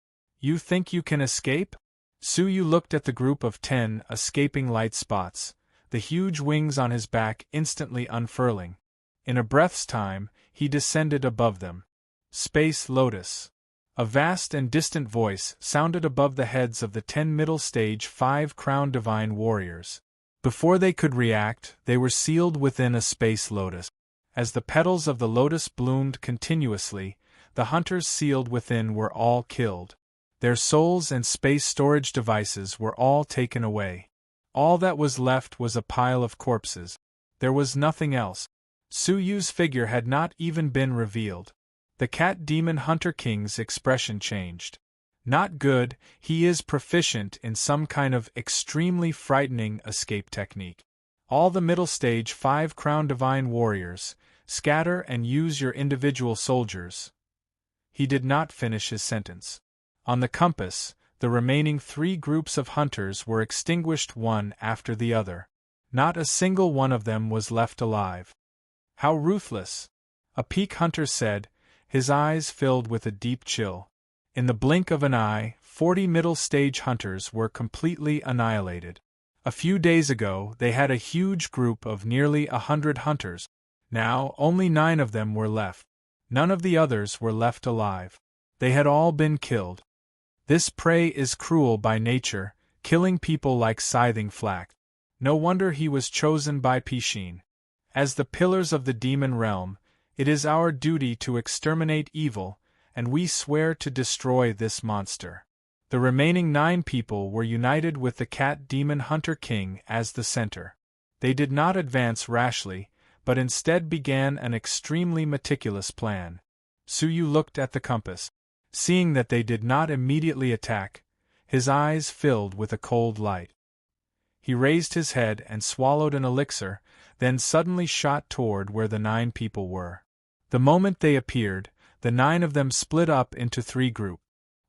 You think you can escape? Suyu looked at the group of 10 escaping light spots, the huge wings on his back instantly unfurling. In a breath's time, he descended above them. Space Lotus. A vast and distant voice sounded above the heads of the 10 middle stage 5 crowned divine warriors. Before they could react, they were sealed within a space lotus. As the petals of the lotus bloomed continuously, the hunters sealed within were all killed. Their souls and space storage devices were all taken away. All that was left was a pile of corpses. There was nothing else. Suyu's figure had not even been revealed. The cat demon hunter king's expression changed. Not good, he is proficient in some kind of extremely frightening escape technique. All the middle stage 5 crown divine warriors, scatter and use your individual soldiers. He did not finish his sentence. On the compass, the remaining 3 groups of hunters were extinguished one after the other. Not a single one of them was left alive. How ruthless! A peak hunter said, his eyes filled with a deep chill. In the blink of an eye, 40 middle-stage hunters were completely annihilated. A few days ago, they had a huge group of nearly 100 hunters. Now, only 9 of them were left. None of the others were left alive. They had all been killed. This prey is cruel by nature, killing people like scything flax. No wonder he was chosen by Pishin. As the pillars of the demon realm, it is our duty to exterminate evil, and we swear to destroy this monster. The remaining 9 people were united with the cat demon hunter king as the center. They did not advance rashly, but instead began an extremely meticulous plan. Suyu looked at the compass. Seeing that they did not immediately attack, his eyes filled with a cold light. He raised his head and swallowed an elixir, then suddenly shot toward where the 9 people were. The moment they appeared, the 9 of them split up into 3 groups.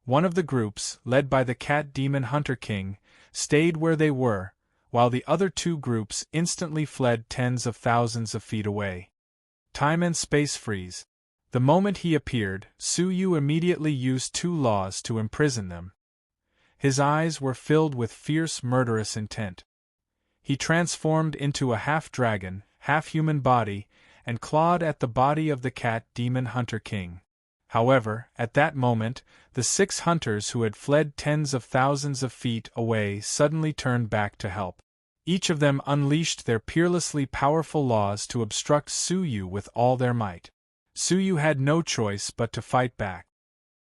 One of the groups, led by the cat demon hunter king, stayed where they were, while the other 2 groups instantly fled tens of thousands of feet away. Time and space freeze. The moment he appeared, Suyu immediately used 2 laws to imprison them. His eyes were filled with fierce murderous intent. He transformed into a half-dragon, half-human body, and clawed at the body of the cat demon hunter king. However, at that moment, the 6 hunters who had fled tens of thousands of feet away suddenly turned back to help. Each of them unleashed their peerlessly powerful laws to obstruct Suyu with all their might. Suyu had no choice but to fight back.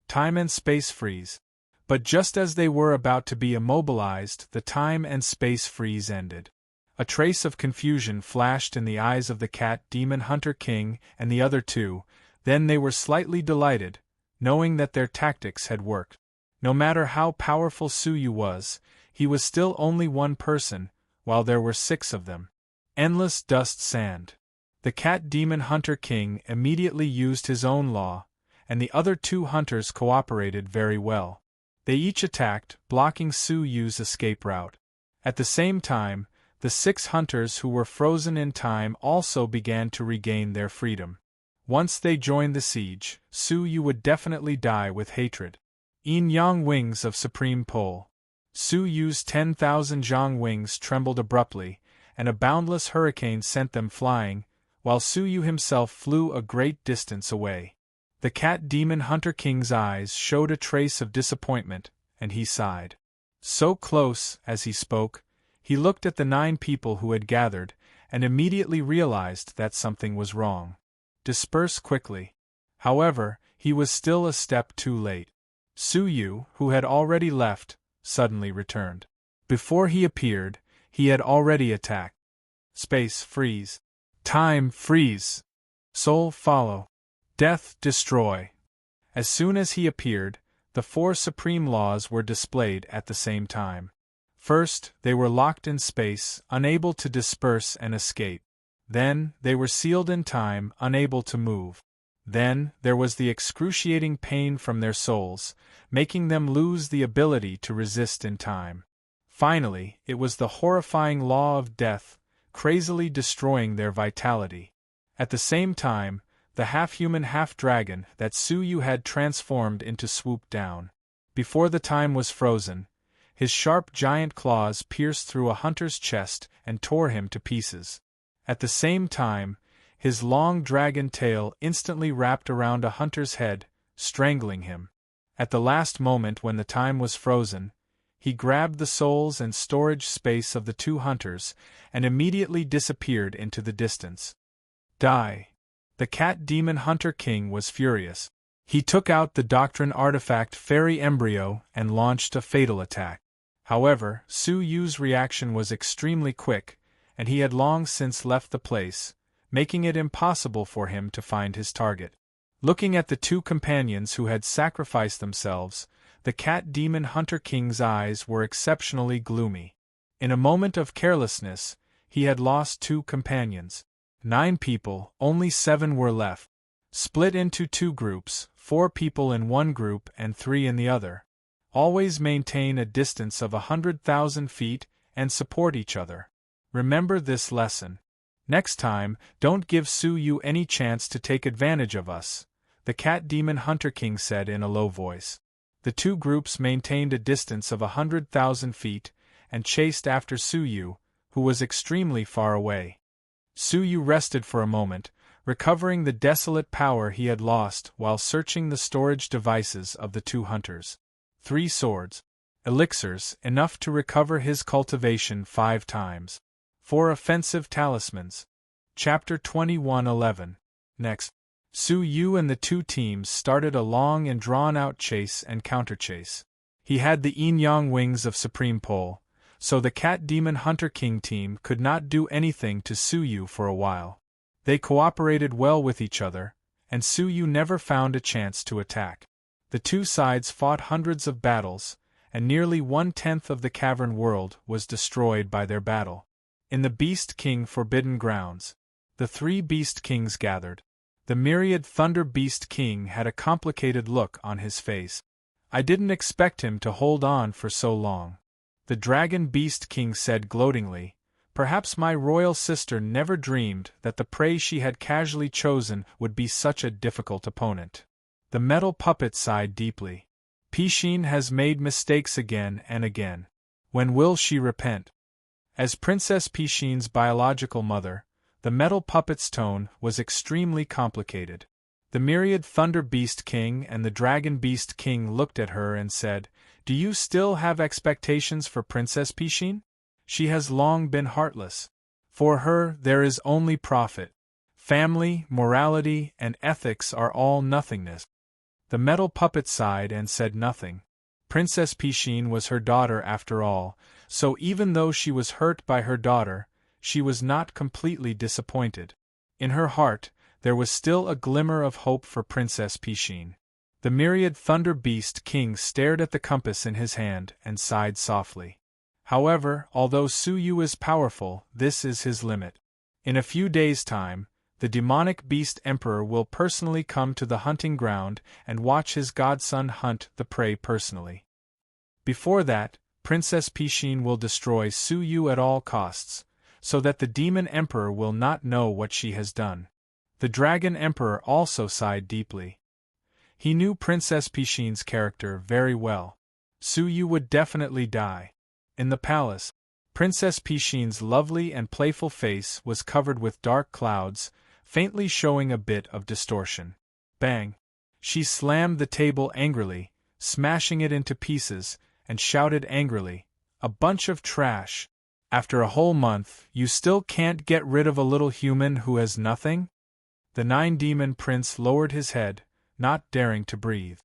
Time and space freeze. But just as they were about to be immobilized, the time and space freeze ended. A trace of confusion flashed in the eyes of the cat demon hunter king and the other 2, then they were slightly delighted, knowing that their tactics had worked. No matter how powerful Suyu was, he was still only one person, while there were 6 of them. Endless dust sand. The cat demon hunter king immediately used his own law, and the other 2 hunters cooperated very well. They each attacked, blocking Suyu's escape route. At the same time, the 6 hunters who were frozen in time also began to regain their freedom. Once they joined the siege, Suyu would definitely die with hatred. Yin-yang wings of supreme pull. Suyu's 10,000 zhang wings trembled abruptly, and a boundless hurricane sent them flying, while Suyu himself flew a great distance away. The cat demon hunter king's eyes showed a trace of disappointment, and he sighed. So close, as he spoke, he looked at the 9 people who had gathered, and immediately realized that something was wrong. Disperse quickly. However, he was still a step too late. Suyu, who had already left, suddenly returned. Before he appeared, he had already attacked. Space freeze. Time freeze. Soul follow. Death destroy. As soon as he appeared, the 4 supreme laws were displayed at the same time. First, they were locked in space, unable to disperse and escape. Then, they were sealed in time, unable to move. Then, there was the excruciating pain from their souls, making them lose the ability to resist in time. Finally, it was the horrifying law of death, crazily destroying their vitality. At the same time, the half-human half-dragon that Suyu had transformed into swooped down. Before the time was frozen, his sharp giant claws pierced through a hunter's chest and tore him to pieces. At the same time, his long dragon tail instantly wrapped around a hunter's head, strangling him. At the last moment when the time was frozen, he grabbed the souls and storage space of the two hunters and immediately disappeared into the distance. Die! The cat demon hunter king was furious. He took out the doctrine artifact fairy embryo and launched a fatal attack. However, Suyu's reaction was extremely quick, and he had long since left the place, making it impossible for him to find his target. Looking at the two companions who had sacrificed themselves, the cat demon hunter king's eyes were exceptionally gloomy. In a moment of carelessness, he had lost two companions. 9 people, only 7 were left. Split into 2 groups, 4 people in one group and 3 in the other. Always maintain a distance of 100,000 feet and support each other. Remember this lesson. Next time, don't give Suyu any chance to take advantage of us, the cat demon hunter king said in a low voice. The 2 groups maintained a distance of 100,000 feet and chased after Suyu, who was extremely far away. Suyu rested for a moment, recovering the desolate power he had lost while searching the storage devices of the 2 hunters. 3 swords. Elixirs, enough to recover his cultivation 5 times. 4 offensive talismans. Chapter 21:11. Next, Suyu and the 2 teams started a long and drawn-out chase and counterchase. He had the yin-yang wings of Supreme Pole, so the Cat Demon Hunter King team could not do anything to Suyu for a while. They cooperated well with each other, and Suyu never found a chance to attack. The 2 sides fought hundreds of battles, and nearly 1/10 of the cavern world was destroyed by their battle. In the Beast King Forbidden Grounds, the 3 Beast Kings gathered. The myriad Thunder Beast King had a complicated look on his face. I didn't expect him to hold on for so long. The Dragon Beast King said gloatingly, perhaps my royal sister never dreamed that the prey she had casually chosen would be such a difficult opponent. The Metal Puppet sighed deeply. Pishin has made mistakes again and again. When will she repent? As Princess Pishin's biological mother, the Metal Puppet's tone was extremely complicated. The myriad Thunder Beast King and the Dragon Beast King looked at her and said, do you still have expectations for Princess Pishin? She has long been heartless. For her, there is only profit. Family, morality, and ethics are all nothingness. The Metal Puppet sighed and said nothing. Princess Pishin was her daughter after all, so even though she was hurt by her daughter, she was not completely disappointed. In her heart, there was still a glimmer of hope for Princess Pishin. The myriad Thunder Beast King stared at the compass in his hand and sighed softly. However, although Suyu is powerful, this is his limit. In a few days' time, the demonic Beast Emperor will personally come to the hunting ground and watch his godson hunt the prey personally. Before that, Princess Pishin will destroy Suyu at all costs, so that the Demon Emperor will not know what she has done. The Dragon Emperor also sighed deeply. He knew Princess Pishin's character very well. Suyu would definitely die. In the palace, Princess Pishin's lovely and playful face was covered with dark clouds, faintly showing a bit of distortion. Bang! She slammed the table angrily, smashing it into pieces, and shouted angrily, "A bunch of trash! After a whole month, you still can't get rid of a little human who has nothing?" The 9-demon prince lowered his head, not daring to breathe.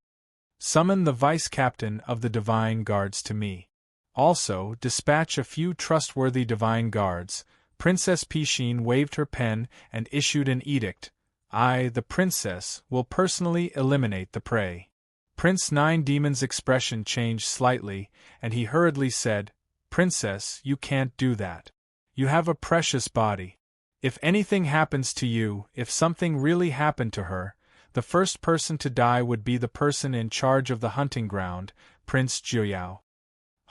"Summon the vice-captain of the Divine Guards to me. Also, dispatch a few trustworthy Divine Guards." Princess Pishin waved her pen and issued an edict. "I, the princess, will personally eliminate the prey." Prince 9-Demon's expression changed slightly, and he hurriedly said, "Princess, you can't do that. You have a precious body. If anything happens to you, if something really happened to her, the first person to die would be the person in charge of the hunting ground, Prince Jiuyao."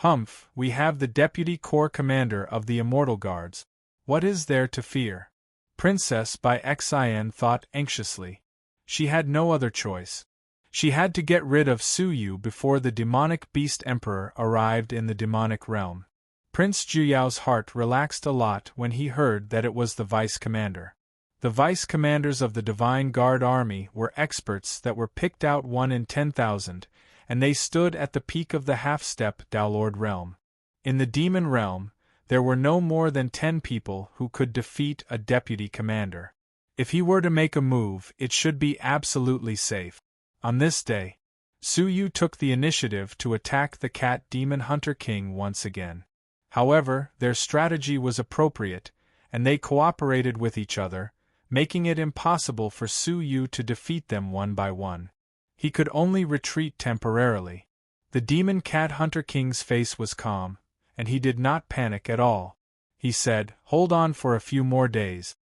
"Humph, we have the Deputy Corps Commander of the Immortal Guards. What is there to fear?" Princess by Xin thought anxiously. She had no other choice. She had to get rid of Su Yu before the demonic beast emperor arrived in the demonic realm. Prince Juyao's heart relaxed a lot when he heard that it was the vice commander. The vice commanders of the Divine Guard army were experts that were picked out 1 in 10,000, and they stood at the peak of the half-step Downlord realm. In the demon realm, there were no more than 10 people who could defeat a deputy commander. If he were to make a move, it should be absolutely safe. On this day, Su Yu took the initiative to attack the Cat Demon Hunter King once again. However, their strategy was appropriate, and they cooperated with each other, making it impossible for Su Yu to defeat them one by one. He could only retreat temporarily. The Demon Cat Hunter King's face was calm, and he did not panic at all. He said, "Hold on for a few more days.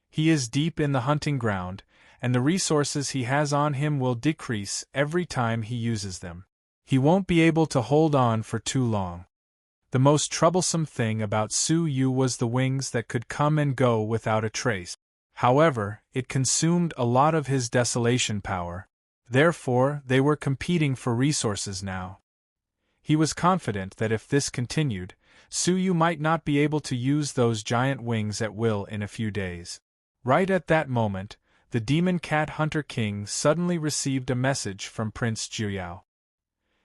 He is deep in the hunting ground, and the resources he has on him will decrease every time he uses them. He won't be able to hold on for too long." The most troublesome thing about Su Yu was the wings that could come and go without a trace. However, it consumed a lot of his desolation power. Therefore, they were competing for resources now. He was confident that if this continued, Su Yu might not be able to use those giant wings at will in a few days. Right at that moment, the Demon Cat Hunter King suddenly received a message from Prince Juyao.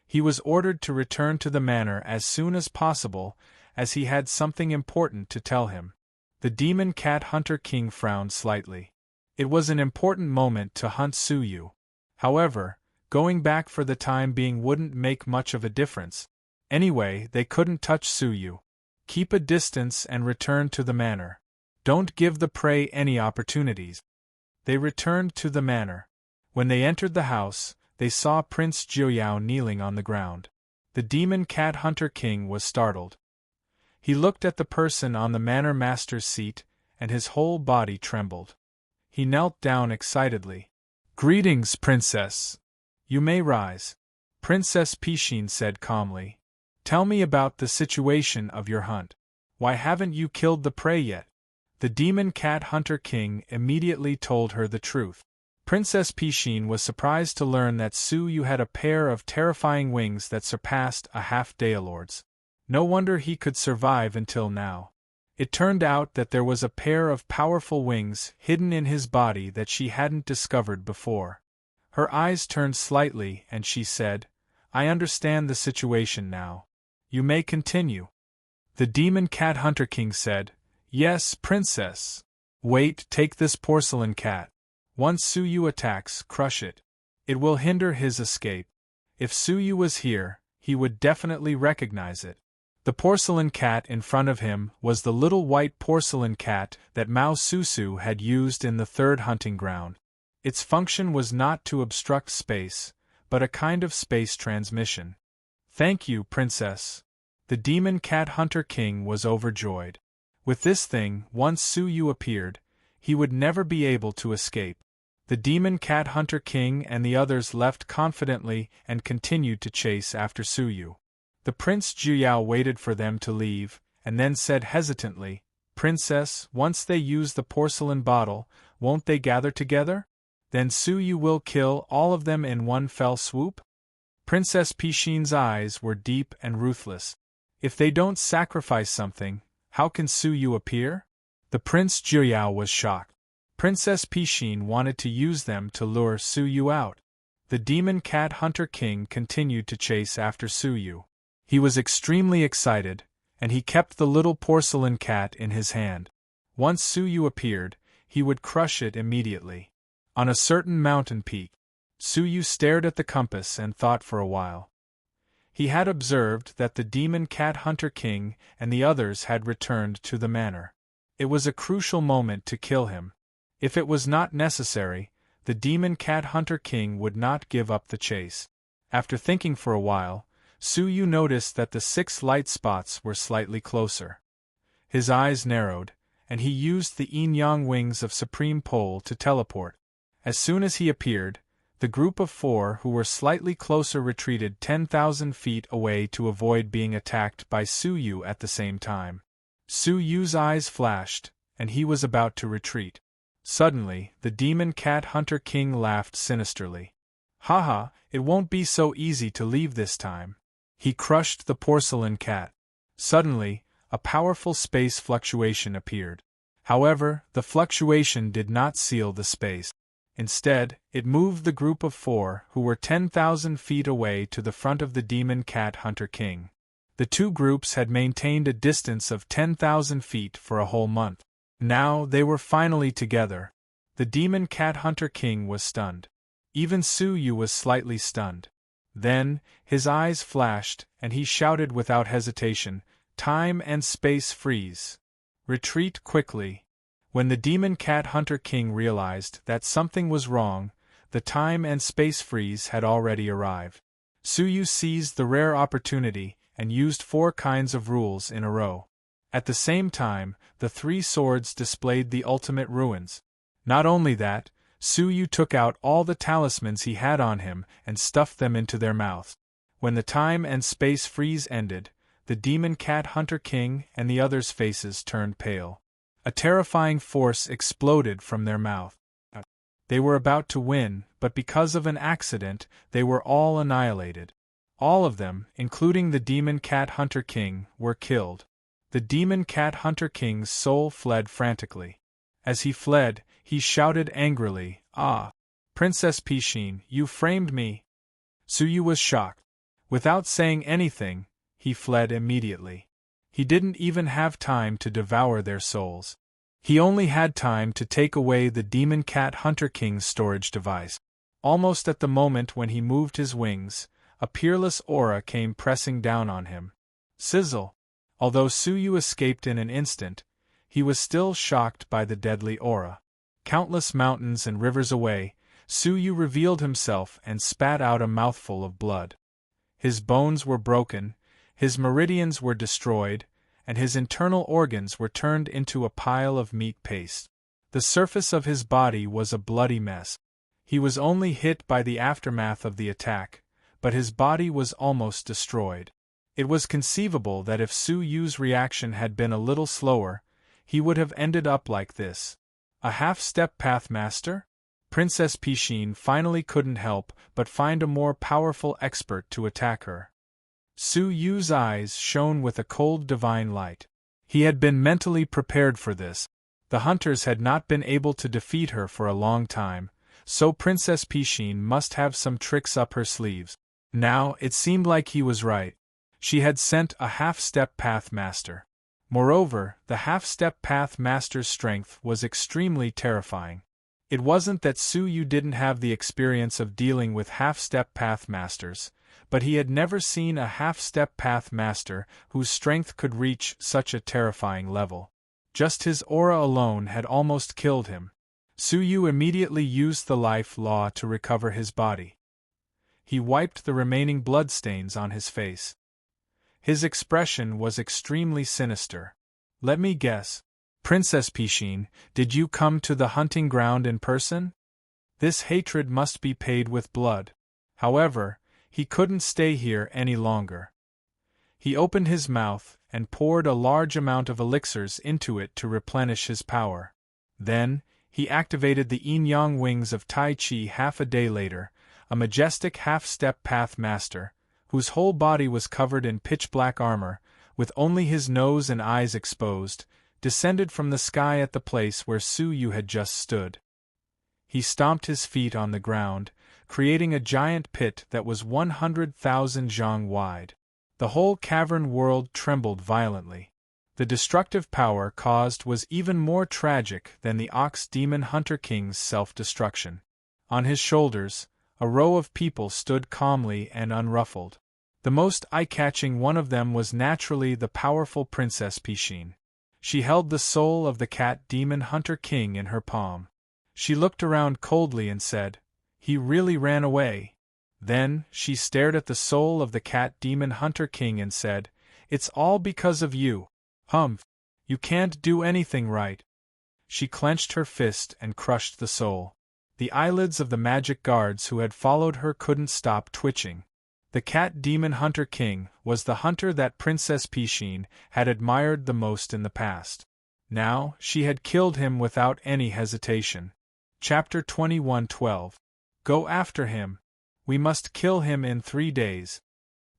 He was ordered to return to the manor as soon as possible, as he had something important to tell him. The Demon Cat Hunter King frowned slightly. It was an important moment to hunt Su Yu. However, going back for the time being wouldn't make much of a difference. Anyway, they couldn't touch Su Yu. Keep a distance and return to the manor. Don't give the prey any opportunities. They returned to the manor. When they entered the house, they saw Prince Juyao kneeling on the ground. The Demon Cat Hunter King was startled. He looked at the person on the manor master's seat, and his whole body trembled. He knelt down excitedly. "Greetings, Princess. You may rise," Princess Pishin said calmly. "Tell me about the situation of your hunt. Why haven't you killed the prey yet?" The Demon Cat Hunter King immediately told her the truth. Princess Pishin was surprised to learn that Su Yu had a pair of terrifying wings that surpassed a half-Daylord's. No wonder he could survive until now. It turned out that there was a pair of powerful wings hidden in his body that she hadn't discovered before. Her eyes turned slightly and she said, "I understand the situation now. You may continue." The Demon Cat Hunter King said, "Yes, Princess. Wait, take this porcelain cat. Once Su Yu attacks, crush it. It will hinder his escape. If Su Yu was here, he would definitely recognize it." The porcelain cat in front of him was the little white porcelain cat that Mao Susu had used in the third hunting ground. Its function was not to obstruct space, but a kind of space transmission. "Thank you, Princess." The Demon Cat Hunter King was overjoyed. With this thing, once Su Yu appeared, he would never be able to escape. The Demon Cat Hunter King and the others left confidently and continued to chase after Su Yu. The Prince Juyao waited for them to leave, and then said hesitantly, "Princess, once they use the porcelain bottle, won't they gather together? Then Su Yu will kill all of them in one fell swoop?" Princess Pishin's eyes were deep and ruthless. "If they don't sacrifice something, how can Su Yu appear?" The Prince Juyao was shocked. Princess Pishin wanted to use them to lure Su Yu out. The Demon Cat Hunter King continued to chase after Su Yu. He was extremely excited, and he kept the little porcelain cat in his hand. Once Su Yu appeared, he would crush it immediately. On a certain mountain peak, Su Yu stared at the compass and thought for a while. He had observed that the Demon Cat Hunter King and the others had returned to the manor. It was a crucial moment to kill him. If it was not necessary, the Demon Cat Hunter King would not give up the chase. After thinking for a while, Su Yu noticed that the 6 light spots were slightly closer. His eyes narrowed, and he used the yin-yang wings of Supreme Pole to teleport. As soon as he appeared, The group of 4 who were slightly closer retreated 10,000 feet away to avoid being attacked by Su Yu at the same time. Su Yu's eyes flashed, and he was about to retreat. Suddenly, the demon cat hunter king laughed sinisterly. Haha, it won't be so easy to leave this time. He crushed the porcelain cat. Suddenly, a powerful space fluctuation appeared. However, the fluctuation did not seal the space. Instead, it moved the group of 4 who were 10,000 feet away to the front of the demon cat hunter king. The two groups had maintained a distance of 10,000 feet for a whole month. Now they were finally together. The demon cat hunter king was stunned. Even Su Yu was slightly stunned. Then, his eyes flashed, and he shouted without hesitation, "Time and space freeze! Retreat quickly!" When the demon cat hunter king realized that something was wrong, the time and space freeze had already arrived. Su Yu seized the rare opportunity and used 4 kinds of rules in a row. At the same time, the 3 swords displayed the ultimate ruins. Not only that, Su Yu took out all the talismans he had on him and stuffed them into their mouths. When the time and space freeze ended, the demon cat hunter king and the others' faces turned pale. A terrifying force exploded from their mouth. They were about to win, but because of an accident, they were all annihilated. All of them, including the demon cat hunter king, were killed. The demon cat hunter king's soul fled frantically. As he fled, he shouted angrily, "Ah! Princess Pishin, you framed me!" Su Yu was shocked. Without saying anything, he fled immediately. He didn't even have time to devour their souls. He only had time to take away the demon cat hunter king's storage device. Almost at the moment when he moved his wings, a peerless aura came pressing down on him. Sizzle! Although Su Yu escaped in an instant, he was still shocked by the deadly aura. Countless mountains and rivers away, Su Yu revealed himself and spat out a mouthful of blood. His bones were broken, his meridians were destroyed, and his internal organs were turned into a pile of meat paste. The surface of his body was a bloody mess. He was only hit by the aftermath of the attack, but his body was almost destroyed. It was conceivable that if Su Yu's reaction had been a little slower, he would have ended up like this. A half-step path master? Princess Pishin finally couldn't help but find a more powerful expert to attack her. Su Yu's eyes shone with a cold divine light. He had been mentally prepared for this. The hunters had not been able to defeat her for a long time, so Princess Pishin must have some tricks up her sleeves. Now it seemed like he was right. She had sent a half-step path master. Moreover, the half-step path master's strength was extremely terrifying. It wasn't that Su Yu didn't have the experience of dealing with half-step path masters, but he had never seen a half-step path master whose strength could reach such a terrifying level. Just his aura alone had almost killed him. Su Yu immediately used the life law to recover his body. He wiped the remaining bloodstains on his face. His expression was extremely sinister. "Let me guess. Princess Pishin, did you come to the hunting ground in person? This hatred must be paid with blood." However, he couldn't stay here any longer. He opened his mouth and poured a large amount of elixirs into it to replenish his power. Then, he activated the yin-yang wings of Tai Chi. Half a day later, a majestic half-step path master, whose whole body was covered in pitch-black armor, with only his nose and eyes exposed, descended from the sky at the place where Su Yu had just stood. He stomped his feet on the ground, creating a giant pit that was 100,000 zhang wide. The whole cavern world trembled violently. The destructive power caused was even more tragic than the Ox Demon Hunter King's self-destruction. On his shoulders, a row of people stood calmly and unruffled. The most eye-catching one of them was naturally the powerful Princess Pishin. She held the soul of the Cat Demon Hunter King in her palm. She looked around coldly and said, "He really ran away." Then, she stared at the soul of the Cat Demon Hunter King and said, "It's all because of you. Humph! You can't do anything right." She clenched her fist and crushed the soul. The eyelids of the magic guards who had followed her couldn't stop twitching. The cat demon hunter king was the hunter that Princess Piscine had admired the most in the past. Now, she had killed him without any hesitation. Chapter 21:12. Go after him. We must kill him in 3 days.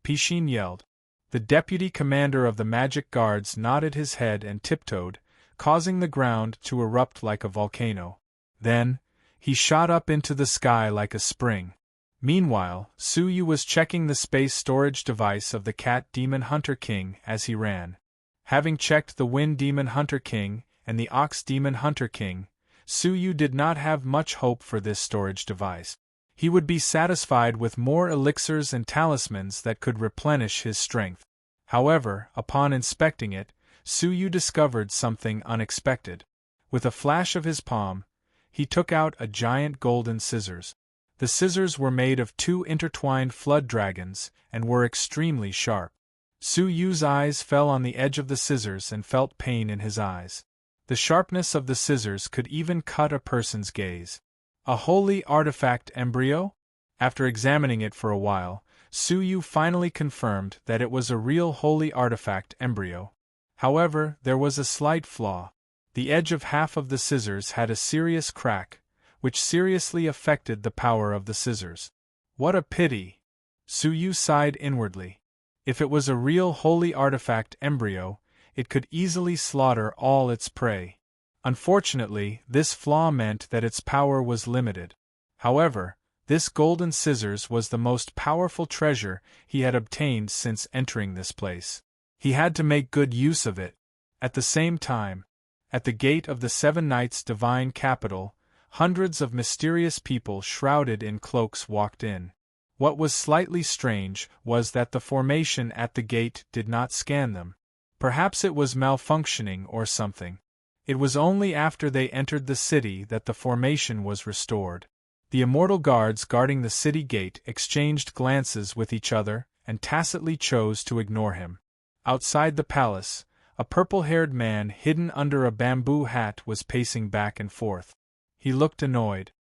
Piscine yelled. The deputy commander of the magic guards nodded his head and tiptoed, causing the ground to erupt like a volcano. Then, he shot up into the sky like a spring. Meanwhile, Suyu was checking the space storage device of the Cat Demon Hunter King as he ran. Having checked the Wind Demon Hunter King and the Ox Demon Hunter King, Suyu did not have much hope for this storage device. He would be satisfied with more elixirs and talismans that could replenish his strength. However, upon inspecting it, Suyu discovered something unexpected. With a flash of his palm, he took out a giant golden scissors. The scissors were made of 2 intertwined flood dragons and were extremely sharp. Suyu's eyes fell on the edge of the scissors and felt pain in his eyes. The sharpness of the scissors could even cut a person's gaze. A holy artifact embryo? After examining it for a while, Suyu finally confirmed that it was a real holy artifact embryo. However, there was a slight flaw. The edge of half of the scissors had a serious crack, which seriously affected the power of the scissors. What a pity! Suyu sighed inwardly. If it was a real holy artifact embryo, it could easily slaughter all its prey. Unfortunately, this flaw meant that its power was limited. However, this golden scissors was the most powerful treasure he had obtained since entering this place. He had to make good use of it. At the same time, at the gate of the 7 Knights' divine capital, hundreds of mysterious people shrouded in cloaks walked in. What was slightly strange was that the formation at the gate did not scan them. Perhaps it was malfunctioning or something. It was only after they entered the city that the formation was restored. The immortal guards guarding the city gate exchanged glances with each other and tacitly chose to ignore him. Outside the palace, a purple-haired man hidden under a bamboo hat was pacing back and forth. He looked annoyed.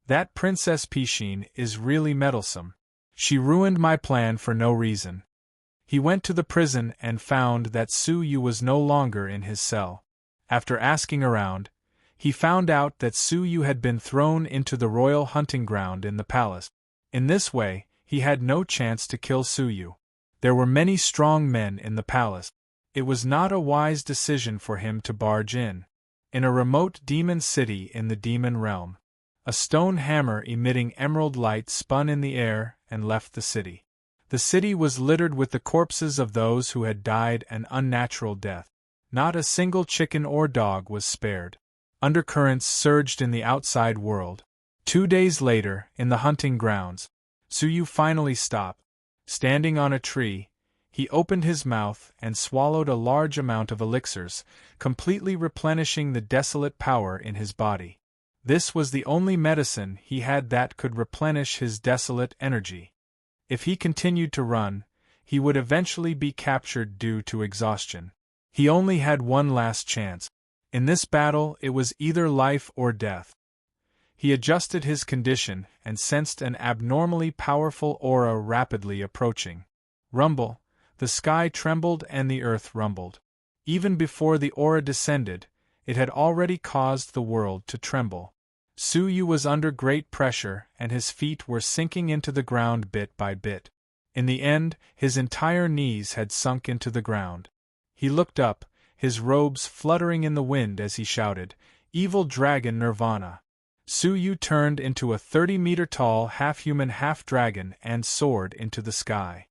That Princess Piscine is really meddlesome. She ruined my plan for no reason. He went to the prison and found that Suyu was no longer in his cell. After asking around, he found out that Suyu had been thrown into the royal hunting ground in the palace. In this way, he had no chance to kill Suyu. There were many strong men in the palace. It was not a wise decision for him to barge in. In a remote demon city in the demon realm, a stone hammer emitting emerald light spun in the air and left the city. The city was littered with the corpses of those who had died an unnatural death. Not a single chicken or dog was spared. Undercurrents surged in the outside world. 2 days later, in the hunting grounds, Suyu finally stopped. Standing on a tree, he opened his mouth and swallowed a large amount of elixirs, completely replenishing the desolate power in his body. This was the only medicine he had that could replenish his desolate energy. If he continued to run, he would eventually be captured due to exhaustion. He only had one last chance. In this battle, it was either life or death. He adjusted his condition and sensed an abnormally powerful aura rapidly approaching. Rumble. The sky trembled and the earth rumbled. Even before the aura descended, it had already caused the world to tremble. Suyu was under great pressure and his feet were sinking into the ground bit by bit. In the end, his entire knees had sunk into the ground. He looked up, his robes fluttering in the wind as he shouted, "Evil Dragon Nirvana!" Suyu turned into a 30-meter-tall half-human half-dragon and soared into the sky.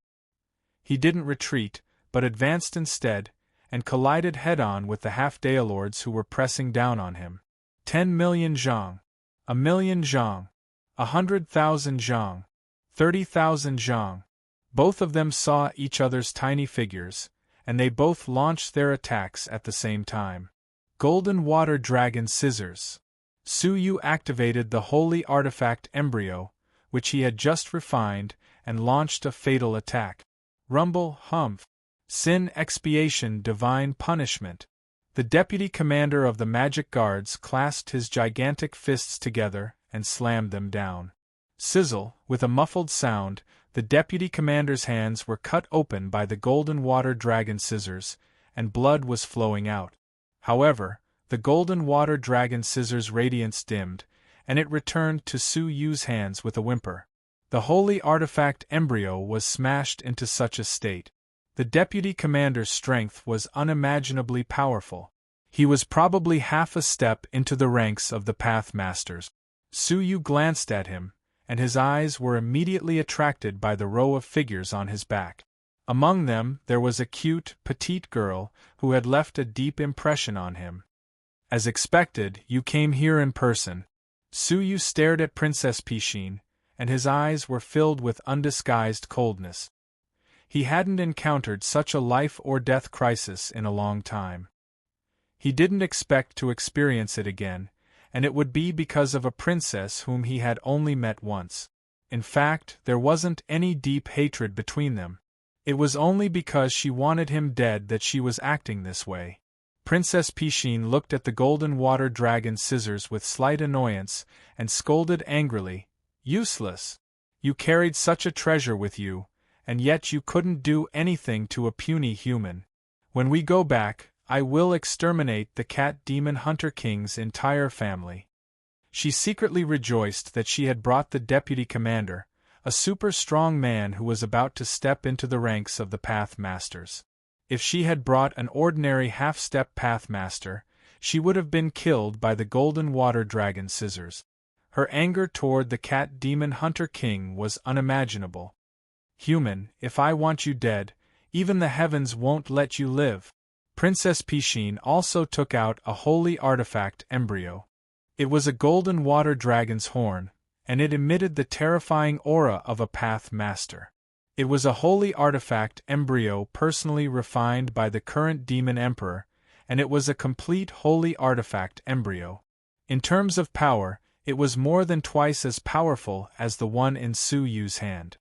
He didn't retreat, but advanced instead, and collided head-on with the half-Daelords who were pressing down on him. 10 million zhang. 1 million zhang. 100,000 zhang. 30,000 zhang. Both of them saw each other's tiny figures, and they both launched their attacks at the same time. Golden Water Dragon Scissors. Suyu activated the holy artifact embryo, which he had just refined, and launched a fatal attack. Rumble, Humph. Sin, Expiation, Divine Punishment. The deputy commander of the magic guards clasped his gigantic fists together and slammed them down. Sizzle, with a muffled sound, the deputy commander's hands were cut open by the golden water dragon scissors, and blood was flowing out. However, the golden water dragon scissors' radiance dimmed, and it returned to Su Yu's hands with a whimper. The holy artifact embryo was smashed into such a state. The deputy commander's strength was unimaginably powerful. He was probably half a step into the ranks of the Pathmasters. Su Yu glanced at him, and his eyes were immediately attracted by the row of figures on his back. Among them there was a cute, petite girl who had left a deep impression on him. As expected, you came here in person. Su Yu stared at Princess Pishin, and his eyes were filled with undisguised coldness. He hadn't encountered such a life-or-death crisis in a long time. He didn't expect to experience it again, and it would be because of a princess whom he had only met once. In fact, there wasn't any deep hatred between them. It was only because she wanted him dead that she was acting this way. Princess Pishin looked at the golden water dragon scissors with slight annoyance and scolded angrily, "Useless! You carried such a treasure with you, and yet you couldn't do anything to a puny human. When we go back, I will exterminate the cat demon hunter king's entire family." She secretly rejoiced that she had brought the deputy commander, a super-strong man who was about to step into the ranks of the Pathmasters. If she had brought an ordinary half-step Pathmaster, she would have been killed by the golden water dragon scissors. Her anger toward the cat demon hunter king was unimaginable. "Human, if I want you dead, even the heavens won't let you live." Princess Pishin also took out a holy artifact embryo. It was a golden water dragon's horn, and it emitted the terrifying aura of a Pathmaster. It was a holy artifact embryo personally refined by the current demon emperor, and it was a complete holy artifact embryo. In terms of power, it was more than twice as powerful as the one in Su Yu's hand.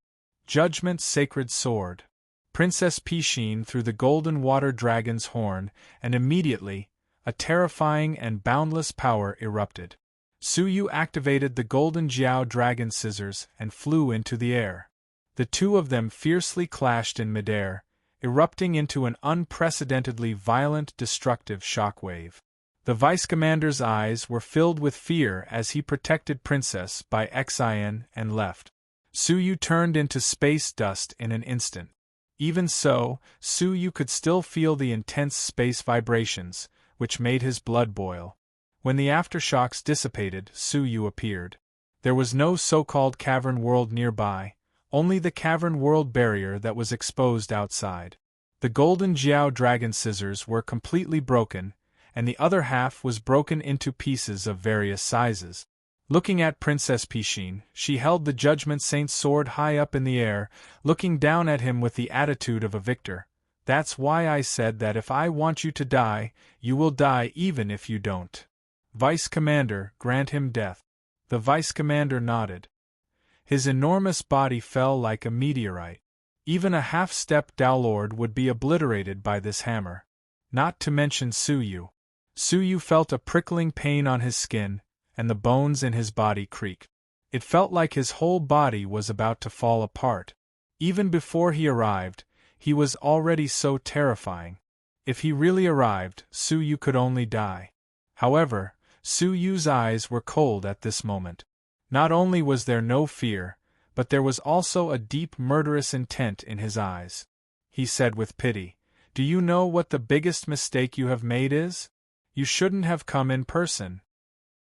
Judgment's sacred sword. Princess Pishin threw the golden water dragon's horn, and immediately, a terrifying and boundless power erupted. Su Yu activated the golden Jiao dragon scissors and flew into the air. The two of them fiercely clashed in midair, erupting into an unprecedentedly violent destructive shockwave. The vice-commander's eyes were filled with fear as he protected Princess by Xian and left. Su Yu turned into space dust in an instant. Even so, Su Yu could still feel the intense space vibrations, which made his blood boil. When the aftershocks dissipated, Su Yu appeared. There was no so-called cavern world nearby, only the cavern world barrier that was exposed outside. The golden Jiao dragon scissors were completely broken, and the other half was broken into pieces of various sizes. Looking at Princess Pishin, she held the Judgment Saint's sword high up in the air, looking down at him with the attitude of a victor. "That's why I said that if I want you to die, you will die even if you don't. Vice-Commander, grant him death." The Vice-Commander nodded. His enormous body fell like a meteorite. Even a half-step Dowlord would be obliterated by this hammer. Not to mention Su Yu. Su Yu felt a prickling pain on his skin, and the bones in his body creaked. It felt like his whole body was about to fall apart. Even before he arrived, he was already so terrifying. If he really arrived, Su Yu could only die. However, Su Yu's eyes were cold at this moment. Not only was there no fear, but there was also a deep murderous intent in his eyes. He said with pity, "Do you know what the biggest mistake you have made is? You shouldn't have come in person."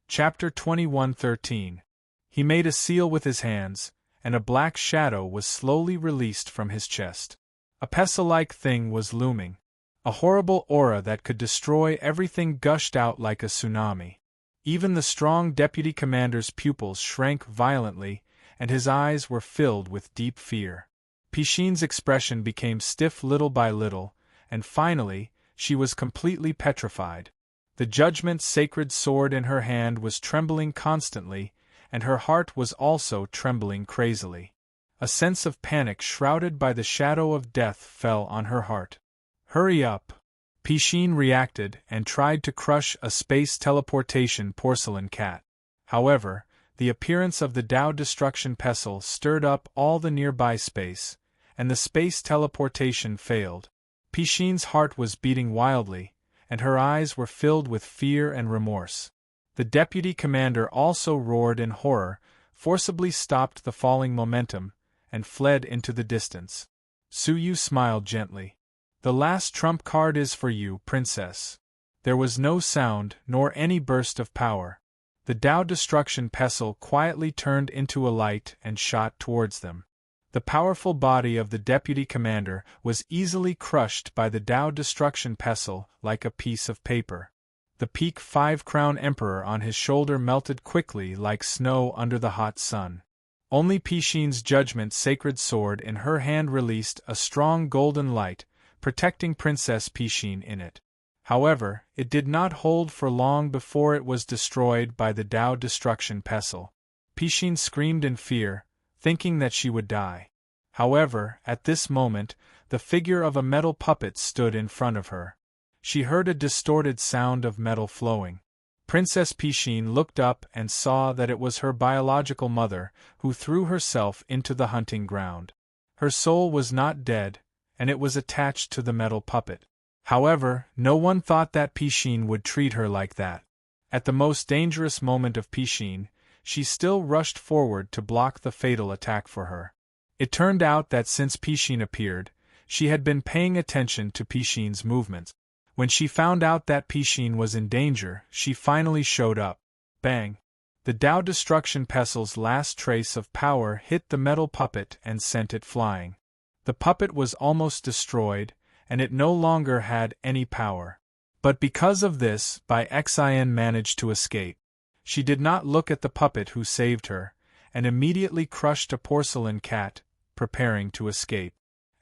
Chapter 21:13. He made a seal with his hands, and a black shadow was slowly released from his chest. A pestle-like thing was looming. A horrible aura that could destroy everything gushed out like a tsunami. Even the strong deputy commander's pupils shrank violently, and his eyes were filled with deep fear. Pishin's expression became stiff little by little, and finally, she was completely petrified. The Judgment's sacred sword in her hand was trembling constantly, and her heart was also trembling crazily. A sense of panic shrouded by the shadow of death fell on her heart. "Hurry up!" Pishin reacted and tried to crush a space teleportation porcelain cat. However, the appearance of the Tao Destruction Pestle stirred up all the nearby space, and the space teleportation failed. Pishin's heart was beating wildly, and her eyes were filled with fear and remorse. The deputy commander also roared in horror, forcibly stopped the falling momentum, and fled into the distance. Suyu smiled gently. "The last trump card is for you, princess." There was no sound, nor any burst of power. The Tao Destruction Pestle quietly turned into a light and shot towards them. The powerful body of the deputy commander was easily crushed by the Tao Destruction Pestle like a piece of paper. The peak 5-crown emperor on his shoulder melted quickly like snow under the hot sun. Only Pishin's judgment sacred sword in her hand released a strong golden light, protecting Princess Pishin in it. However, it did not hold for long before it was destroyed by the Tao Destruction Pestle. Pishin screamed in fear, thinking that she would die. However, at this moment, the figure of a metal puppet stood in front of her. She heard a distorted sound of metal flowing. Princess Pishin looked up and saw that it was her biological mother, who threw herself into the hunting ground. Her soul was not dead, and it was attached to the metal puppet. However, no one thought that Pishin would treat her like that. At the most dangerous moment of Pishin, she still rushed forward to block the fatal attack for her. It turned out that since Pishin appeared, she had been paying attention to Pishin's movements. When she found out that Pishin was in danger, she finally showed up. Bang! The Tao Destruction Pestle's last trace of power hit the metal puppet and sent it flying. The puppet was almost destroyed, and it no longer had any power. But because of this, Xin managed to escape. She did not look at the puppet who saved her, and immediately crushed a porcelain cat, preparing to escape.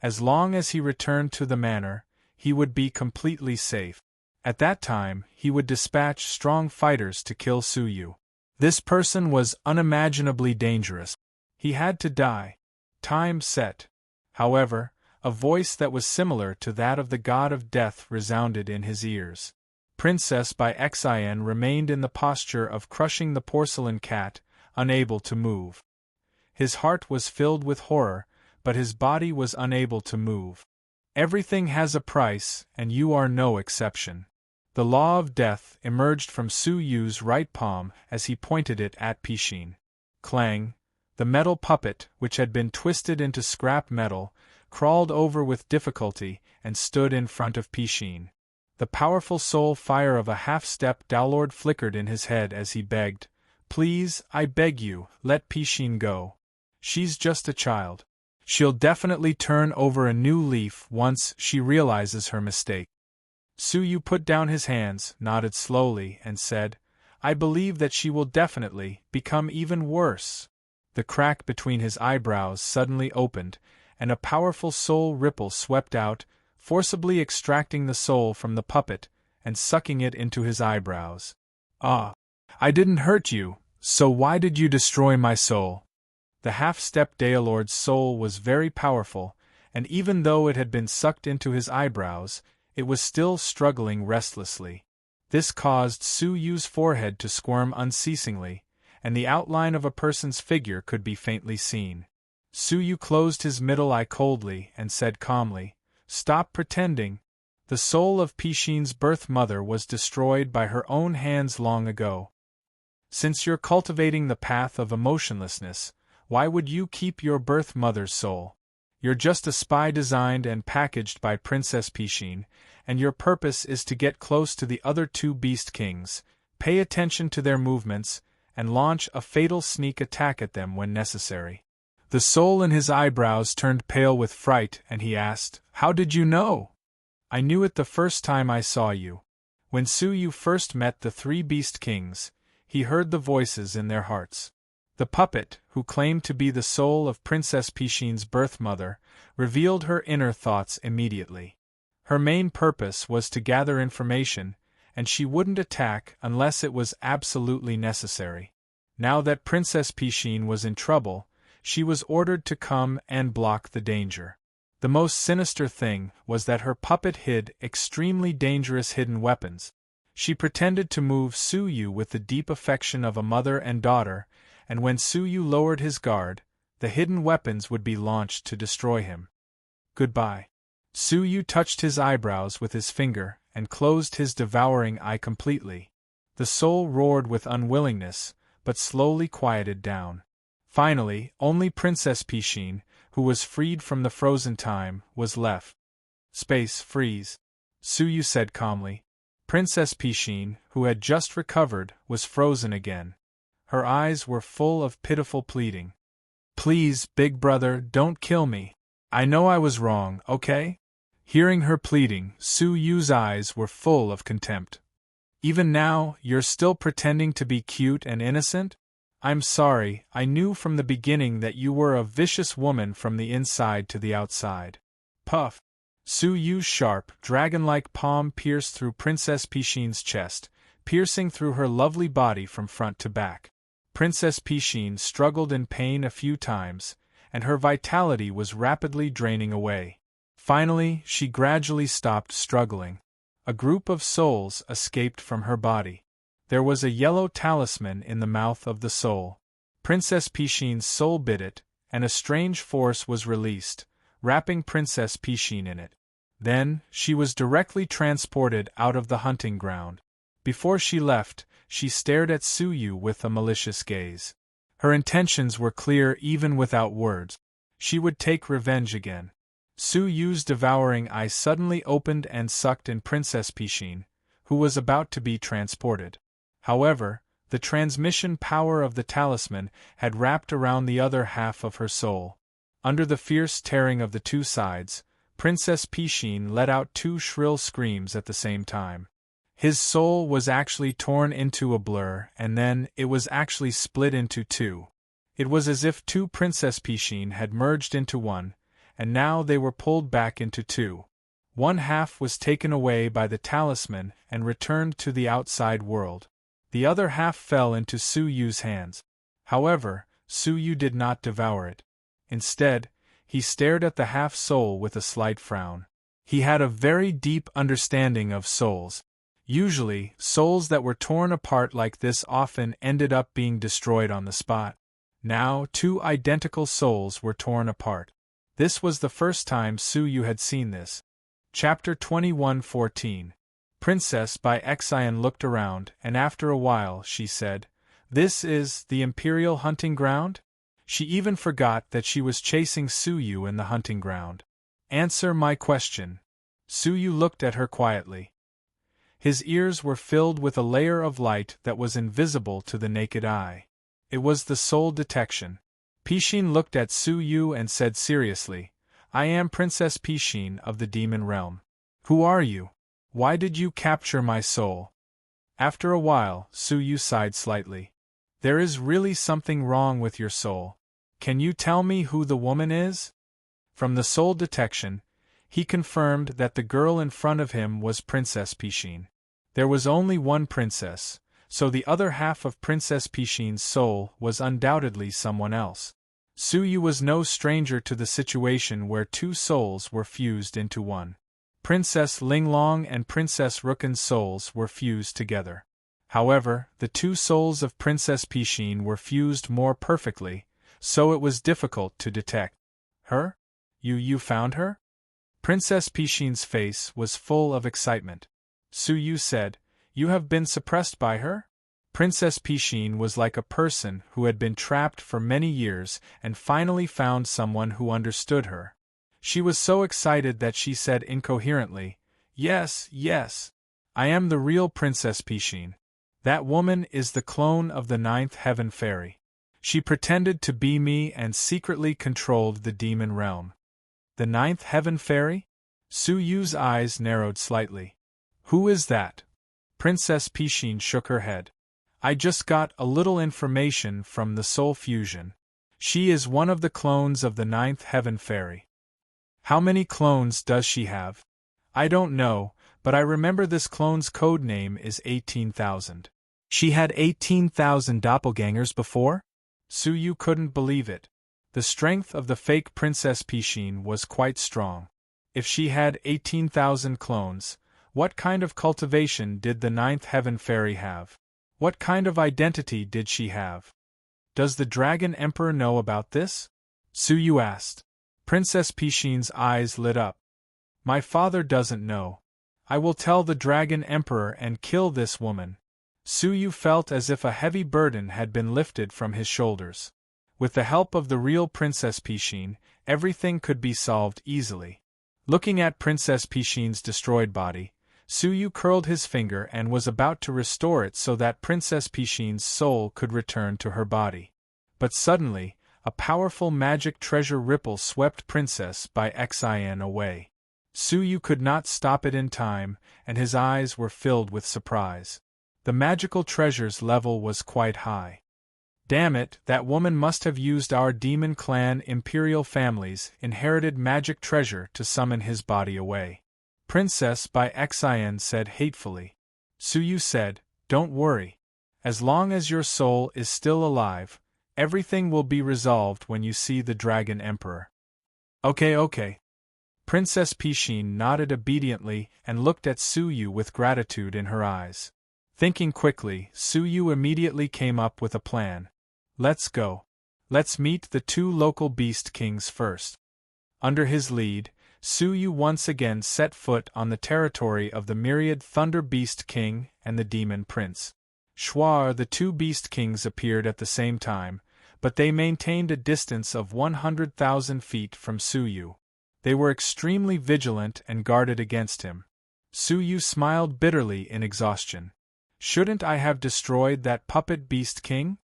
As long as he returned to the manor, he would be completely safe. At that time, he would dispatch strong fighters to kill Suyu. This person was unimaginably dangerous. He had to die. Time set. However, a voice that was similar to that of the god of death resounded in his ears. Princess Xin remained in the posture of crushing the porcelain cat, unable to move. His heart was filled with horror, but his body was unable to move. Everything has a price, and you are no exception. The law of death emerged from Suyu's right palm as he pointed it at Pishin. Clang! The metal puppet, which had been twisted into scrap metal, crawled over with difficulty and stood in front of Pishin. The powerful soul fire of a half-step Dowlord flickered in his head as he begged, "Please, I beg you, let Pishin go. She's just a child. She'll definitely turn over a new leaf once she realizes her mistake." Suyu put down his hands, nodded slowly, and said, "I believe that she will definitely become even worse." The crack between his eyebrows suddenly opened, and a powerful soul ripple swept out, forcibly extracting the soul from the puppet and sucking it into his eyebrows. "Ah! I didn't hurt you, so why did you destroy my soul?" The half-step Daelord's soul was very powerful, and even though it had been sucked into his eyebrows, it was still struggling restlessly. This caused Suyu's forehead to squirm unceasingly, and the outline of a person's figure could be faintly seen. Suyu closed his middle eye coldly and said calmly, "Stop pretending. The soul of Pishin's birth mother was destroyed by her own hands long ago. Since you're cultivating the path of emotionlessness, why would you keep your birth mother's soul? You're just a spy designed and packaged by Princess Pishin, and your purpose is to get close to the other two Beast Kings, pay attention to their movements, and launch a fatal sneak attack at them when necessary." The soul in his eyebrows turned pale with fright, and he asked, "How did you know?" "I knew it the first time I saw you. When Suyu first met the three Beast Kings, he heard the voices in their hearts. The puppet, who claimed to be the soul of Princess Pishin's birth mother, revealed her inner thoughts immediately. Her main purpose was to gather information, and she wouldn't attack unless it was absolutely necessary. Now that Princess Pishin was in trouble, she was ordered to come and block the danger. The most sinister thing was that her puppet hid extremely dangerous hidden weapons. She pretended to move Suyu with the deep affection of a mother and daughter, and when Suyu lowered his guard, the hidden weapons would be launched to destroy him. Goodbye. Suyu touched his eyebrows with his finger and closed his devouring eye completely. The soul roared with unwillingness, but slowly quieted down. Finally, only Princess Pishin, who was freed from the frozen time, was left. Space freeze, Suyu said calmly. Princess Pishin, who had just recovered, was frozen again. Her eyes were full of pitiful pleading. Please, big brother, don't kill me. I know I was wrong, okay? Hearing her pleading, Suyu's eyes were full of contempt. Even now, you're still pretending to be cute and innocent? I'm sorry, I knew from the beginning that you were a vicious woman from the inside to the outside. Puff. Suyu's sharp, dragon-like palm pierced through Princess Pishin's chest, piercing through her lovely body from front to back. Princess Pishin struggled in pain a few times, and her vitality was rapidly draining away. Finally, she gradually stopped struggling. A group of souls escaped from her body. There was a yellow talisman in the mouth of the soul. Princess Pishin's soul bit it, and a strange force was released, wrapping Princess Pishin in it. Then, she was directly transported out of the hunting ground. Before she left, she stared at Suyu with a malicious gaze. Her intentions were clear even without words. She would take revenge again. Suyu's devouring eye suddenly opened and sucked in Princess Pishin, who was about to be transported. However, the transmission power of the talisman had wrapped around the other half of her soul. Under the fierce tearing of the two sides, Princess Pishin let out two shrill screams at the same time. His soul was actually torn into a blur, and then it was actually split into two. It was as if two Princess Pishin had merged into one, and now they were pulled back into two. One half was taken away by the talisman and returned to the outside world. The other half fell into Suyu's hands. However, Suyu did not devour it. Instead, he stared at the half-soul with a slight frown. He had a very deep understanding of souls. Usually, souls that were torn apart like this often ended up being destroyed on the spot. Now, two identical souls were torn apart. This was the first time Suyu had seen this. Chapter 21:14. Princess by Xian looked around, and after a while she said, "This is the Imperial hunting ground?" She even forgot that she was chasing Suyu in the hunting ground. "Answer my question." Suyu looked at her quietly. His ears were filled with a layer of light that was invisible to the naked eye. It was the soul detection. Pishin looked at Suyu and said seriously, "I am Princess Pishin of the Demon Realm. Who are you? Why did you capture my soul?" After a while, Suyu sighed slightly. "There is really something wrong with your soul. Can you tell me who the woman is?" From the soul detection, he confirmed that the girl in front of him was Princess Pishin. There was only one princess, so the other half of Princess Pishin's soul was undoubtedly someone else. Suyu was no stranger to the situation where two souls were fused into one. Princess Linglong and Princess Rukun's souls were fused together. However, the two souls of Princess Pishin were fused more perfectly, so it was difficult to detect. "Her? You found her?" Princess Pishin's face was full of excitement. Suyu said, "You have been suppressed by her?" Princess Pishin was like a person who had been trapped for many years and finally found someone who understood her. She was so excited that she said incoherently, "Yes, yes. I am the real Princess Pishin. That woman is the clone of the Ninth Heaven Fairy. She pretended to be me and secretly controlled the demon realm." "The Ninth Heaven Fairy?" Suyu's eyes narrowed slightly. "Who is that?" Princess Pishin shook her head. "I just got a little information from the soul fusion. She is one of the clones of the Ninth Heaven Fairy." "How many clones does she have?" "I don't know, but I remember this clone's code name is 18,000. She had 18,000 doppelgangers before?" Suyu couldn't believe it. The strength of the fake Princess Pishin was quite strong. If she had 18,000 clones, what kind of cultivation did the Ninth Heaven Fairy have? What kind of identity did she have? Does the Dragon Emperor know about this? Suyu asked. Princess Pishin's eyes lit up. My father doesn't know. I will tell the Dragon Emperor and kill this woman. Suyu felt as if a heavy burden had been lifted from his shoulders. With the help of the real Princess Pishin, everything could be solved easily. Looking at Princess Pishin's destroyed body, Suyu curled his finger and was about to restore it so that Princess Pishin's soul could return to her body. But suddenly, a powerful magic treasure ripple swept Princess by Xin away. Suyu could not stop it in time, and his eyes were filled with surprise. The magical treasure's level was quite high. Damn it, that woman must have used our demon clan imperial family's inherited magic treasure to summon his body away. Princess by Xin said hatefully. Suyu said, Don't worry. As long as your soul is still alive, everything will be resolved when you see the Dragon Emperor. Okay. Princess Pishin nodded obediently and looked at Suyu with gratitude in her eyes. Thinking quickly, Suyu immediately came up with a plan. Let's go. Let's meet the two local beast kings first. Under his lead, Suyu once again set foot on the territory of the myriad Thunder Beast King and the Demon Prince. Schwar, the two Beast Kings appeared at the same time, but they maintained a distance of 100,000 feet from Suyu. They were extremely vigilant and guarded against him. Suyu smiled bitterly in exhaustion. Shouldn't I have destroyed that puppet Beast King?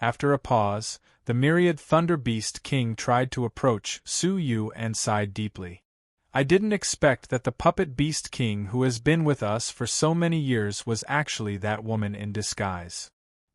After a pause, the myriad Thunder Beast King tried to approach Suyu and sighed deeply. I didn't expect that the puppet Beast King who has been with us for so many years was actually that woman in disguise.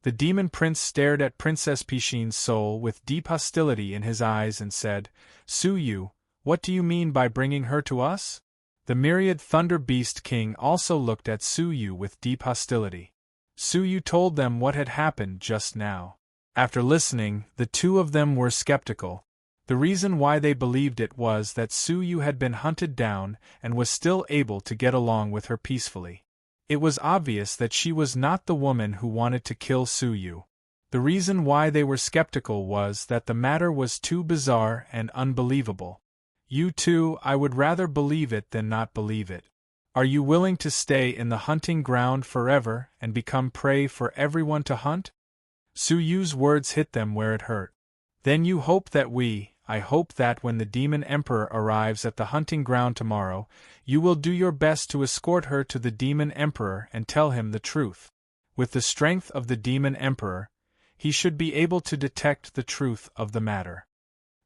The Demon Prince stared at Princess Pishin's soul with deep hostility in his eyes and said, Suyu, what do you mean by bringing her to us? The myriad Thunder Beast King also looked at Suyu with deep hostility. Suyu told them what had happened just now. After listening, the two of them were skeptical. The reason why they believed it was that Suyu had been hunted down and was still able to get along with her peacefully. It was obvious that she was not the woman who wanted to kill Suyu. The reason why they were skeptical was that the matter was too bizarre and unbelievable. You two, I would rather believe it than not believe it. Are you willing to stay in the hunting ground forever and become prey for everyone to hunt? Suyu's words hit them where it hurt. Then you hope that I hope that when the Demon Emperor arrives at the hunting ground tomorrow, you will do your best to escort her to the Demon Emperor and tell him the truth. With the strength of the Demon Emperor, he should be able to detect the truth of the matter.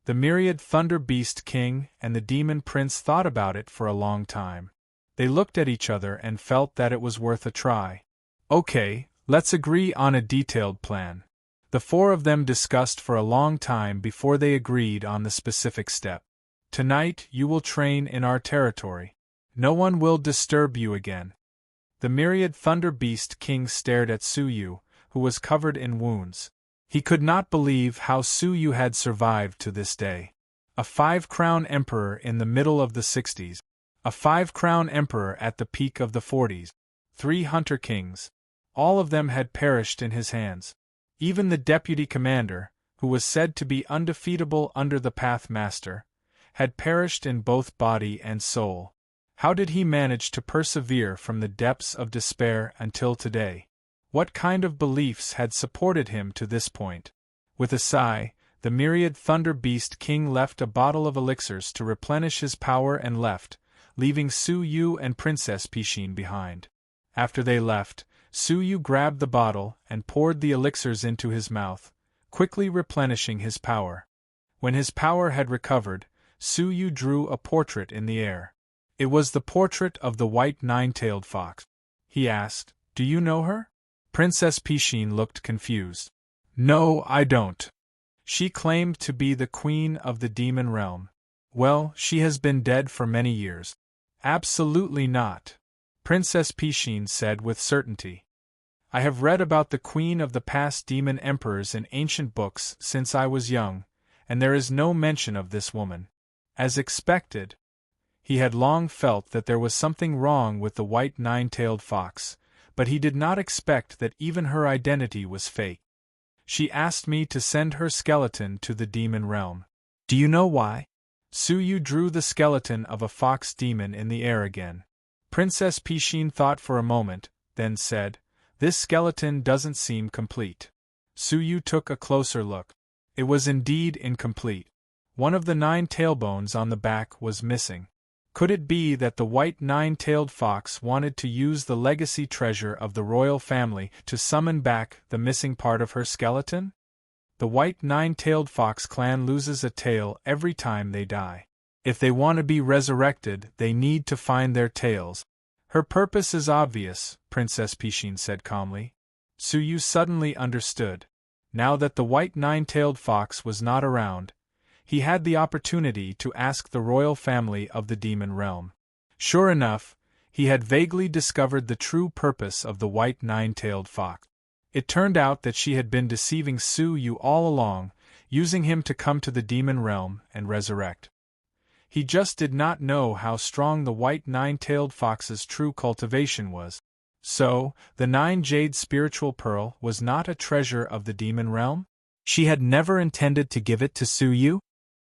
The myriad Thunder Beast King and the Demon Prince thought about it for a long time. They looked at each other and felt that it was worth a try. Okay, let's agree on a detailed plan. The four of them discussed for a long time before they agreed on the specific step. Tonight you will train in our territory. No one will disturb you again. The myriad Thunder Beast King stared at Suyu, who was covered in wounds. He could not believe how Suyu had survived to this day. A 5-crown emperor in the middle of the 60s. A 5-crown emperor at the peak of the 40s. 3 hunter kings. All of them had perished in his hands. Even the deputy commander, who was said to be undefeatable under the Pathmaster, had perished in both body and soul. How did he manage to persevere from the depths of despair until today? What kind of beliefs had supported him to this point? With a sigh, the myriad Thunder Beast King left a bottle of elixirs to replenish his power and left, leaving Suyu and Princess Pishin behind. After they left, Suyu grabbed the bottle and poured the elixirs into his mouth, quickly replenishing his power. When his power had recovered, Suyu drew a portrait in the air. It was the portrait of the white nine-tailed fox. He asked, Do you know her? Princess Pishin looked confused. No, I don't. She claimed to be the queen of the demon realm. Well, she has been dead for many years. Absolutely not. Princess Pishin said with certainty. I have read about the queen of the past demon emperors in ancient books since I was young, and there is no mention of this woman. As expected. He had long felt that there was something wrong with the white nine-tailed fox, but he did not expect that even her identity was fake. She asked me to send her skeleton to the demon realm. Do you know why? Suyu drew the skeleton of a fox demon in the air again. Princess Pishin thought for a moment, then said, "This skeleton doesn't seem complete." Suyu took a closer look. It was indeed incomplete. One of the 9 tailbones on the back was missing. Could it be that the white 9-tailed fox wanted to use the legacy treasure of the royal family to summon back the missing part of her skeleton? The white 9-tailed fox clan loses a tail every time they die. If they want to be resurrected, they need to find their tails. Her purpose is obvious, Princess Pishin said calmly. Suyu suddenly understood. Now that the white 9-tailed fox was not around, he had the opportunity to ask the royal family of the demon realm. Sure enough, he had vaguely discovered the true purpose of the white 9-tailed fox. It turned out that she had been deceiving Suyu all along, using him to come to the demon realm and resurrect. He just did not know how strong the white 9-tailed fox's true cultivation was. So, the 9-jade spiritual pearl was not a treasure of the demon realm? She had never intended to give it to Suyu?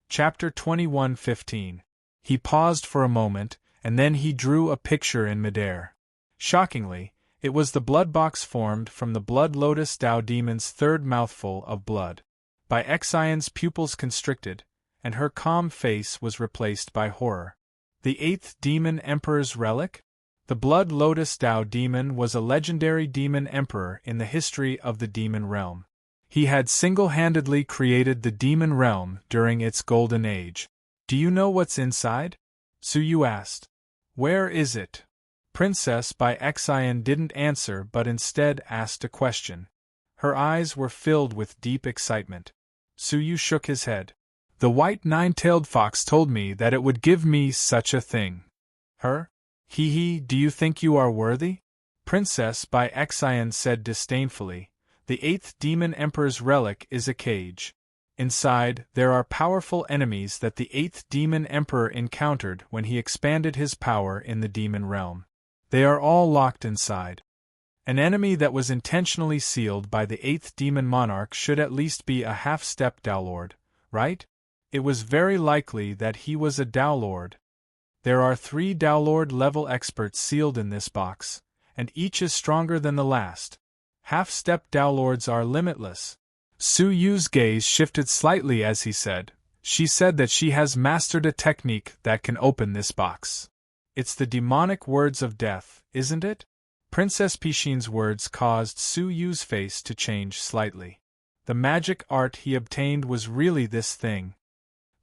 Chapter 21:15. He paused for a moment, and then he drew a picture in midair. Shockingly, it was the blood box formed from the blood lotus Dao demon's third mouthful of blood. By Xian's pupils constricted, and her calm face was replaced by horror. The 8th demon emperor's relic? The blood lotus Dao demon was a legendary demon emperor in the history of the demon realm. He had single-handedly created the demon realm during its golden age. Do you know what's inside? Suyu asked. Where is it? Princess by Xian didn't answer but instead asked a question. Her eyes were filled with deep excitement. Suyu shook his head. The white 9-tailed fox told me that it would give me such a thing. Her? Hee, do you think you are worthy? Princess by Xian said disdainfully. The 8th demon emperor's relic is a cage. Inside, there are powerful enemies that the 8th demon emperor encountered when he expanded his power in the demon realm. They are all locked inside. An enemy that was intentionally sealed by the 8th demon monarch should at least be a half-step Dao Lord, right? It was very likely that he was a Dao Lord. There are 3 Dao Lord level experts sealed in this box, and each is stronger than the last. Half-step Dao Lords are limitless. Suyu's gaze shifted slightly as he said, "She said that she has mastered a technique that can open this box. It's the demonic words of death, isn't it?" Princess Pishin's words caused Suyu's face to change slightly. The magic art he obtained was really this thing.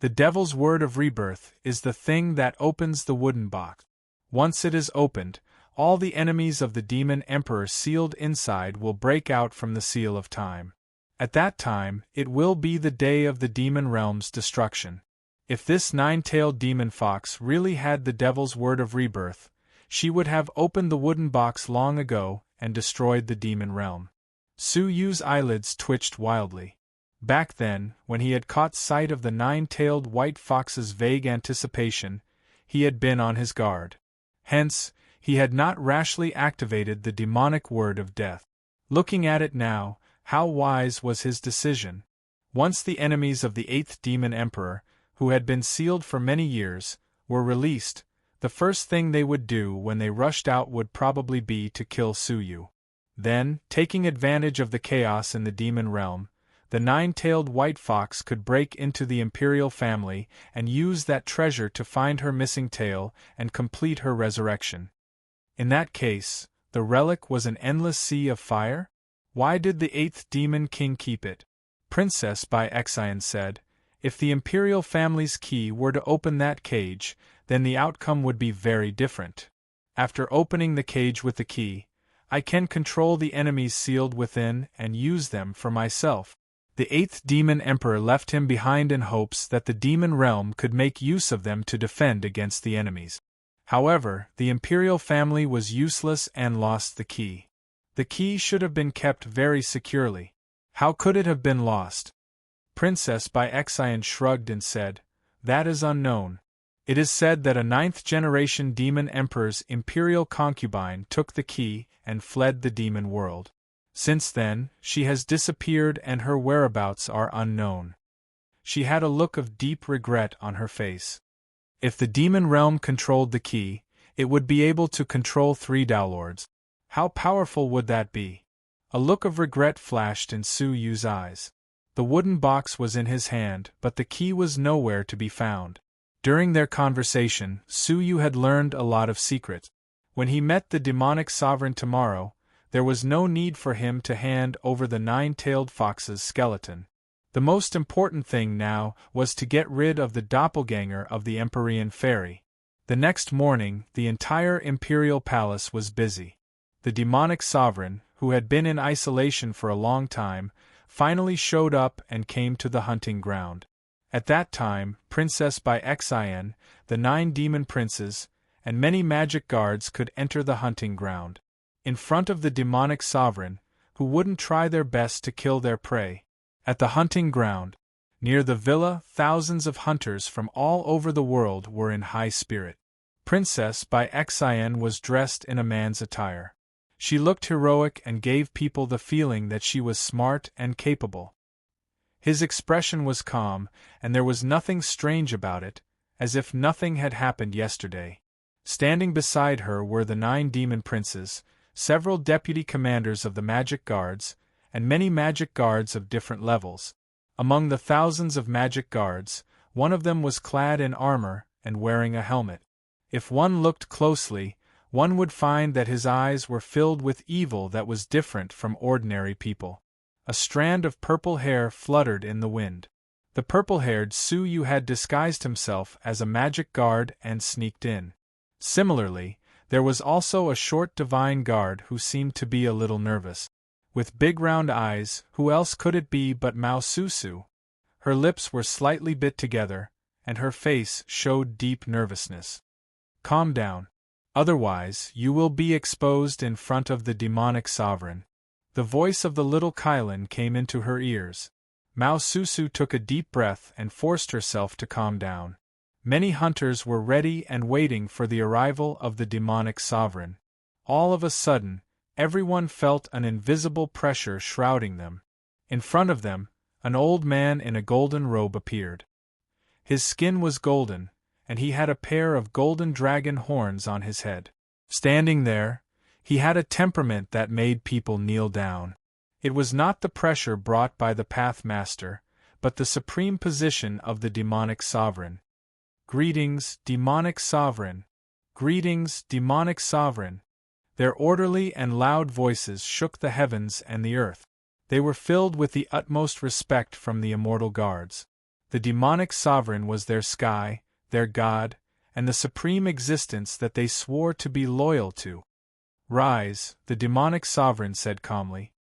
The devil's word of rebirth is the thing that opens the wooden box. Once it is opened, all the enemies of the demon emperor sealed inside will break out from the seal of time. At that time, it will be the day of the demon realm's destruction. If this 9-tailed demon fox really had the devil's word of rebirth, she would have opened the wooden box long ago and destroyed the demon realm. Suyu's eyelids twitched wildly. Back then, when he had caught sight of the 9-tailed white fox's vague anticipation, he had been on his guard. Hence, he had not rashly activated the demonic word of death. Looking at it now, how wise was his decision. Once the enemies of the 8th demon emperor, who had been sealed for many years, were released, the first thing they would do when they rushed out would probably be to kill Suyu. Then, taking advantage of the chaos in the demon realm, the 9-tailed white fox could break into the imperial family and use that treasure to find her missing tail and complete her resurrection. In that case, the relic was an endless sea of fire? Why did the 8th demon king keep it? Princess by Xian said, "If the imperial family's key were to open that cage, then the outcome would be very different. After opening the cage with the key, I can control the enemies sealed within and use them for myself." The 8th demon emperor left him behind in hopes that the demon realm could make use of them to defend against the enemies. However, the imperial family was useless and lost the key. The key should have been kept very securely. How could it have been lost? Princess by Xian shrugged and said, "That is unknown. It is said that a 9th-generation demon emperor's imperial concubine took the key and fled the demon world. Since then, she has disappeared and her whereabouts are unknown. She had a look of deep regret on her face. If the demon realm controlled the key, it would be able to control 3 downlords. How powerful would that be? A look of regret flashed in Su Yu's eyes. The wooden box was in his hand, but the key was nowhere to be found. During their conversation, Su Yu had learned a lot of secrets. When he met the demonic sovereign tomorrow, there was no need for him to hand over the 9-tailed fox's skeleton. The most important thing now was to get rid of the doppelganger of the Empyrean fairy. The next morning, the entire imperial palace was busy. The demonic sovereign, who had been in isolation for a long time, finally showed up and came to the hunting ground. At that time, Princess by Xin, the 9 demon princes, and many magic guards could enter the hunting ground. In front of the demonic sovereign, who wouldn't try their best to kill their prey. At the hunting ground, near the villa, thousands of hunters from all over the world were in high spirit. Princess by Xin was dressed in a man's attire. She looked heroic and gave people the feeling that she was smart and capable. His expression was calm, and there was nothing strange about it, as if nothing had happened yesterday. Standing beside her were the 9 demon princes, several deputy commanders of the magic guards, and many magic guards of different levels. Among the thousands of magic guards, one of them was clad in armor and wearing a helmet. If one looked closely, one would find that his eyes were filled with evil that was different from ordinary people. A strand of purple hair fluttered in the wind. The purple-haired Su Yu had disguised himself as a magic guard and sneaked in. Similarly, there was also a short divine guard who seemed to be a little nervous. With big round eyes, who else could it be but Mao Susu? Her lips were slightly bit together, and her face showed deep nervousness. Calm down. Otherwise, you will be exposed in front of the demonic sovereign. The voice of the little Kylin came into her ears. Mao Susu took a deep breath and forced herself to calm down. Many hunters were ready and waiting for the arrival of the demonic sovereign. All of a sudden, everyone felt an invisible pressure shrouding them. In front of them, an old man in a golden robe appeared. His skin was golden, and he had a pair of golden dragon horns on his head. Standing there, he had a temperament that made people kneel down. It was not the pressure brought by the Pathmaster, but the supreme position of the demonic sovereign. Greetings, demonic sovereign. Greetings, demonic sovereign. Their orderly and loud voices shook the heavens and the earth. They were filled with the utmost respect from the immortal guards. The demonic sovereign was their sky, their god, and the supreme existence that they swore to be loyal to. Rise, the demonic sovereign said calmly.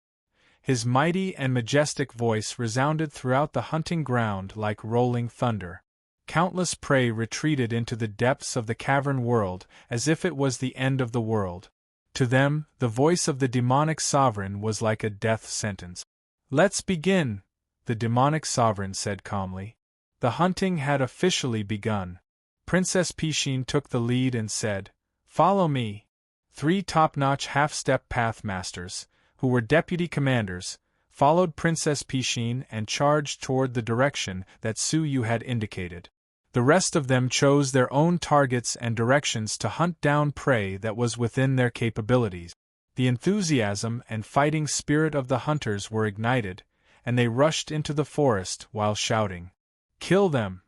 His mighty and majestic voice resounded throughout the hunting ground like rolling thunder. Countless prey retreated into the depths of the cavern world as if it was the end of the world. To them, the voice of the demonic sovereign was like a death sentence. Let's begin, the demonic sovereign said calmly. The hunting had officially begun. Princess Pishin took the lead and said, "Follow me." 3 top-notch half-step pathmasters, who were deputy commanders, followed Princess Pishin and charged toward the direction that Su Yu had indicated. The rest of them chose their own targets and directions to hunt down prey that was within their capabilities. The enthusiasm and fighting spirit of the hunters were ignited, and they rushed into the forest while shouting, "Kill them!"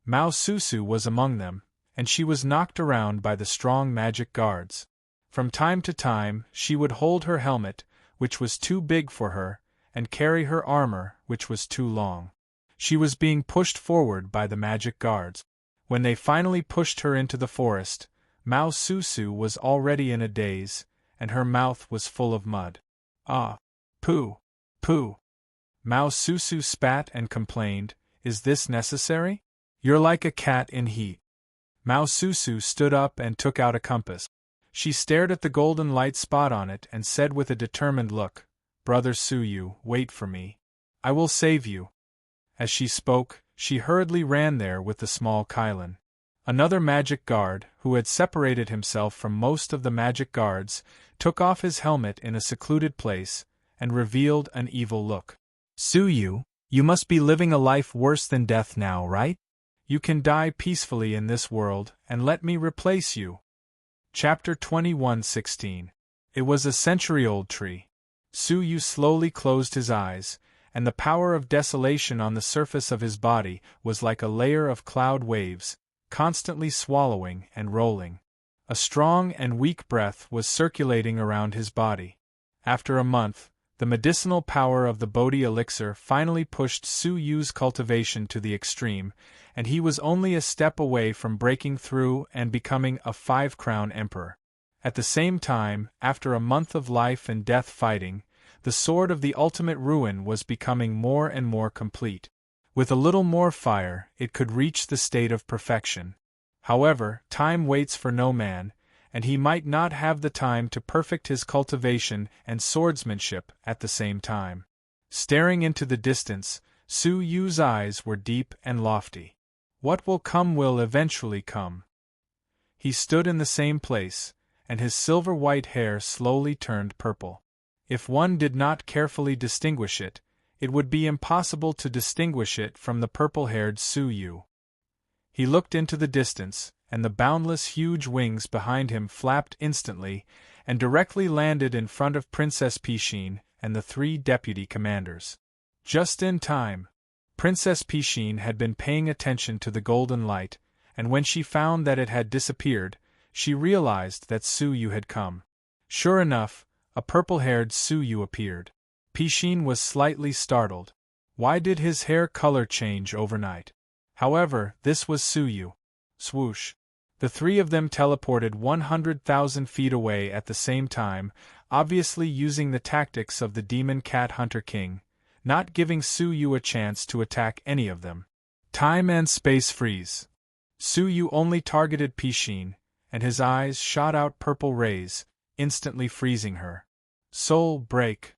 Mao Susu was among them, and she was knocked around by the strong magic guards. From time to time, she would hold her helmet, which was too big for her, and carry her armor, which was too long. She was being pushed forward by the magic guards. When they finally pushed her into the forest, Mao Susu was already in a daze, and her mouth was full of mud. "Ah! Pooh! Pooh!" Mao Susu spat and complained, "Is this necessary? You're like a cat in heat." Mao Susu stood up and took out a compass. She stared at the golden light spot on it and said with a determined look, "Brother Su Yu, wait for me. I will save you." As she spoke, she hurriedly ran there with the small Kylin. Another magic guard, who had separated himself from most of the magic guards, took off his helmet in a secluded place, and revealed an evil look. Su-yu, you must be living a life worse than death now, right? You can die peacefully in this world, and let me replace you. Chapter 21:16. It was a century-old tree. Su-yu slowly closed his eyes, and the power of desolation on the surface of his body was like a layer of cloud waves, constantly swallowing and rolling. A strong and weak breath was circulating around his body. After a month, the medicinal power of the Bodhi elixir finally pushed Su-yu's cultivation to the extreme, and he was only a step away from breaking through and becoming a 5-crown emperor. At the same time, after a month of life and death fighting, the sword of the ultimate ruin was becoming more and more complete. With a little more fire, it could reach the state of perfection. However, time waits for no man, and he might not have the time to perfect his cultivation and swordsmanship at the same time. Staring into the distance, Su-yu's eyes were deep and lofty. What will come will eventually come. He stood in the same place, and his silver-white hair slowly turned purple. If one did not carefully distinguish it, it would be impossible to distinguish it from the purple-haired Su-yu. He looked into the distance, and the boundless huge wings behind him flapped instantly, and directly landed in front of Princess Pishin and the 3 deputy commanders. Just in time. Princess Pishin had been paying attention to the golden light, and when she found that it had disappeared, she realized that Su-yu had come. Sure enough, a purple-haired Su-yu appeared. Pishin was slightly startled. Why did his hair color change overnight? However, this was Su-yu. Swoosh. The 3 of them teleported 100,000 feet away at the same time, obviously using the tactics of the demon cat hunter king, not giving Su-yu a chance to attack any of them. Time and space freeze. Su-yu only targeted Pishin, and his eyes shot out purple rays, instantly freezing her. Soul break.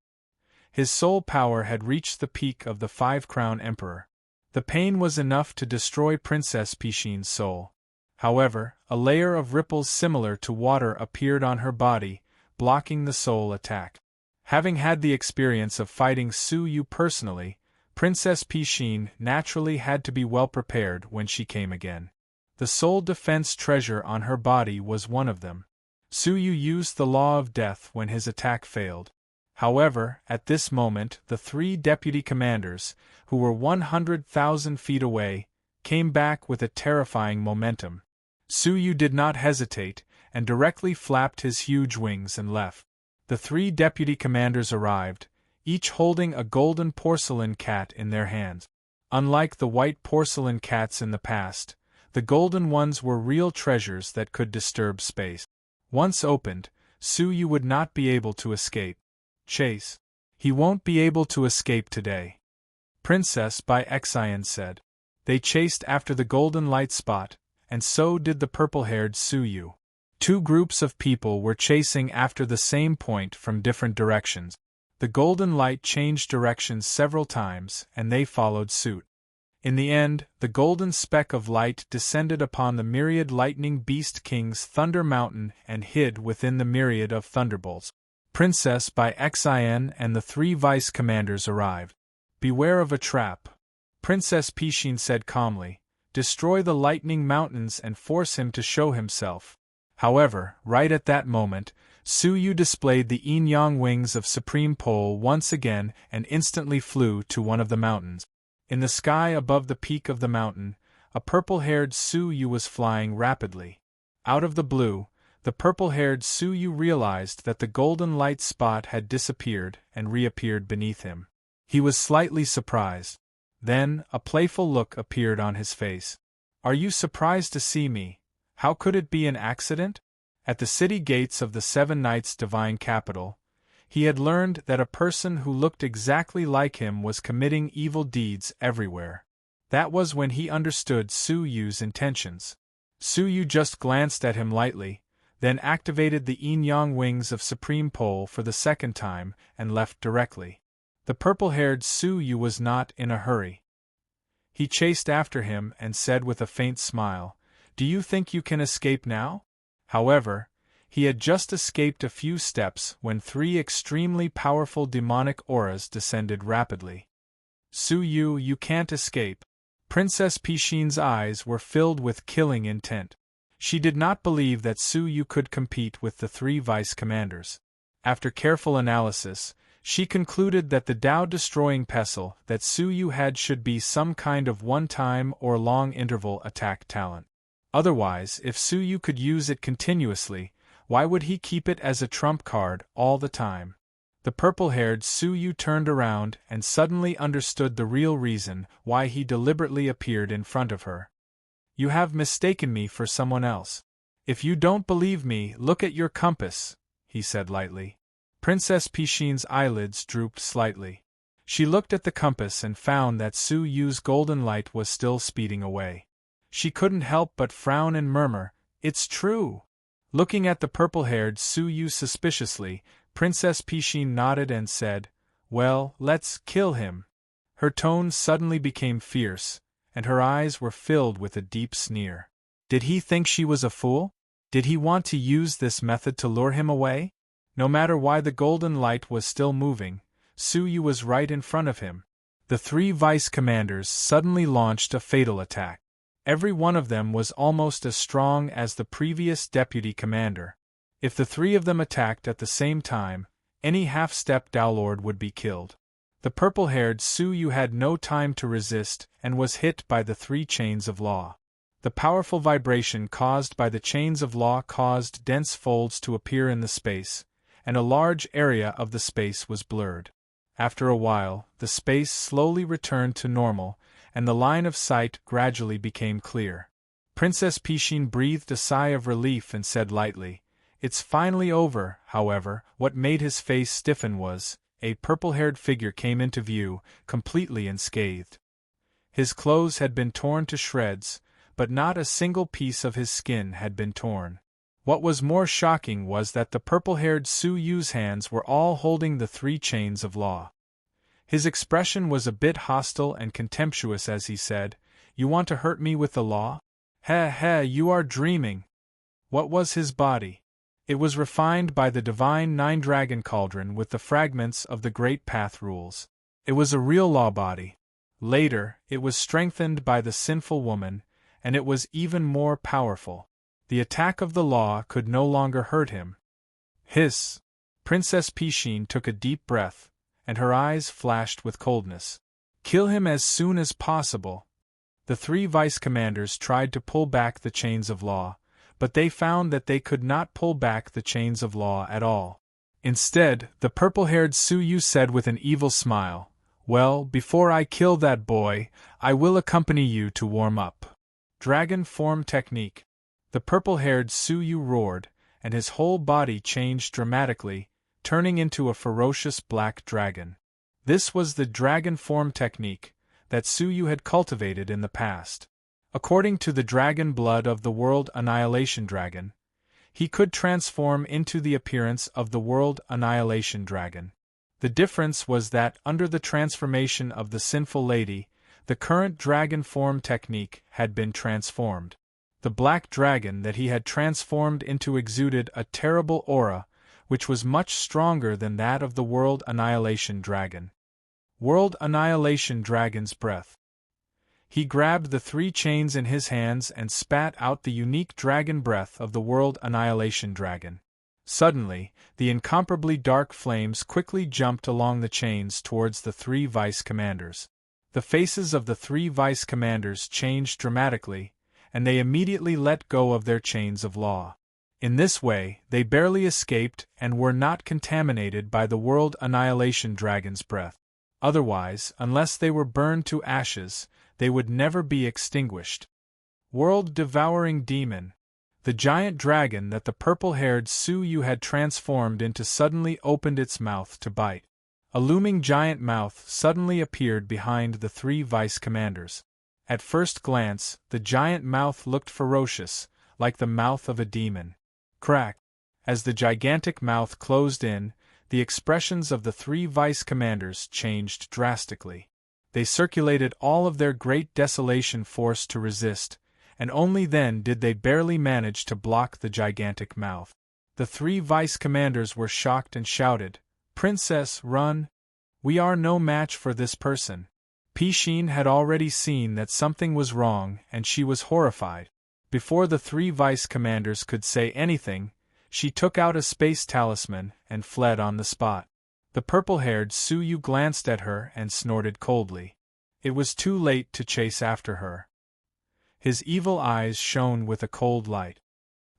His soul power had reached the peak of the 5-crown emperor. The pain was enough to destroy Princess Pishin's soul. However, a layer of ripples similar to water appeared on her body, blocking the soul attack. Having had the experience of fighting Su-yu personally, Princess Pishin naturally had to be well prepared when she came again. The soul defense treasure on her body was one of them. Su-yu used the law of death when his attack failed. However, at this moment the 3 deputy commanders, who were 100,000 feet away, came back with a terrifying momentum. Su-yu did not hesitate, and directly flapped his huge wings and left. The 3 deputy commanders arrived, each holding a golden porcelain cat in their hands. Unlike the white porcelain cats in the past, the golden ones were real treasures that could disturb space. Once opened, Su-yu would not be able to escape. Chase. He won't be able to escape today. Princess by Exhilarating said. They chased after the golden light spot, and so did the purple-haired Su-yu. 2 groups of people were chasing after the same point from different directions. The golden light changed directions several times, and they followed suit. In the end, the golden speck of light descended upon the myriad lightning beast king's Thunder Mountain and hid within the myriad of thunderbolts. Princess by Exhilarating and the 3 vice commanders arrived. Beware of a trap. Princess Pishin said calmly. Destroy the lightning mountains and force him to show himself. However, right at that moment, Su-yu displayed the yin-yang wings of Supreme Pole once again and instantly flew to one of the mountains. In the sky above the peak of the mountain, a purple-haired Su-yu was flying rapidly. Out of the blue, the purple-haired Su-yu realized that the golden light spot had disappeared and reappeared beneath him. He was slightly surprised. Then, a playful look appeared on his face. Are you surprised to see me? How could it be an accident? At the city gates of the 7 Knights' divine capital, he had learned that a person who looked exactly like him was committing evil deeds everywhere. That was when he understood Su-yu's intentions. Su-yu just glanced at him lightly, then activated the yin-yang wings of Supreme Pole for the 2nd time and left directly. The purple-haired Su-yu was not in a hurry. He chased after him and said with a faint smile, "Do you think you can escape now?" However, He had just escaped a few steps when 3 extremely powerful demonic auras descended rapidly. Su Yu, you can't escape. Princess Pishin's eyes were filled with killing intent. She did not believe that Su Yu could compete with the 3 vice commanders. After careful analysis, she concluded that the Tao-destroying pestle that Su Yu had should be some kind of one-time or long-interval attack talent. Otherwise, if Su Yu could use it continuously, why would he keep it as a trump card all the time? The purple-haired Su Yu turned around and suddenly understood the real reason why he deliberately appeared in front of her. You have mistaken me for someone else. If you don't believe me, look at your compass, he said lightly. Princess Pishin's eyelids drooped slightly. She looked at the compass and found that Su Yu's golden light was still speeding away. She couldn't help but frown and murmur, "It's true." Looking at the purple-haired Su Yu suspiciously, Princess Pishin nodded and said, "Well, let's kill him." Her tone suddenly became fierce, and her eyes were filled with a deep sneer. Did he think she was a fool? Did he want to use this method to lure him away? No matter why the golden light was still moving, Su Yu was right in front of him. The 3 vice commanders suddenly launched a fatal attack. Every one of them was almost as strong as the previous deputy commander. If the 3 of them attacked at the same time, any half-step Daolord would be killed. The purple-haired Su Yu had no time to resist and was hit by the 3 chains of law. The powerful vibration caused by the chains of law caused dense folds to appear in the space, and a large area of the space was blurred. After a while, the space slowly returned to normal, and the line of sight gradually became clear. Princess Pishin breathed a sigh of relief and said lightly, "It's finally over." However, what made his face stiffen was, a purple-haired figure came into view, completely unscathed. His clothes had been torn to shreds, but not a single piece of his skin had been torn. What was more shocking was that the purple-haired Su Yu's hands were all holding the 3 chains of law. His expression was a bit hostile and contemptuous as he said, "You want to hurt me with the law? Heh, you are dreaming." What was his body? It was refined by the divine 9-dragon cauldron with the fragments of the Great Path rules. It was a real law body. Later, it was strengthened by the sinful woman, and it was even more powerful. The attack of the law could no longer hurt him. Hiss! Princess Pishin took a deep breath, and her eyes flashed with coldness. Kill him as soon as possible. The 3 vice commanders tried to pull back the chains of law, but they found that they could not pull back the chains of law at all. Instead, the purple-haired Su Yu said with an evil smile, "Well, before I kill that boy, I will accompany you to warm up." Dragon form technique. The purple-haired Su Yu roared, and his whole body changed dramatically, turning into a ferocious black dragon. This was the dragon form technique that Su Yu had cultivated in the past. According to the dragon blood of the World Annihilation Dragon, he could transform into the appearance of the World Annihilation Dragon. The difference was that under the transformation of the sinful lady, the current dragon form technique had been transformed. The black dragon that he had transformed into exuded a terrible aura, which was much stronger than that of the World Annihilation Dragon. World Annihilation Dragon's breath. He grabbed the 3 chains in his hands and spat out the unique dragon breath of the World Annihilation Dragon. Suddenly, the incomparably dark flames quickly jumped along the chains towards the 3 vice commanders. The faces of the 3 vice commanders changed dramatically, and they immediately let go of their chains of law. In this way, they barely escaped and were not contaminated by the World Annihilation Dragon's breath. Otherwise, unless they were burned to ashes, they would never be extinguished. World-devouring demon. The giant dragon that the purple-haired Su Yu had transformed into suddenly opened its mouth to bite. A looming giant mouth suddenly appeared behind the 3 vice commanders. At first glance, the giant mouth looked ferocious, like the mouth of a demon. Crack! As the gigantic mouth closed in, the expressions of the 3 vice commanders changed drastically. They circulated all of their great desolation force to resist, and only then did they barely manage to block the gigantic mouth. The 3 vice-commanders were shocked and shouted, "Princess, run! We are no match for this person." Pishin had already seen that something was wrong and she was horrified. Before the 3 vice-commanders could say anything, she took out a space talisman and fled on the spot. The purple-haired Suyu glanced at her and snorted coldly. It was too late to chase after her. His evil eyes shone with a cold light.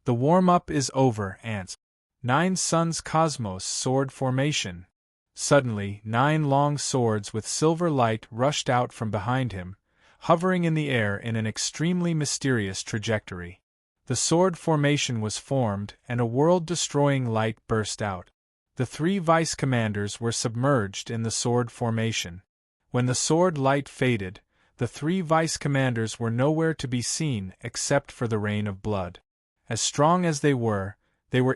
"The warm-up is over, ants." 9 Suns Cosmos Sword Formation. Suddenly, 9 long swords with silver light rushed out from behind him, hovering in the air in an extremely mysterious trajectory. The sword formation was formed and a world-destroying light burst out. The 3 vice-commanders were submerged in the sword formation. When the sword light faded, the 3 vice-commanders were nowhere to be seen except for the rain of blood. As strong as they were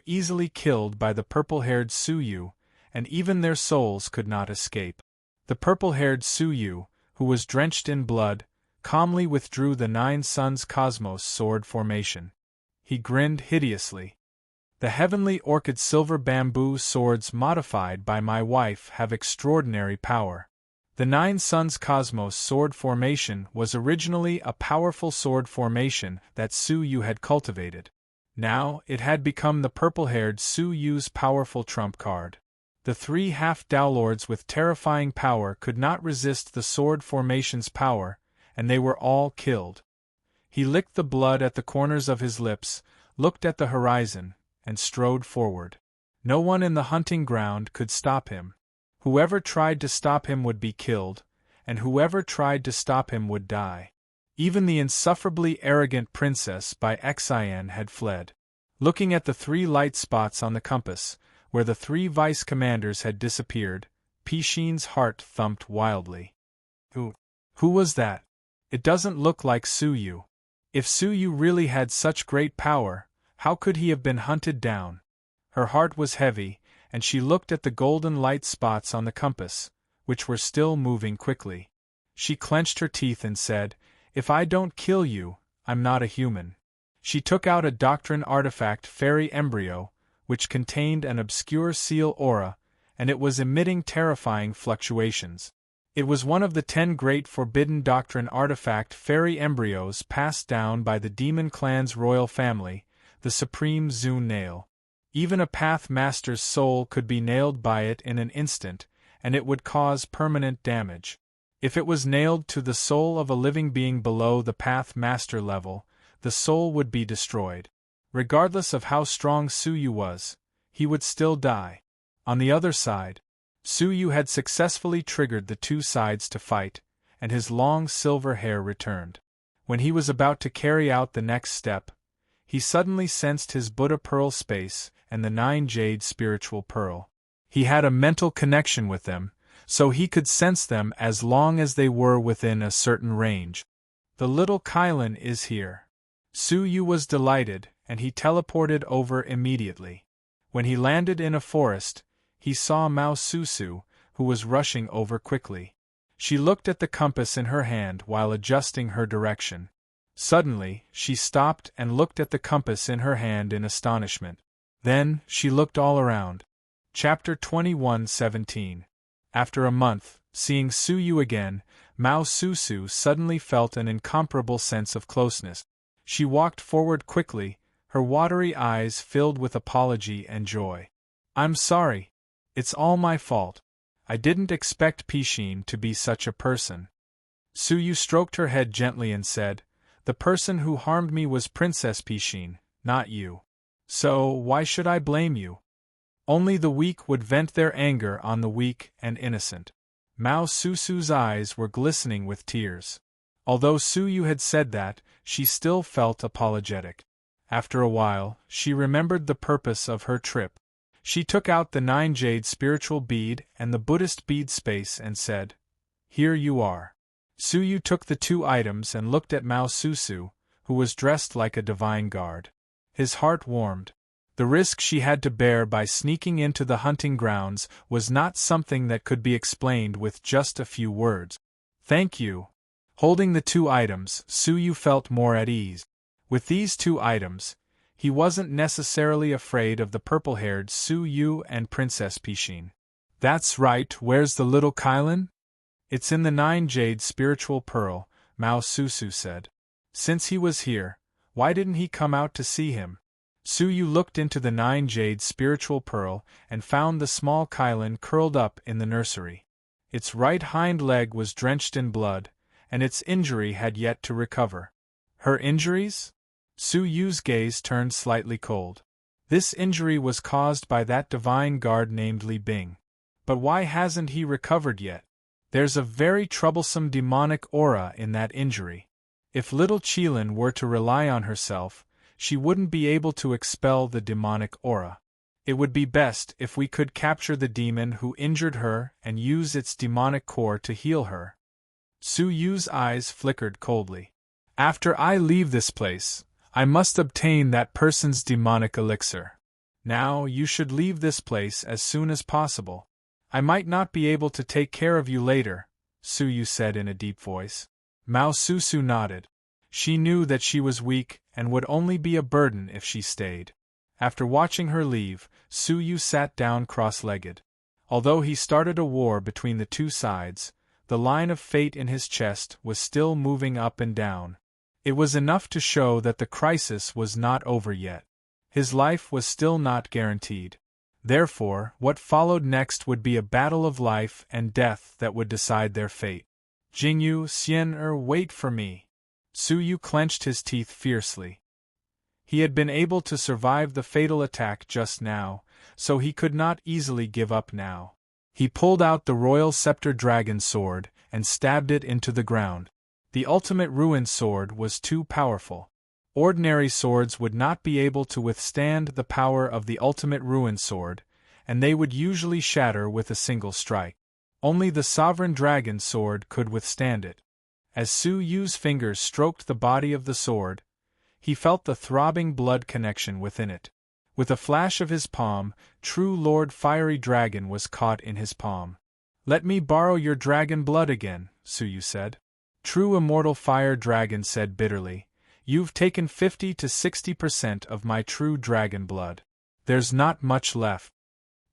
easily killed by the purple-haired Suyu, and even their souls could not escape. The purple-haired Suyu, who was drenched in blood, calmly withdrew the 9 Suns Cosmos sword formation. He grinned hideously. "The heavenly orchid silver bamboo swords modified by my wife have extraordinary power." The 9 Suns Cosmos sword formation was originally a powerful sword formation that Suyu had cultivated. Now, it had become the purple-haired Suyu's powerful trump card. The 3 half-dowlords with terrifying power could not resist the sword formation's power, and they were all killed. He licked the blood at the corners of his lips, looked at the horizon, and strode forward. No one in the hunting ground could stop him. Whoever tried to stop him would be killed, and whoever tried to stop him would die. Even the insufferably arrogant princess by Xian had fled. Looking at the 3 light spots on the compass, where the 3 vice-commanders had disappeared, Pishin's heart thumped wildly. Who was that? It doesn't look like Suyu. If Suyu really had such great power, how could he have been hunted down? Her heart was heavy, and she looked at the golden light spots on the compass, which were still moving quickly. She clenched her teeth and said, "If I don't kill you, I'm not a human." She took out a doctrine artifact fairy embryo, which contained an obscure seal aura, and it was emitting terrifying fluctuations. It was one of the 10 great forbidden doctrine artifact fairy embryos passed down by the demon clan's royal family, the supreme Zun nail. Even a path master's soul could be nailed by it in an instant, and it would cause permanent damage. If it was nailed to the soul of a living being below the path master level, the soul would be destroyed. Regardless of how strong Suyu was, he would still die. On the other side, Suyu had successfully triggered the 2 sides to fight, and his long silver hair returned. When he was about to carry out the next step, he suddenly sensed his Buddha pearl space and the 9 jade spiritual pearl. He had a mental connection with them, so he could sense them as long as they were within a certain range. "The little Kylan is here." Suyu was delighted, and he teleported over immediately. When he landed in a forest, he saw Mao Susu, who was rushing over quickly. She looked at the compass in her hand while adjusting her direction. Suddenly, she stopped and looked at the compass in her hand in astonishment. Then, she looked all around. Chapter 21:17. After a month, seeing Suyu again, Mao Susu suddenly felt an incomparable sense of closeness. She walked forward quickly, her watery eyes filled with apology and joy. "I'm sorry. It's all my fault. I didn't expect Pishin to be such a person." Suyu stroked her head gently and said, "The person who harmed me was Princess Pishin, not you. So, why should I blame you? Only the weak would vent their anger on the weak and innocent." Mao Susu's eyes were glistening with tears. Although Suyu had said that, she still felt apologetic. After a while, she remembered the purpose of her trip. She took out the 9 jade spiritual bead and the Buddhist bead space and said, "Here you are." Suyu took the 2 items and looked at Mao Susu, who was dressed like a divine guard. His heart warmed. The risk she had to bear by sneaking into the hunting grounds was not something that could be explained with just a few words. "Thank you." Holding the 2 items, Suyu felt more at ease. With these 2 items, He wasn't necessarily afraid of the purple-haired Su Yu and Princess Pishin. That's right, where's the little Kylan? It's in the 9-jade spiritual pearl, Mao Susu said. Since he was here, why didn't he come out to see him? Su Yu looked into the 9-jade spiritual pearl and found the small Kylan curled up in the nursery. Its right hind leg was drenched in blood, and its injury had yet to recover. Her injuries? Su Yu's gaze turned slightly cold. This injury was caused by that divine guard named Li Bing. But why hasn't he recovered yet? There's a very troublesome demonic aura in that injury. If little Qilin were to rely on herself, she wouldn't be able to expel the demonic aura. It would be best if we could capture the demon who injured her and use its demonic core to heal her. Su Yu's eyes flickered coldly. After I leave this place, I must obtain that person's demonic elixir. Now, you should leave this place as soon as possible. I might not be able to take care of you later, Su Yu said in a deep voice. Mao Susu nodded. She knew that she was weak and would only be a burden if she stayed. After watching her leave, Su Yu sat down cross-legged. Although he started a war between the two sides, the line of fate in his chest was still moving up and down. It was enough to show that the crisis was not over yet. His life was still not guaranteed. Therefore, what followed next would be a battle of life and death that would decide their fate. Jingyu, Xian wait for me. Su Yu clenched his teeth fiercely. He had been able to survive the fatal attack just now, so he could not easily give up now. He pulled out the Royal Scepter Dragon Sword and stabbed it into the ground. The ultimate ruin sword was too powerful. Ordinary swords would not be able to withstand the power of the ultimate ruin sword, and they would usually shatter with a single strike. Only the Sovereign Dragon Sword could withstand it. As Su Yu's fingers stroked the body of the sword, he felt the throbbing blood connection within it. With a flash of his palm, True Lord Fiery Dragon was caught in his palm. Let me borrow your dragon blood again, Su Yu said. True Immortal Fire Dragon said bitterly, you've taken 50 to 60% of my true dragon blood. There's not much left.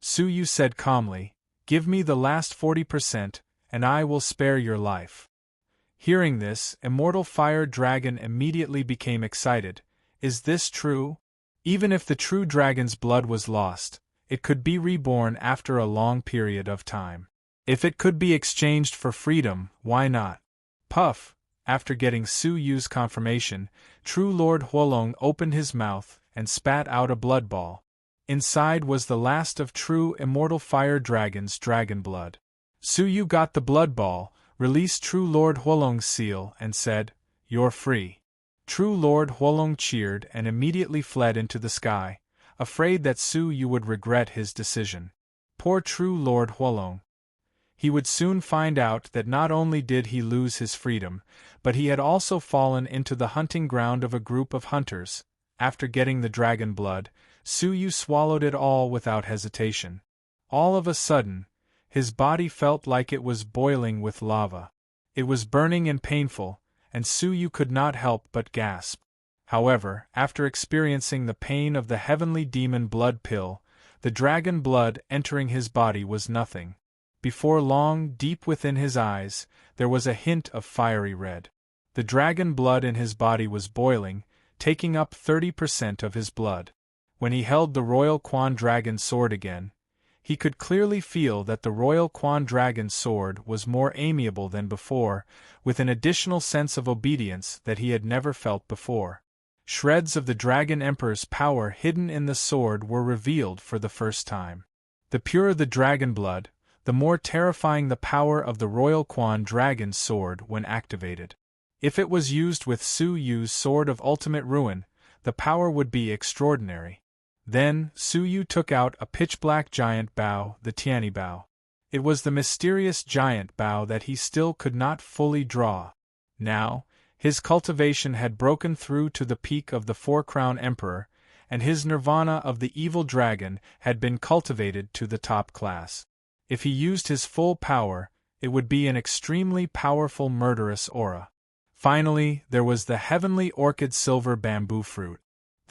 Su Yu said calmly, give me the last 40%, and I will spare your life. Hearing this, Immortal Fire Dragon immediately became excited. Is this true? Even if the true dragon's blood was lost, it could be reborn after a long period of time. If it could be exchanged for freedom, why not? Puff! After getting Su Yu's confirmation, True Lord Huolong opened his mouth and spat out a blood ball. Inside was the last of True Immortal Fire Dragon's dragon blood. Su Yu got the blood ball, released True Lord Huolong's seal, and said, You're free. True Lord Huolong cheered and immediately fled into the sky, afraid that Su Yu would regret his decision. Poor True Lord Huolong. He would soon find out that not only did he lose his freedom, but he had also fallen into the hunting ground of a group of hunters. After getting the dragon blood, Su Yu swallowed it all without hesitation. All of a sudden, his body felt like it was boiling with lava. It was burning and painful, and Su Yu could not help but gasp. However, after experiencing the pain of the heavenly demon blood pill, the dragon blood entering his body was nothing. Before long, deep within his eyes, there was a hint of fiery red. The dragon blood in his body was boiling, taking up 30% of his blood. When he held the Royal Quan Dragon Sword again, he could clearly feel that the Royal Quan Dragon Sword was more amiable than before, with an additional sense of obedience that he had never felt before. Shreds of the Dragon Emperor's power hidden in the sword were revealed for the first time. The purer the dragon blood, the more terrifying the power of the Royal Quan Dragon Sword when activated. If it was used with Su Yu's Sword of Ultimate Ruin, the power would be extraordinary. Then, Su Yu took out a pitch-black giant bow, the Tianyi bow. It was the mysterious giant bow that he still could not fully draw. Now, his cultivation had broken through to the peak of the Four-Crown Emperor, and his nirvana of the evil dragon had been cultivated to the top class. If he used his full power, it would be an extremely powerful murderous aura. Finally, there was the heavenly orchid silver bamboo fruit.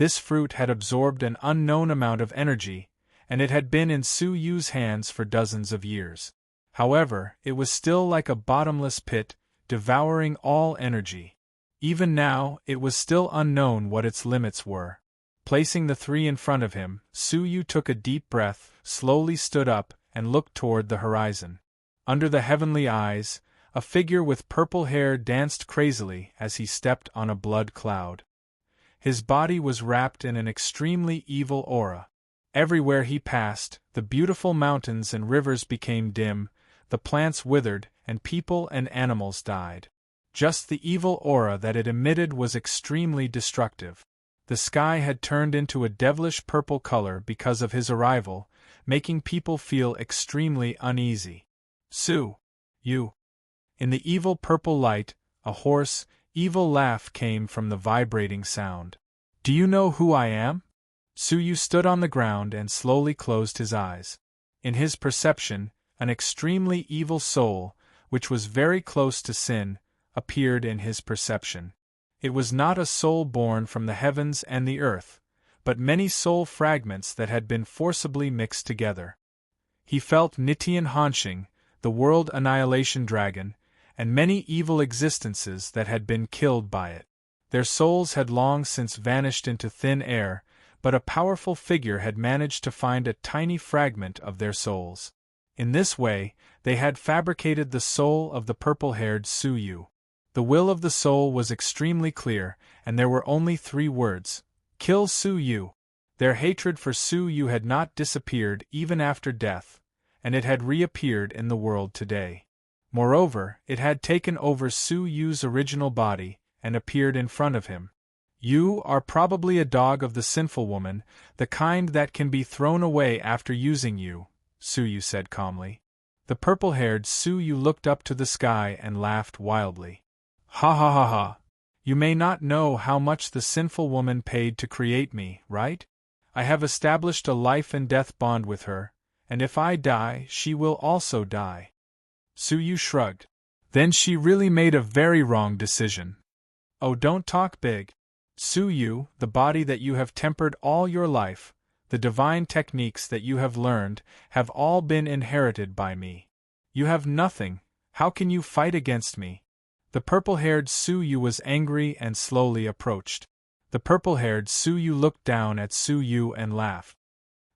This fruit had absorbed an unknown amount of energy, and it had been in Su Yu's hands for dozens of years. However, it was still like a bottomless pit, devouring all energy. Even now, it was still unknown what its limits were. Placing the three in front of him, Su Yu took a deep breath, slowly stood up, and looked toward the horizon. Under the heavenly eyes, a figure with purple hair danced crazily as he stepped on a blood cloud. His body was wrapped in an extremely evil aura. Everywhere he passed, the beautiful mountains and rivers became dim, the plants withered, and people and animals died. Just the evil aura that it emitted was extremely destructive. The sky had turned into a devilish purple color because of his arrival, making people feel extremely uneasy. Su Yu. In the evil purple light, a hoarse, evil laugh came from the vibrating sound. Do you know who I am? Su Yu stood on the ground and slowly closed his eyes. In his perception, an extremely evil soul, which was very close to sin, appeared in his perception. It was not a soul born from the heavens and the earth, but many soul fragments that had been forcibly mixed together. He felt Nitian Hanshing, the world annihilation dragon, and many evil existences that had been killed by it. Their souls had long since vanished into thin air, but a powerful figure had managed to find a tiny fragment of their souls. In this way, they had fabricated the soul of the purple-haired Su Yu. The will of the soul was extremely clear, and there were only 3 words: kill Su Yu. Their hatred for Su Yu had not disappeared even after death, and it had reappeared in the world today. Moreover, it had taken over Su Yu's original body, and appeared in front of him. You are probably a dog of the sinful woman, the kind that can be thrown away after using you, Su Yu said calmly. The purple-haired Su Yu looked up to the sky and laughed wildly. Ha ha ha ha. You may not know how much the sinful woman paid to create me, right? I have established a life and death bond with her, and if I die, she will also die. Su Yu shrugged. Then she really made a very wrong decision. Oh, don't talk big. Su Yu, the body that you have tempered all your life, the divine techniques that you have learned, have all been inherited by me. You have nothing. How can you fight against me? The purple-haired Su Yu was angry and slowly approached. The purple-haired Su Yu looked down at Su Yu and laughed.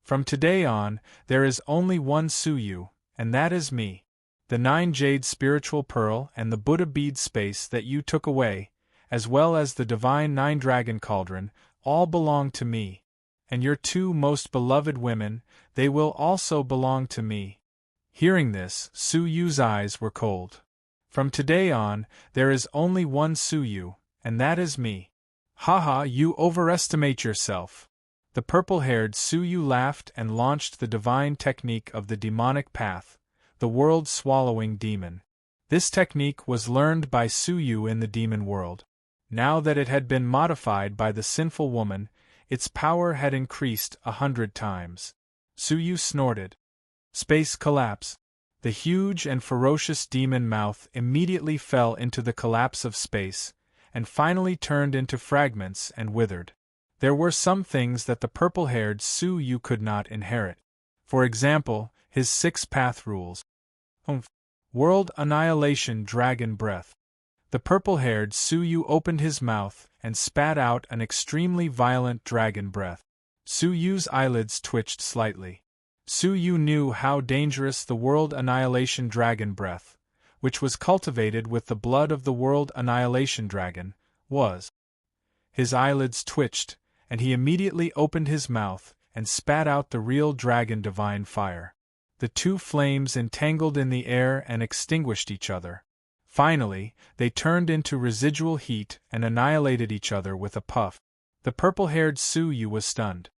From today on, there is only one Su Yu, and that is me. The 9 jade spiritual pearl and the Buddha bead space that you took away, as well as the divine 9 dragon cauldron, all belong to me. And your 2 most beloved women, they will also belong to me. Hearing this, Su Yu's eyes were cold. From today on, there is only one Su Yu, and that is me. Haha, you overestimate yourself. The purple-haired Su Yu laughed and launched the divine technique of the demonic path, the world-swallowing demon. This technique was learned by Su Yu in the demon world. Now that it had been modified by the sinful woman, its power had increased 100 times. Su Yu snorted. Space collapse. The huge and ferocious demon mouth immediately fell into the collapse of space, and finally turned into fragments and withered. There were some things that the purple-haired Su Yu could not inherit. For example, his 6 path rules. World annihilation dragon breath. The purple-haired Su Yu opened his mouth and spat out an extremely violent dragon breath. Su Yu's eyelids twitched slightly. Su Yu knew how dangerous the world annihilation dragon breath, which was cultivated with the blood of the world annihilation dragon, was. His eyelids twitched, and he immediately opened his mouth and spat out the real dragon divine fire. The 2 flames entangled in the air and extinguished each other. Finally, they turned into residual heat and annihilated each other with a puff. The purple-haired Su Yu was stunned.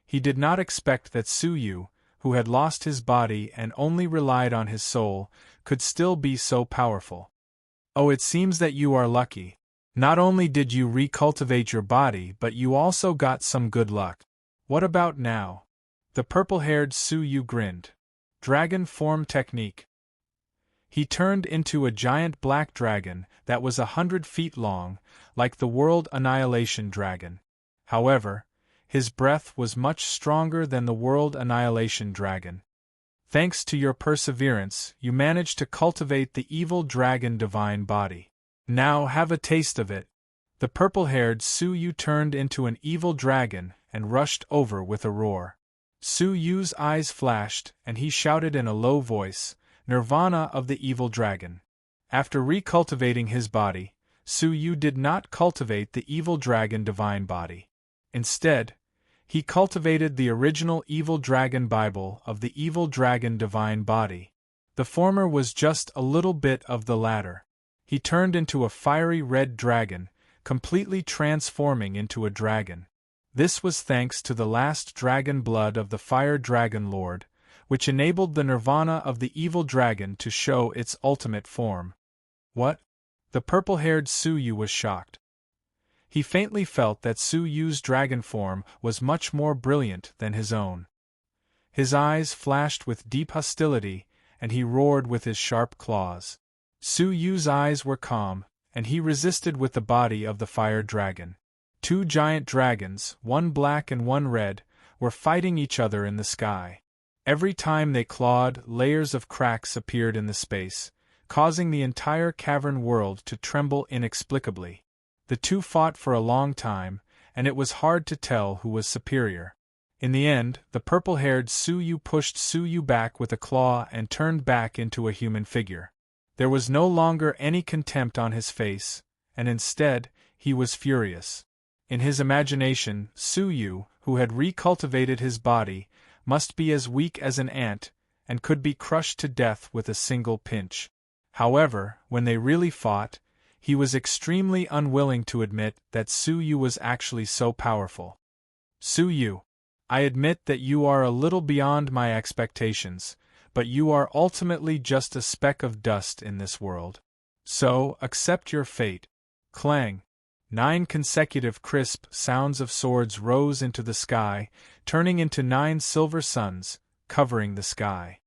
He did not expect that Su Yu, who had lost his body and only relied on his soul, could still be so powerful. Oh, it seems that you are lucky. Not only did you recultivate your body, but you also got some good luck. What about now? The purple-haired Su Yu grinned. Dragon form technique. He turned into a giant black dragon that was 100 feet long, like the world annihilation dragon. However, his breath was much stronger than the World Annihilation Dragon. Thanks to your perseverance, you managed to cultivate the evil dragon divine body. Now have a taste of it. The purple-haired Su Yu turned into an evil dragon and rushed over with a roar. Su Yu's eyes flashed, and he shouted in a low voice, "Nirvana of the evil dragon." After recultivating his body, Su Yu did not cultivate the evil dragon divine body. Instead, he cultivated the original evil dragon Bible of the evil dragon divine body. The former was just a little bit of the latter. He turned into a fiery red dragon, completely transforming into a dragon. This was thanks to the last dragon blood of the Fire Dragon Lord, which enabled the nirvana of the evil dragon to show its ultimate form. What? The purple-haired Su Yu was shocked. He faintly felt that Su Yu's dragon form was much more brilliant than his own. His eyes flashed with deep hostility, and he roared with his sharp claws. Su Yu's eyes were calm, and he resisted with the body of the fire dragon. Two giant dragons, one black and one red, were fighting each other in the sky. Every time they clawed, layers of cracks appeared in the space, causing the entire cavern world to tremble inexplicably. The two fought for a long time, and it was hard to tell who was superior. In the end, the purple-haired Su Yu pushed Su Yu back with a claw and turned back into a human figure. There was no longer any contempt on his face, and instead, he was furious. In his imagination, Su Yu, who had recultivated his body, must be as weak as an ant, and could be crushed to death with a single pinch. However, when they really fought, he was extremely unwilling to admit that Su Yu was actually so powerful. Su Yu, I admit that you are a little beyond my expectations, but you are ultimately just a speck of dust in this world. So, accept your fate. Clang! 9 consecutive crisp sounds of swords rose into the sky, turning into 9 silver suns, covering the sky.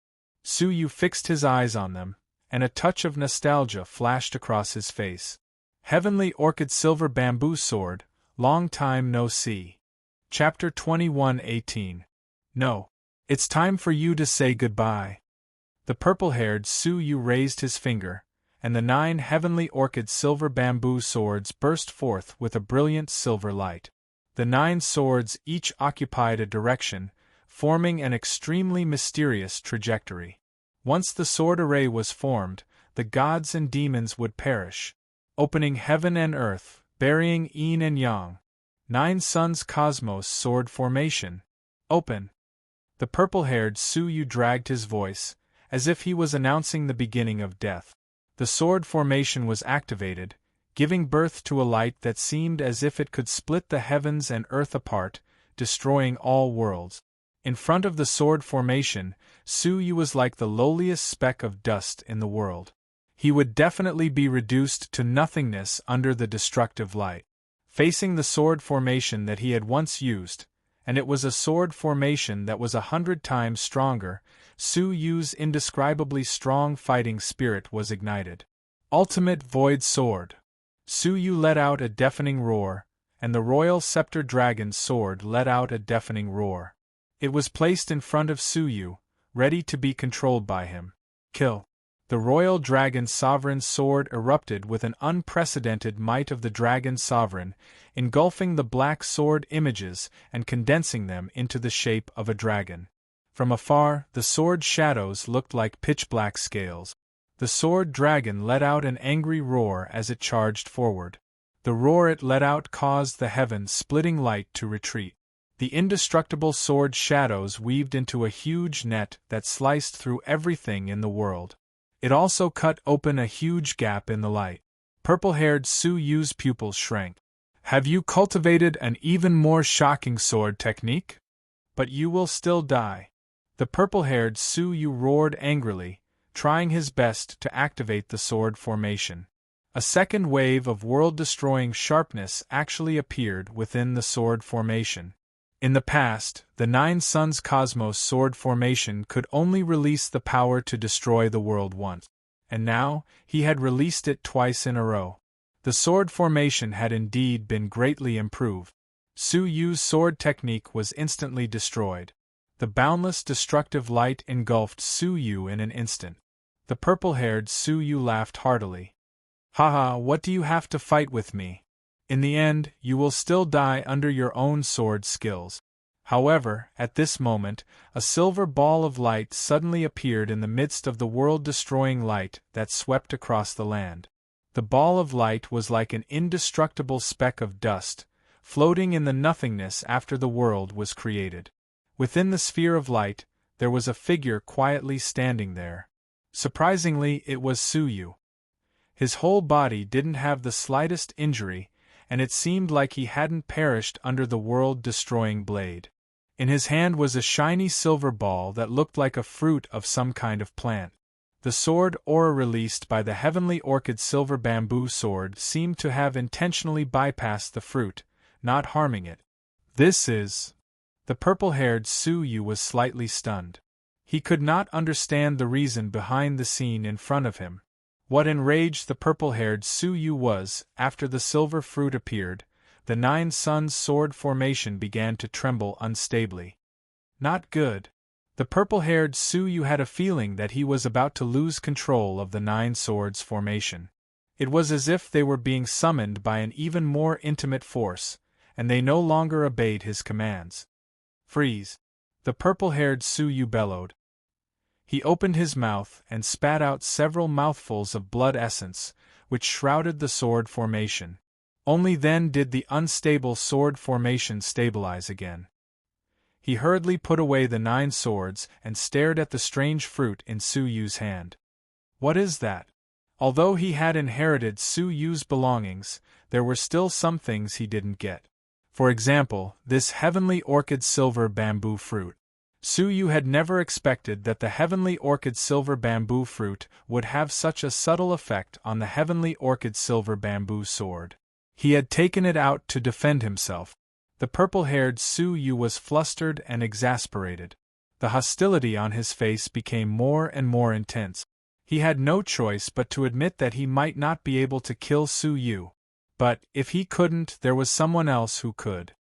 Su Yu fixed his eyes on them, and a touch of nostalgia flashed across his face. Heavenly Orchid Silver Bamboo Sword, long time no see. Chapter 21:18. No. It's time for you to say goodbye. The purple-haired Su Yu raised his finger, and the 9 heavenly orchid silver bamboo swords burst forth with a brilliant silver light. The 9 swords each occupied a direction, forming an extremely mysterious trajectory. Once the sword array was formed, the gods and demons would perish, opening heaven and earth, burying yin and yang. 9 suns cosmos sword formation. Open. The purple-haired Su Yu dragged his voice, as if he was announcing the beginning of death. The sword formation was activated, giving birth to a light that seemed as if it could split the heavens and earth apart, destroying all worlds. In front of the sword formation, Su Yu was like the lowliest speck of dust in the world. He would definitely be reduced to nothingness under the destructive light. Facing the sword formation that he had once used, and it was a sword formation that was 100 times stronger, Su Yu's indescribably strong fighting spirit was ignited. Ultimate Void Sword. Su Yu let out a deafening roar, and the Royal Scepter Dragon's sword let out a deafening roar. It was placed in front of Su Yu, ready to be controlled by him. Kill. The Royal Dragon Sovereign's sword erupted with an unprecedented might of the Dragon Sovereign, engulfing the black sword images and condensing them into the shape of a dragon. From afar, the sword shadows looked like pitch-black scales. The sword dragon let out an angry roar as it charged forward. The roar it let out caused the heaven-splitting light to retreat. The indestructible sword shadows weaved into a huge net that sliced through everything in the world. It also cut open a huge gap in the light. Purple-haired Su Yu's pupils shrank. Have you cultivated an even more shocking sword technique? But you will still die. The purple-haired Su Yu roared angrily, trying his best to activate the sword formation. A second wave of world-destroying sharpness actually appeared within the sword formation. In the past, the 9 Suns Cosmos sword formation could only release the power to destroy the world once, and now he had released it twice in a row. The sword formation had indeed been greatly improved. Su Yu's sword technique was instantly destroyed. The boundless destructive light engulfed Su Yu in an instant. The purple-haired Su Yu laughed heartily. Haha, what do you have to fight with me? In the end, you will still die under your own sword skills. However, at this moment, a silver ball of light suddenly appeared in the midst of the world-destroying light that swept across the land. The ball of light was like an indestructible speck of dust, floating in the nothingness after the world was created. Within the sphere of light, there was a figure quietly standing there. Surprisingly, it was Su Yu. His whole body didn't have the slightest injury, and it seemed like he hadn't perished under the world-destroying blade. In his hand was a shiny silver ball that looked like a fruit of some kind of plant. The sword aura released by the heavenly orchid silver bamboo sword seemed to have intentionally bypassed the fruit, not harming it. This is... The purple-haired Su Yu was slightly stunned. He could not understand the reason behind the scene in front of him. What enraged the purple-haired Su Yu was, after the silver fruit appeared, the Nine Suns sword formation began to tremble unstably. Not good. The purple-haired Su Yu had a feeling that he was about to lose control of the Nine Swords formation. It was as if they were being summoned by an even more intimate force, and they no longer obeyed his commands. Freeze! The purple-haired Su Yu bellowed. He opened his mouth and spat out several mouthfuls of blood essence, which shrouded the sword formation. Only then did the unstable sword formation stabilize again. He hurriedly put away the 9 swords and stared at the strange fruit in Su Yu's hand. What is that? Although he had inherited Su Yu's belongings, there were still some things he didn't get. For example, this heavenly orchid silver bamboo fruit. Su Yu had never expected that the heavenly orchid silver bamboo fruit would have such a subtle effect on the heavenly orchid silver bamboo sword. He had taken it out to defend himself. The purple-haired Su Yu was flustered and exasperated. The hostility on his face became more and more intense. He had no choice but to admit that he might not be able to kill Su Yu. But, if he couldn't, there was someone else who could.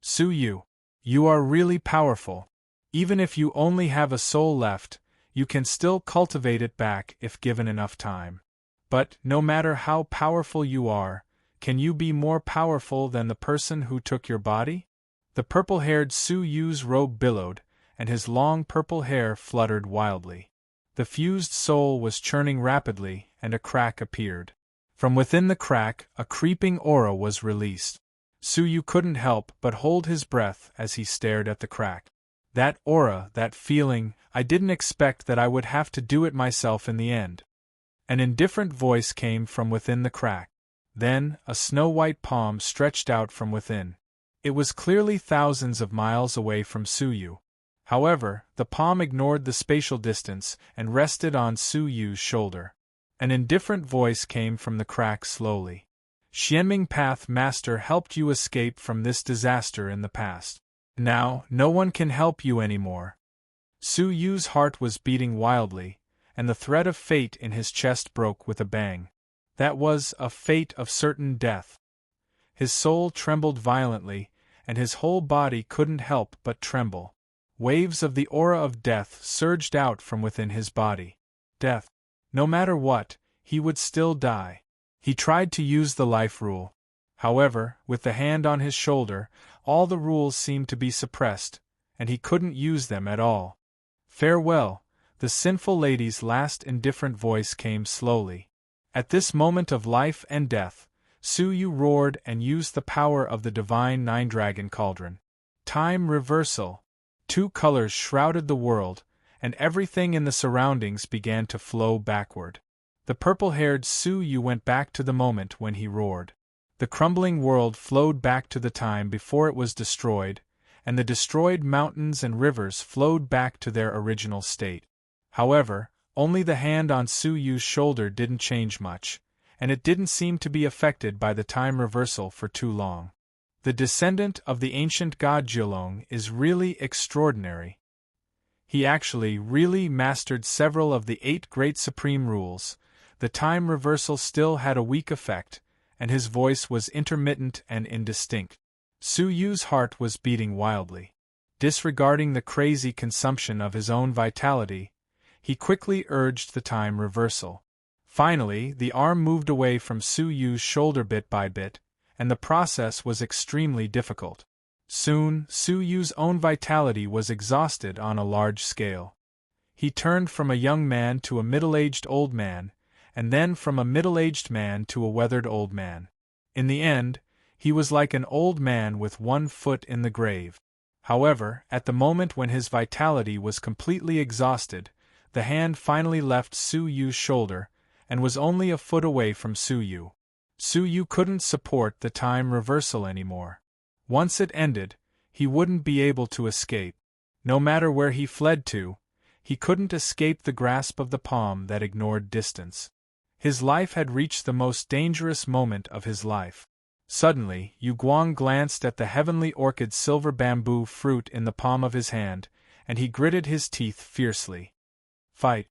Su Yu, you are really powerful. Even if you only have a soul left, you can still cultivate it back if given enough time. But, no matter how powerful you are, can you be more powerful than the person who took your body? The purple-haired Su Yu's robe billowed, and his long purple hair fluttered wildly. The fused soul was churning rapidly, and a crack appeared. From within the crack, a creeping aura was released. Su Yu couldn't help but hold his breath as he stared at the crack. That aura, that feeling, I didn't expect that I would have to do it myself in the end. An indifferent voice came from within the crack. Then, a snow-white palm stretched out from within. It was clearly thousands of miles away from Su Yu. However, the palm ignored the spatial distance and rested on Su Yu's shoulder. An indifferent voice came from the crack slowly. Xianming Path Master helped you escape from this disaster in the past. Now, no one can help you anymore. Su Yu's heart was beating wildly, and the thread of fate in his chest broke with a bang. That was a fate of certain death. His soul trembled violently, and his whole body couldn't help but tremble. Waves of the aura of death surged out from within his body. Death. No matter what, he would still die. He tried to use the life rule. However, with the hand on his shoulder, all the rules seemed to be suppressed, and he couldn't use them at all. Farewell, the sinful lady's last indifferent voice came slowly. At this moment of life and death, Su Yu roared and used the power of the divine Nine-Dragon Cauldron. Time reversal. 2 colors shrouded the world, and everything in the surroundings began to flow backward. The purple-haired Su Yu went back to the moment when he roared. The crumbling world flowed back to the time before it was destroyed, and the destroyed mountains and rivers flowed back to their original state. However, only the hand on Su Yu's shoulder didn't change much, and it didn't seem to be affected by the time reversal for too long. The descendant of the ancient god Jilong is really extraordinary. He actually really mastered several of the 8 great supreme rules. The time reversal still had a weak effect, and his voice was intermittent and indistinct. Su Yu's heart was beating wildly. Disregarding the crazy consumption of his own vitality, he quickly urged the time reversal. Finally, the arm moved away from Su Yu's shoulder bit by bit, and the process was extremely difficult. Soon, Su Yu's own vitality was exhausted on a large scale. He turned from a young man to a middle-aged old man, and then from a middle-aged man to a weathered old man. In the end, he was like an old man with one foot in the grave. However, at the moment when his vitality was completely exhausted, the hand finally left Su Yu's shoulder, and was only a foot away from Su Yu. Su Yu couldn't support the time reversal anymore. Once it ended, he wouldn't be able to escape. No matter where he fled to, he couldn't escape the grasp of the palm that ignored distance. His life had reached the most dangerous moment of his life. Suddenly, Yu Guang glanced at the heavenly orchid silver bamboo fruit in the palm of his hand, and he gritted his teeth fiercely. Fight!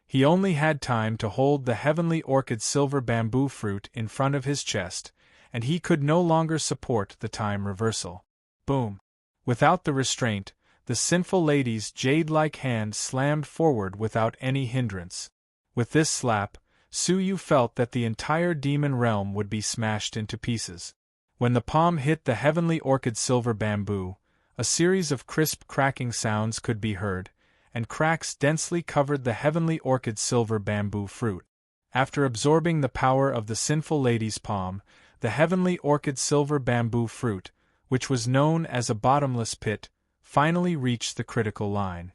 He only had time to hold the heavenly orchid silver bamboo fruit in front of his chest, and he could no longer support the time reversal. Boom! Without the restraint, the sinful lady's jade-like hand slammed forward without any hindrance. With this slap, Su Yu felt that the entire demon realm would be smashed into pieces. When the palm hit the heavenly orchid silver bamboo, a series of crisp cracking sounds could be heard, and cracks densely covered the heavenly orchid silver bamboo fruit. After absorbing the power of the sinful lady's palm, the heavenly orchid silver bamboo fruit, which was known as a bottomless pit, finally reached the critical line.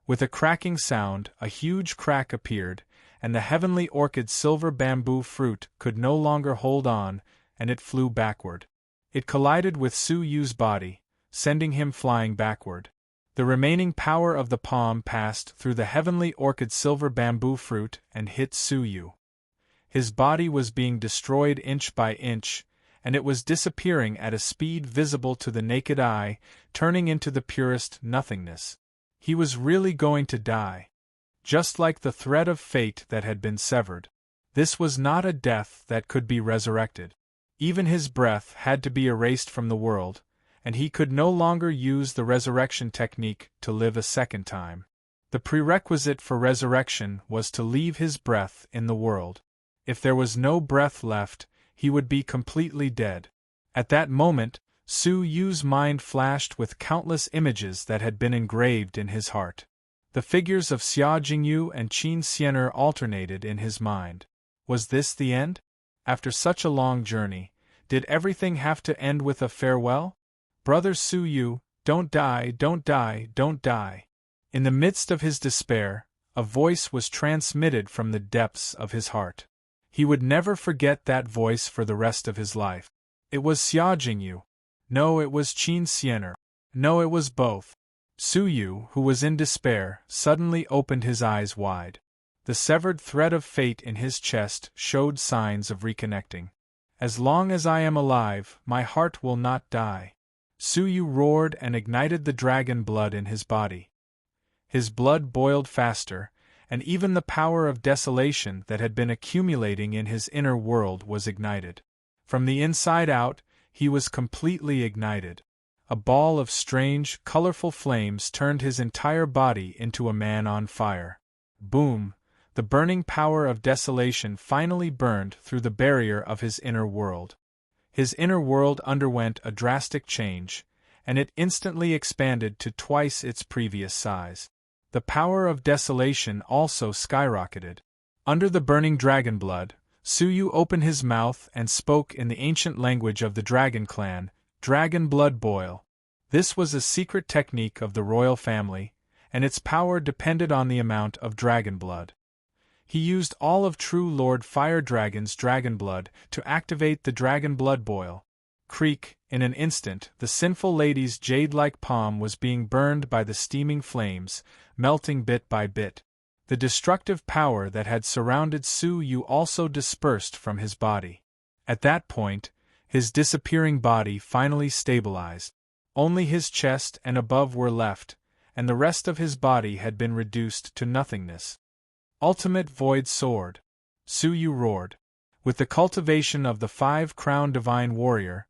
With a cracking sound, a huge crack appeared, and the heavenly orchid silver bamboo fruit could no longer hold on, and it flew backward. It collided with Su Yu's body, sending him flying backward. The remaining power of the palm passed through the heavenly orchid silver bamboo fruit and hit Su Yu. His body was being destroyed inch by inch, and it was disappearing at a speed visible to the naked eye, turning into the purest nothingness. He was really going to die. Just like the thread of fate that had been severed. This was not a death that could be resurrected. Even his breath had to be erased from the world, and he could no longer use the resurrection technique to live a second time. The prerequisite for resurrection was to leave his breath in the world. If there was no breath left, he would be completely dead. At that moment, Su Yu's mind flashed with countless images that had been engraved in his heart. The figures of Xia Jingyu and Qin Xianer alternated in his mind. Was this the end? After such a long journey, did everything have to end with a farewell? Brother Su Yu, don't die, don't die, don't die. In the midst of his despair, a voice was transmitted from the depths of his heart. He would never forget that voice for the rest of his life. It was Xia Jingyu. No, it was Qin Xianer. No, it was both. Su Yu, who was in despair, suddenly opened his eyes wide. The severed thread of fate in his chest showed signs of reconnecting. As long as I am alive, my heart will not die. Su Yu roared and ignited the dragon blood in his body. His blood boiled faster, and even the power of desolation that had been accumulating in his inner world was ignited. From the inside out, he was completely ignited. A ball of strange, colorful flames turned his entire body into a man on fire. Boom! The burning power of desolation finally burned through the barrier of his inner world. His inner world underwent a drastic change, and it instantly expanded to twice its previous size. The power of desolation also skyrocketed. Under the burning dragon blood, Su Yu opened his mouth and spoke in the ancient language of the dragon clan, Dragon Blood Boil. This was a secret technique of the royal family, and its power depended on the amount of dragon blood. He used all of True Lord Fire Dragon's dragon blood to activate the dragon blood boil. Creak, in an instant, the sinful lady's jade-like palm was being burned by the steaming flames, melting bit by bit. The destructive power that had surrounded Su Yu also dispersed from his body. At that point, his disappearing body finally stabilized. Only his chest and above were left, and the rest of his body had been reduced to nothingness. Ultimate Void Sword! Su Yu roared. With the cultivation of the 5-crown Divine Warrior,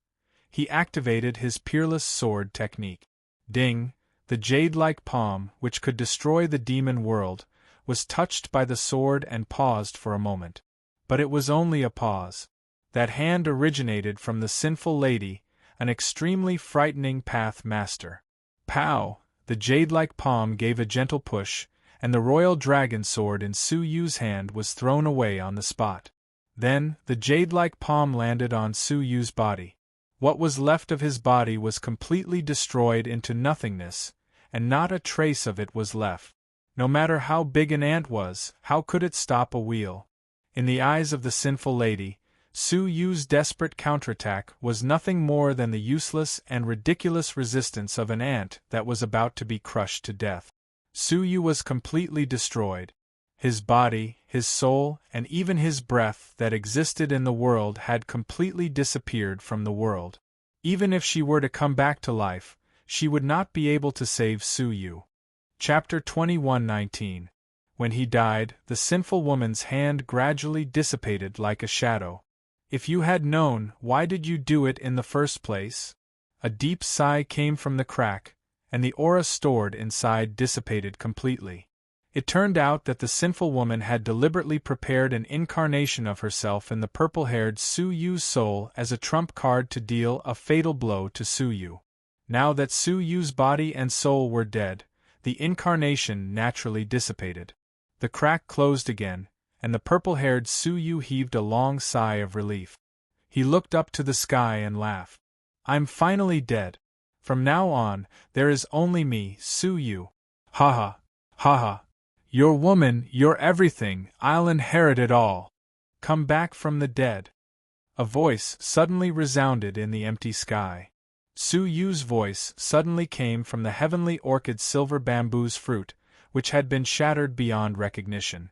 he activated his peerless sword technique. Ding! The jade-like palm, which could destroy the demon world, was touched by the sword and paused for a moment. But it was only a pause. That hand originated from the sinful lady, an extremely frightening path master. Pow! The jade-like palm gave a gentle push, and the royal dragon sword in Su Yu's hand was thrown away on the spot. Then, the jade-like palm landed on Su Yu's body. What was left of his body was completely destroyed into nothingness, and not a trace of it was left. No matter how big an ant was, how could it stop a wheel? In the eyes of the sinful lady, Su Yu's desperate counterattack was nothing more than the useless and ridiculous resistance of an ant that was about to be crushed to death. Su Yu was completely destroyed. His body, his soul, and even his breath that existed in the world had completely disappeared from the world. Even if she were to come back to life, she would not be able to save Su Yu. Chapter 21:19. When he died, the sinful woman's hand gradually dissipated like a shadow. If you had known, why did you do it in the first place? A deep sigh came from the crack, and the aura stored inside dissipated completely. It turned out that the sinful woman had deliberately prepared an incarnation of herself in the purple-haired Su Yu's soul as a trump card to deal a fatal blow to Su Yu. Now that Su Yu's body and soul were dead, the incarnation naturally dissipated. The crack closed again, and the purple-haired Su Yu heaved a long sigh of relief. He looked up to the sky and laughed. I'm finally dead. From now on, there is only me, Su Yu. Ha ha, ha ha. Your woman, your everything, I'll inherit it all. Come back from the dead. A voice suddenly resounded in the empty sky. Su Yu's voice suddenly came from the heavenly orchid silver bamboo's fruit, which had been shattered beyond recognition.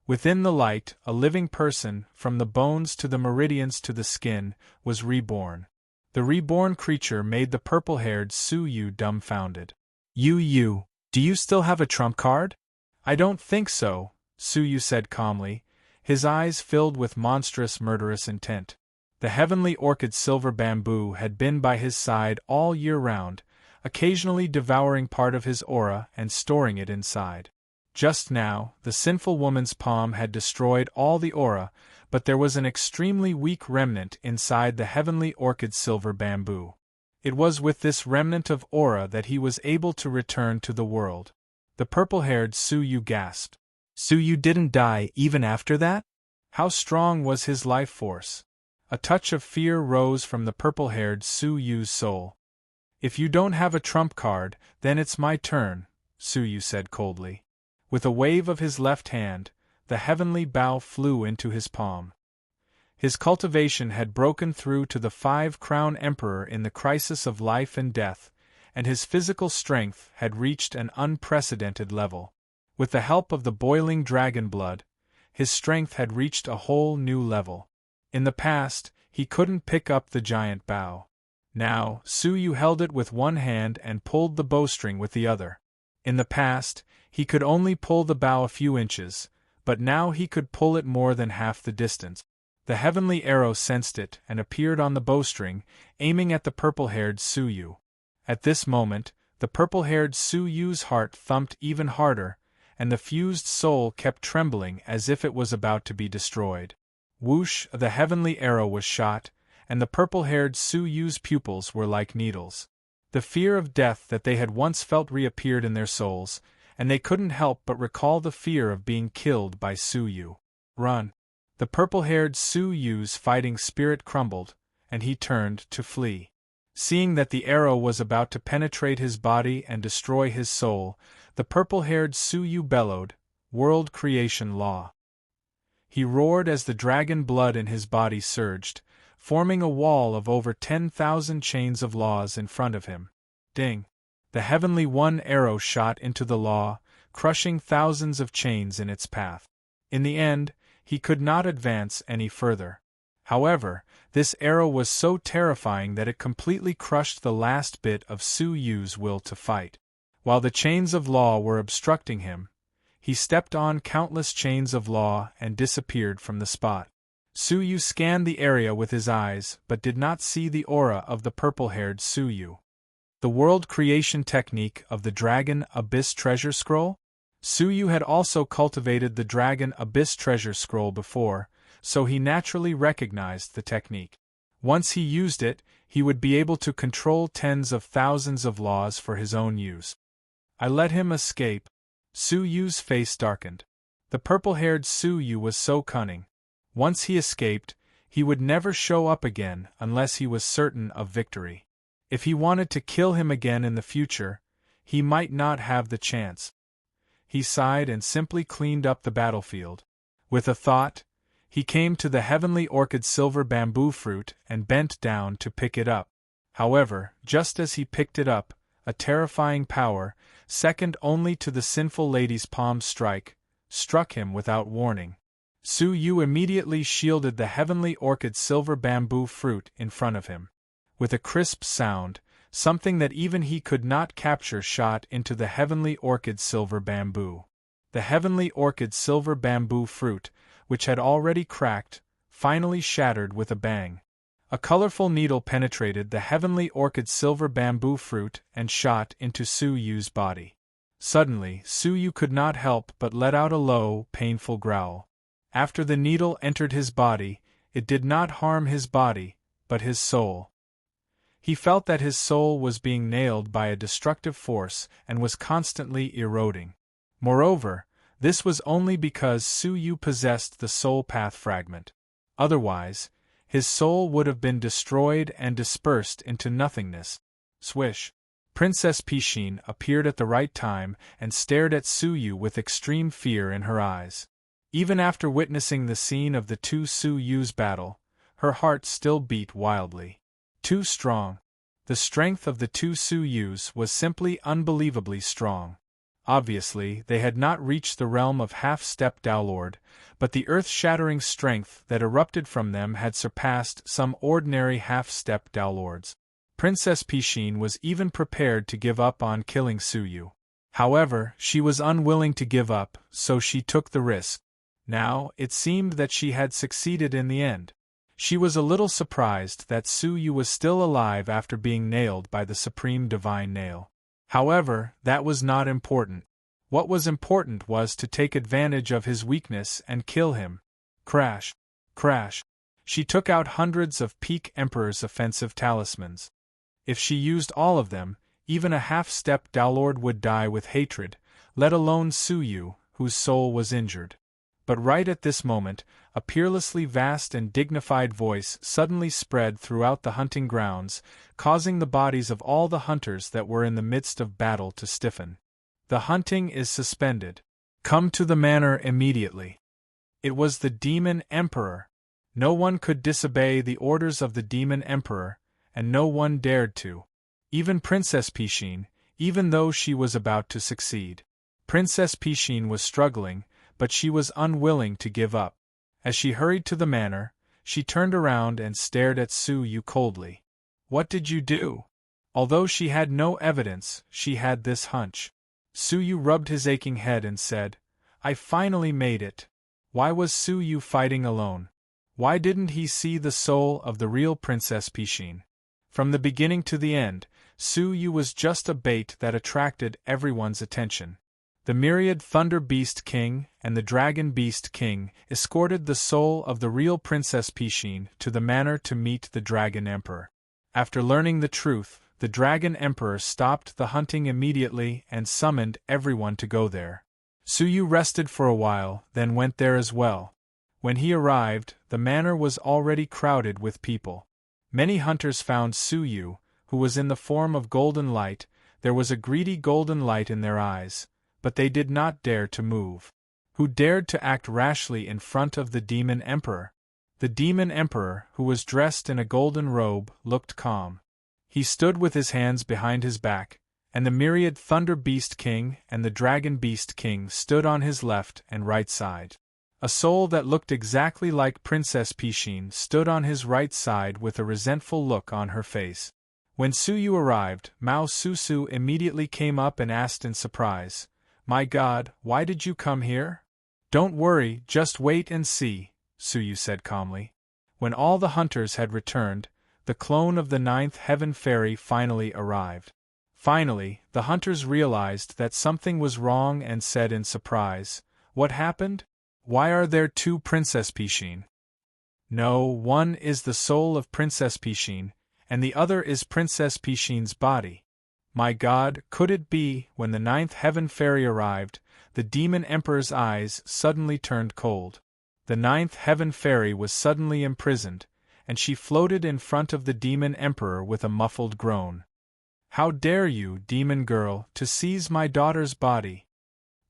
Within the light, a living person, from the bones to the meridians to the skin, was reborn. The reborn creature made the purple-haired Su Yu dumbfounded. You, do you still have a trump card? I don't think so, Su Yu said calmly, his eyes filled with monstrous murderous intent. The heavenly orchid silver bamboo had been by his side all year round, occasionally devouring part of his aura and storing it inside. Just now, the sinful woman's palm had destroyed all the aura, but there was an extremely weak remnant inside the heavenly orchid silver bamboo. It was with this remnant of aura that he was able to return to the world. The purple-haired Su Yu gasped. Su Yu didn't die even after that? How strong was his life force? A touch of fear rose from the purple-haired Su Yu's soul. If you don't have a trump card, then it's my turn, Su Yu said coldly. With a wave of his left hand, the heavenly bow flew into his palm. His cultivation had broken through to the five-crown emperor in the crisis of life and death, and his physical strength had reached an unprecedented level. With the help of the boiling dragon blood, his strength had reached a whole new level. In the past, he couldn't pick up the giant bow. Now, Su Yu held it with one hand and pulled the bowstring with the other. In the past, he could only pull the bow a few inches, but now he could pull it more than half the distance. The heavenly arrow sensed it and appeared on the bowstring, aiming at the purple-haired Su Yu. At this moment, the purple-haired Su Yu's heart thumped even harder, and the fused soul kept trembling as if it was about to be destroyed. Whoosh! The heavenly arrow was shot, and the purple-haired Su Yu's pupils were like needles. The fear of death that they had once felt reappeared in their souls, and they couldn't help but recall the fear of being killed by Su Yu. Run! The purple-haired Su Yu's fighting spirit crumbled, and he turned to flee. Seeing that the arrow was about to penetrate his body and destroy his soul, the purple-haired Su Yu bellowed, "World creation law." He roared as the dragon blood in his body surged, forming a wall of over 10,000 chains of laws in front of him. Ding! The heavenly one arrow shot into the law, crushing thousands of chains in its path. In the end, he could not advance any further. However, this arrow was so terrifying that it completely crushed the last bit of Su Yu's will to fight. While the chains of law were obstructing him, he stepped on countless chains of law and disappeared from the spot. Suyu scanned the area with his eyes but did not see the aura of the purple-haired Suyu. The world creation technique of the Dragon Abyss Treasure Scroll? Suyu had also cultivated the Dragon Abyss Treasure Scroll before, so he naturally recognized the technique. Once he used it, he would be able to control tens of thousands of laws for his own use. I let him escape. Suyu's face darkened. The purple-haired Suyu was so cunning. Once he escaped, he would never show up again unless he was certain of victory. If he wanted to kill him again in the future, he might not have the chance. He sighed and simply cleaned up the battlefield. With a thought, he came to the heavenly orchid silver bamboo fruit and bent down to pick it up. However, just as he picked it up, a terrifying power, second only to the sinful lady's palm strike, struck him without warning. Suyu immediately shielded the heavenly orchid silver bamboo fruit in front of him. With a crisp sound, something that even he could not capture shot into the heavenly orchid silver bamboo. The heavenly orchid silver bamboo fruit, which had already cracked, finally shattered with a bang. A colorful needle penetrated the heavenly orchid silver bamboo fruit and shot into Suyu's body. Suddenly, Suyu could not help but let out a low, painful growl. After the needle entered his body, it did not harm his body, but his soul. He felt that his soul was being nailed by a destructive force and was constantly eroding. Moreover, this was only because Suyu possessed the soul path fragment. Otherwise, his soul would have been destroyed and dispersed into nothingness. Swish! Princess Pishin appeared at the right time and stared at Suyu with extreme fear in her eyes. Even after witnessing the scene of the two Suyu's battle, her heart still beat wildly. Too strong. The strength of the two Suyus was simply unbelievably strong. Obviously, they had not reached the realm of half-step Dowlord, but the earth-shattering strength that erupted from them had surpassed some ordinary half-step Dowlords. Princess Pishin was even prepared to give up on killing Suyu. However, she was unwilling to give up, so she took the risk. Now, it seemed that she had succeeded in the end. She was a little surprised that Suyu was still alive after being nailed by the supreme divine nail. However, that was not important. What was important was to take advantage of his weakness and kill him. Crash! Crash! She took out hundreds of Peak Emperor's offensive talismans. If she used all of them, even a half-step Dowlord would die with hatred, let alone Suyu, whose soul was injured. But right at this moment, a peerlessly vast and dignified voice suddenly spread throughout the hunting grounds, causing the bodies of all the hunters that were in the midst of battle to stiffen. The hunting is suspended. Come to the manor immediately. It was the Demon Emperor. No one could disobey the orders of the Demon Emperor, and no one dared to. Even Princess Pishin, even though she was about to succeed. Princess Pishin was struggling, but she was unwilling to give up. As she hurried to the manor, she turned around and stared at Suyu coldly. What did you do? Although she had no evidence, she had this hunch. Suyu rubbed his aching head and said, I finally made it. Why was Suyu fighting alone? Why didn't he see the soul of the real Princess Pishin? From the beginning to the end, Suyu was just a bait that attracted everyone's attention. The myriad Thunder Beast King and the Dragon Beast King escorted the soul of the real Princess Pishin to the manor to meet the Dragon Emperor. After learning the truth, the Dragon Emperor stopped the hunting immediately and summoned everyone to go there. Suyu rested for a while, then went there as well. When he arrived, the manor was already crowded with people. Many hunters found Suyu, who was in the form of golden light. There was a greedy golden light in their eyes, but they did not dare to move. Who dared to act rashly in front of the Demon Emperor? The Demon Emperor, who was dressed in a golden robe, looked calm. He stood with his hands behind his back, and the myriad Thunder Beast King and the Dragon Beast King stood on his left and right side. A soul that looked exactly like Princess Pishin stood on his right side with a resentful look on her face. When Suyu arrived, Mao Susu immediately came up and asked in surprise, My God, why did you come here? Don't worry, just wait and see, Suyu said calmly. When all the hunters had returned, the clone of the ninth heaven fairy finally arrived. Finally, the hunters realized that something was wrong and said in surprise, "What happened? Why are there two Princess Pishin?" "No, one is the soul of Princess Pishin, and the other is Princess Pishin's body." My God, could it be? When the ninth heaven fairy arrived, the demon emperor's eyes suddenly turned cold. The ninth heaven fairy was suddenly imprisoned, and she floated in front of the demon emperor with a muffled groan. "How dare you, demon girl, to seize my daughter's body?"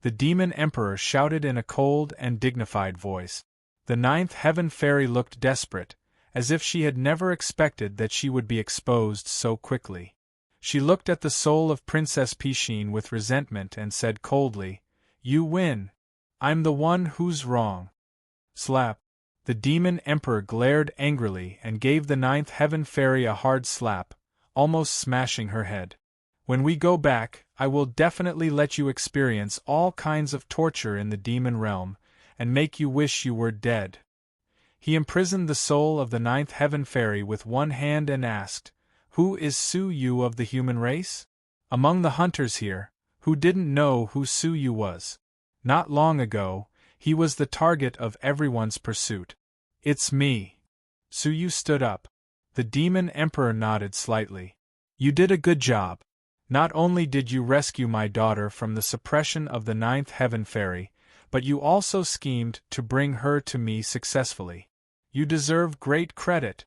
the demon emperor shouted in a cold and dignified voice. The ninth heaven fairy looked desperate, as if she had never expected that she would be exposed so quickly. She looked at the soul of Princess Pishin with resentment and said coldly, "You win. I'm the one who's wrong." Slap. The demon emperor glared angrily and gave the ninth heaven fairy a hard slap, almost smashing her head. "When we go back, I will definitely let you experience all kinds of torture in the demon realm, and make you wish you were dead." He imprisoned the soul of the ninth heaven fairy with one hand and asked, "Who is Suyu of the human race?" Among the hunters here, who didn't know who Suyu was? Not long ago, he was the target of everyone's pursuit. "It's me." Suyu stood up. The demon emperor nodded slightly. "You did a good job. Not only did you rescue my daughter from the suppression of the ninth heaven fairy, but you also schemed to bring her to me successfully. You deserve great credit."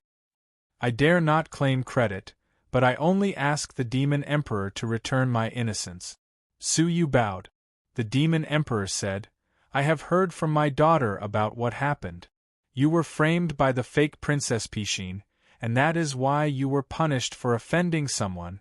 "I dare not claim credit, but I only ask the demon emperor to return my innocence." Suyu bowed. The demon emperor said, "I have heard from my daughter about what happened. You were framed by the fake Princess Pishin, and that is why you were punished for offending someone.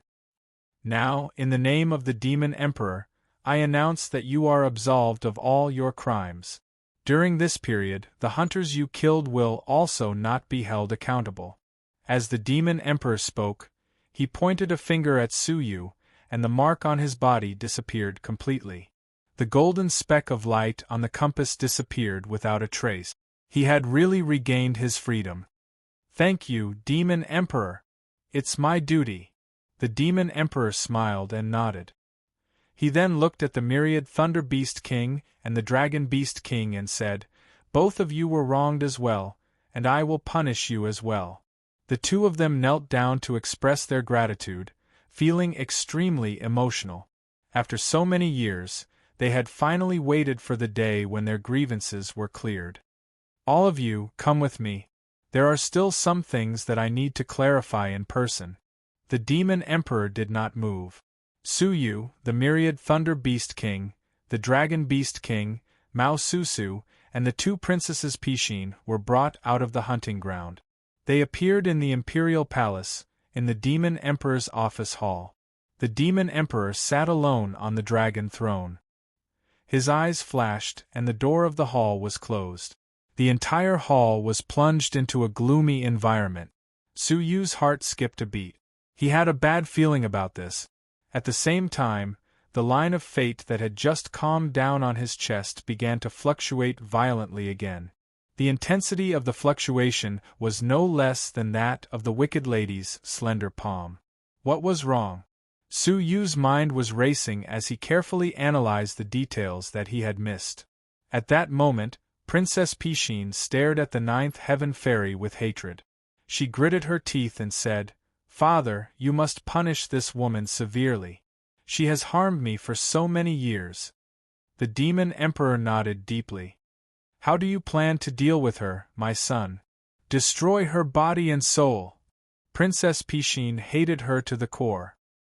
Now, in the name of the demon emperor, I announce that you are absolved of all your crimes. During this period, the hunters you killed will also not be held accountable." As the demon emperor spoke, he pointed a finger at Suyu, and the mark on his body disappeared completely. The golden speck of light on the compass disappeared without a trace. He had really regained his freedom. "Thank you, demon emperor. It's my duty." The demon emperor smiled and nodded. He then looked at the myriad Thunder Beast King and the Dragon Beast King and said, "Both of you were wronged as well, and I will punish you as well." The two of them knelt down to express their gratitude, feeling extremely emotional. After so many years, they had finally waited for the day when their grievances were cleared. "All of you, come with me. There are still some things that I need to clarify in person." The demon emperor did not move. Suyu, the myriad Thunder Beast King, the Dragon Beast King, Mao Susu, and the two princesses Pishin were brought out of the hunting ground. They appeared in the imperial palace, in the demon emperor's office hall. The demon emperor sat alone on the dragon throne. His eyes flashed, and the door of the hall was closed. The entire hall was plunged into a gloomy environment. Suyu's heart skipped a beat. He had a bad feeling about this. At the same time, the line of fate that had just calmed down on his chest began to fluctuate violently again. The intensity of the fluctuation was no less than that of the wicked lady's slender palm. What was wrong? Suyu's mind was racing as he carefully analyzed the details that he had missed. At that moment, Princess Pishin stared at the ninth heaven fairy with hatred. She gritted her teeth and said, "Father, you must punish this woman severely. She has harmed me for so many years." The demon emperor nodded deeply. "How do you plan to deal with her, my son?" "Destroy her body and soul." Princess Pishin hated her to the core.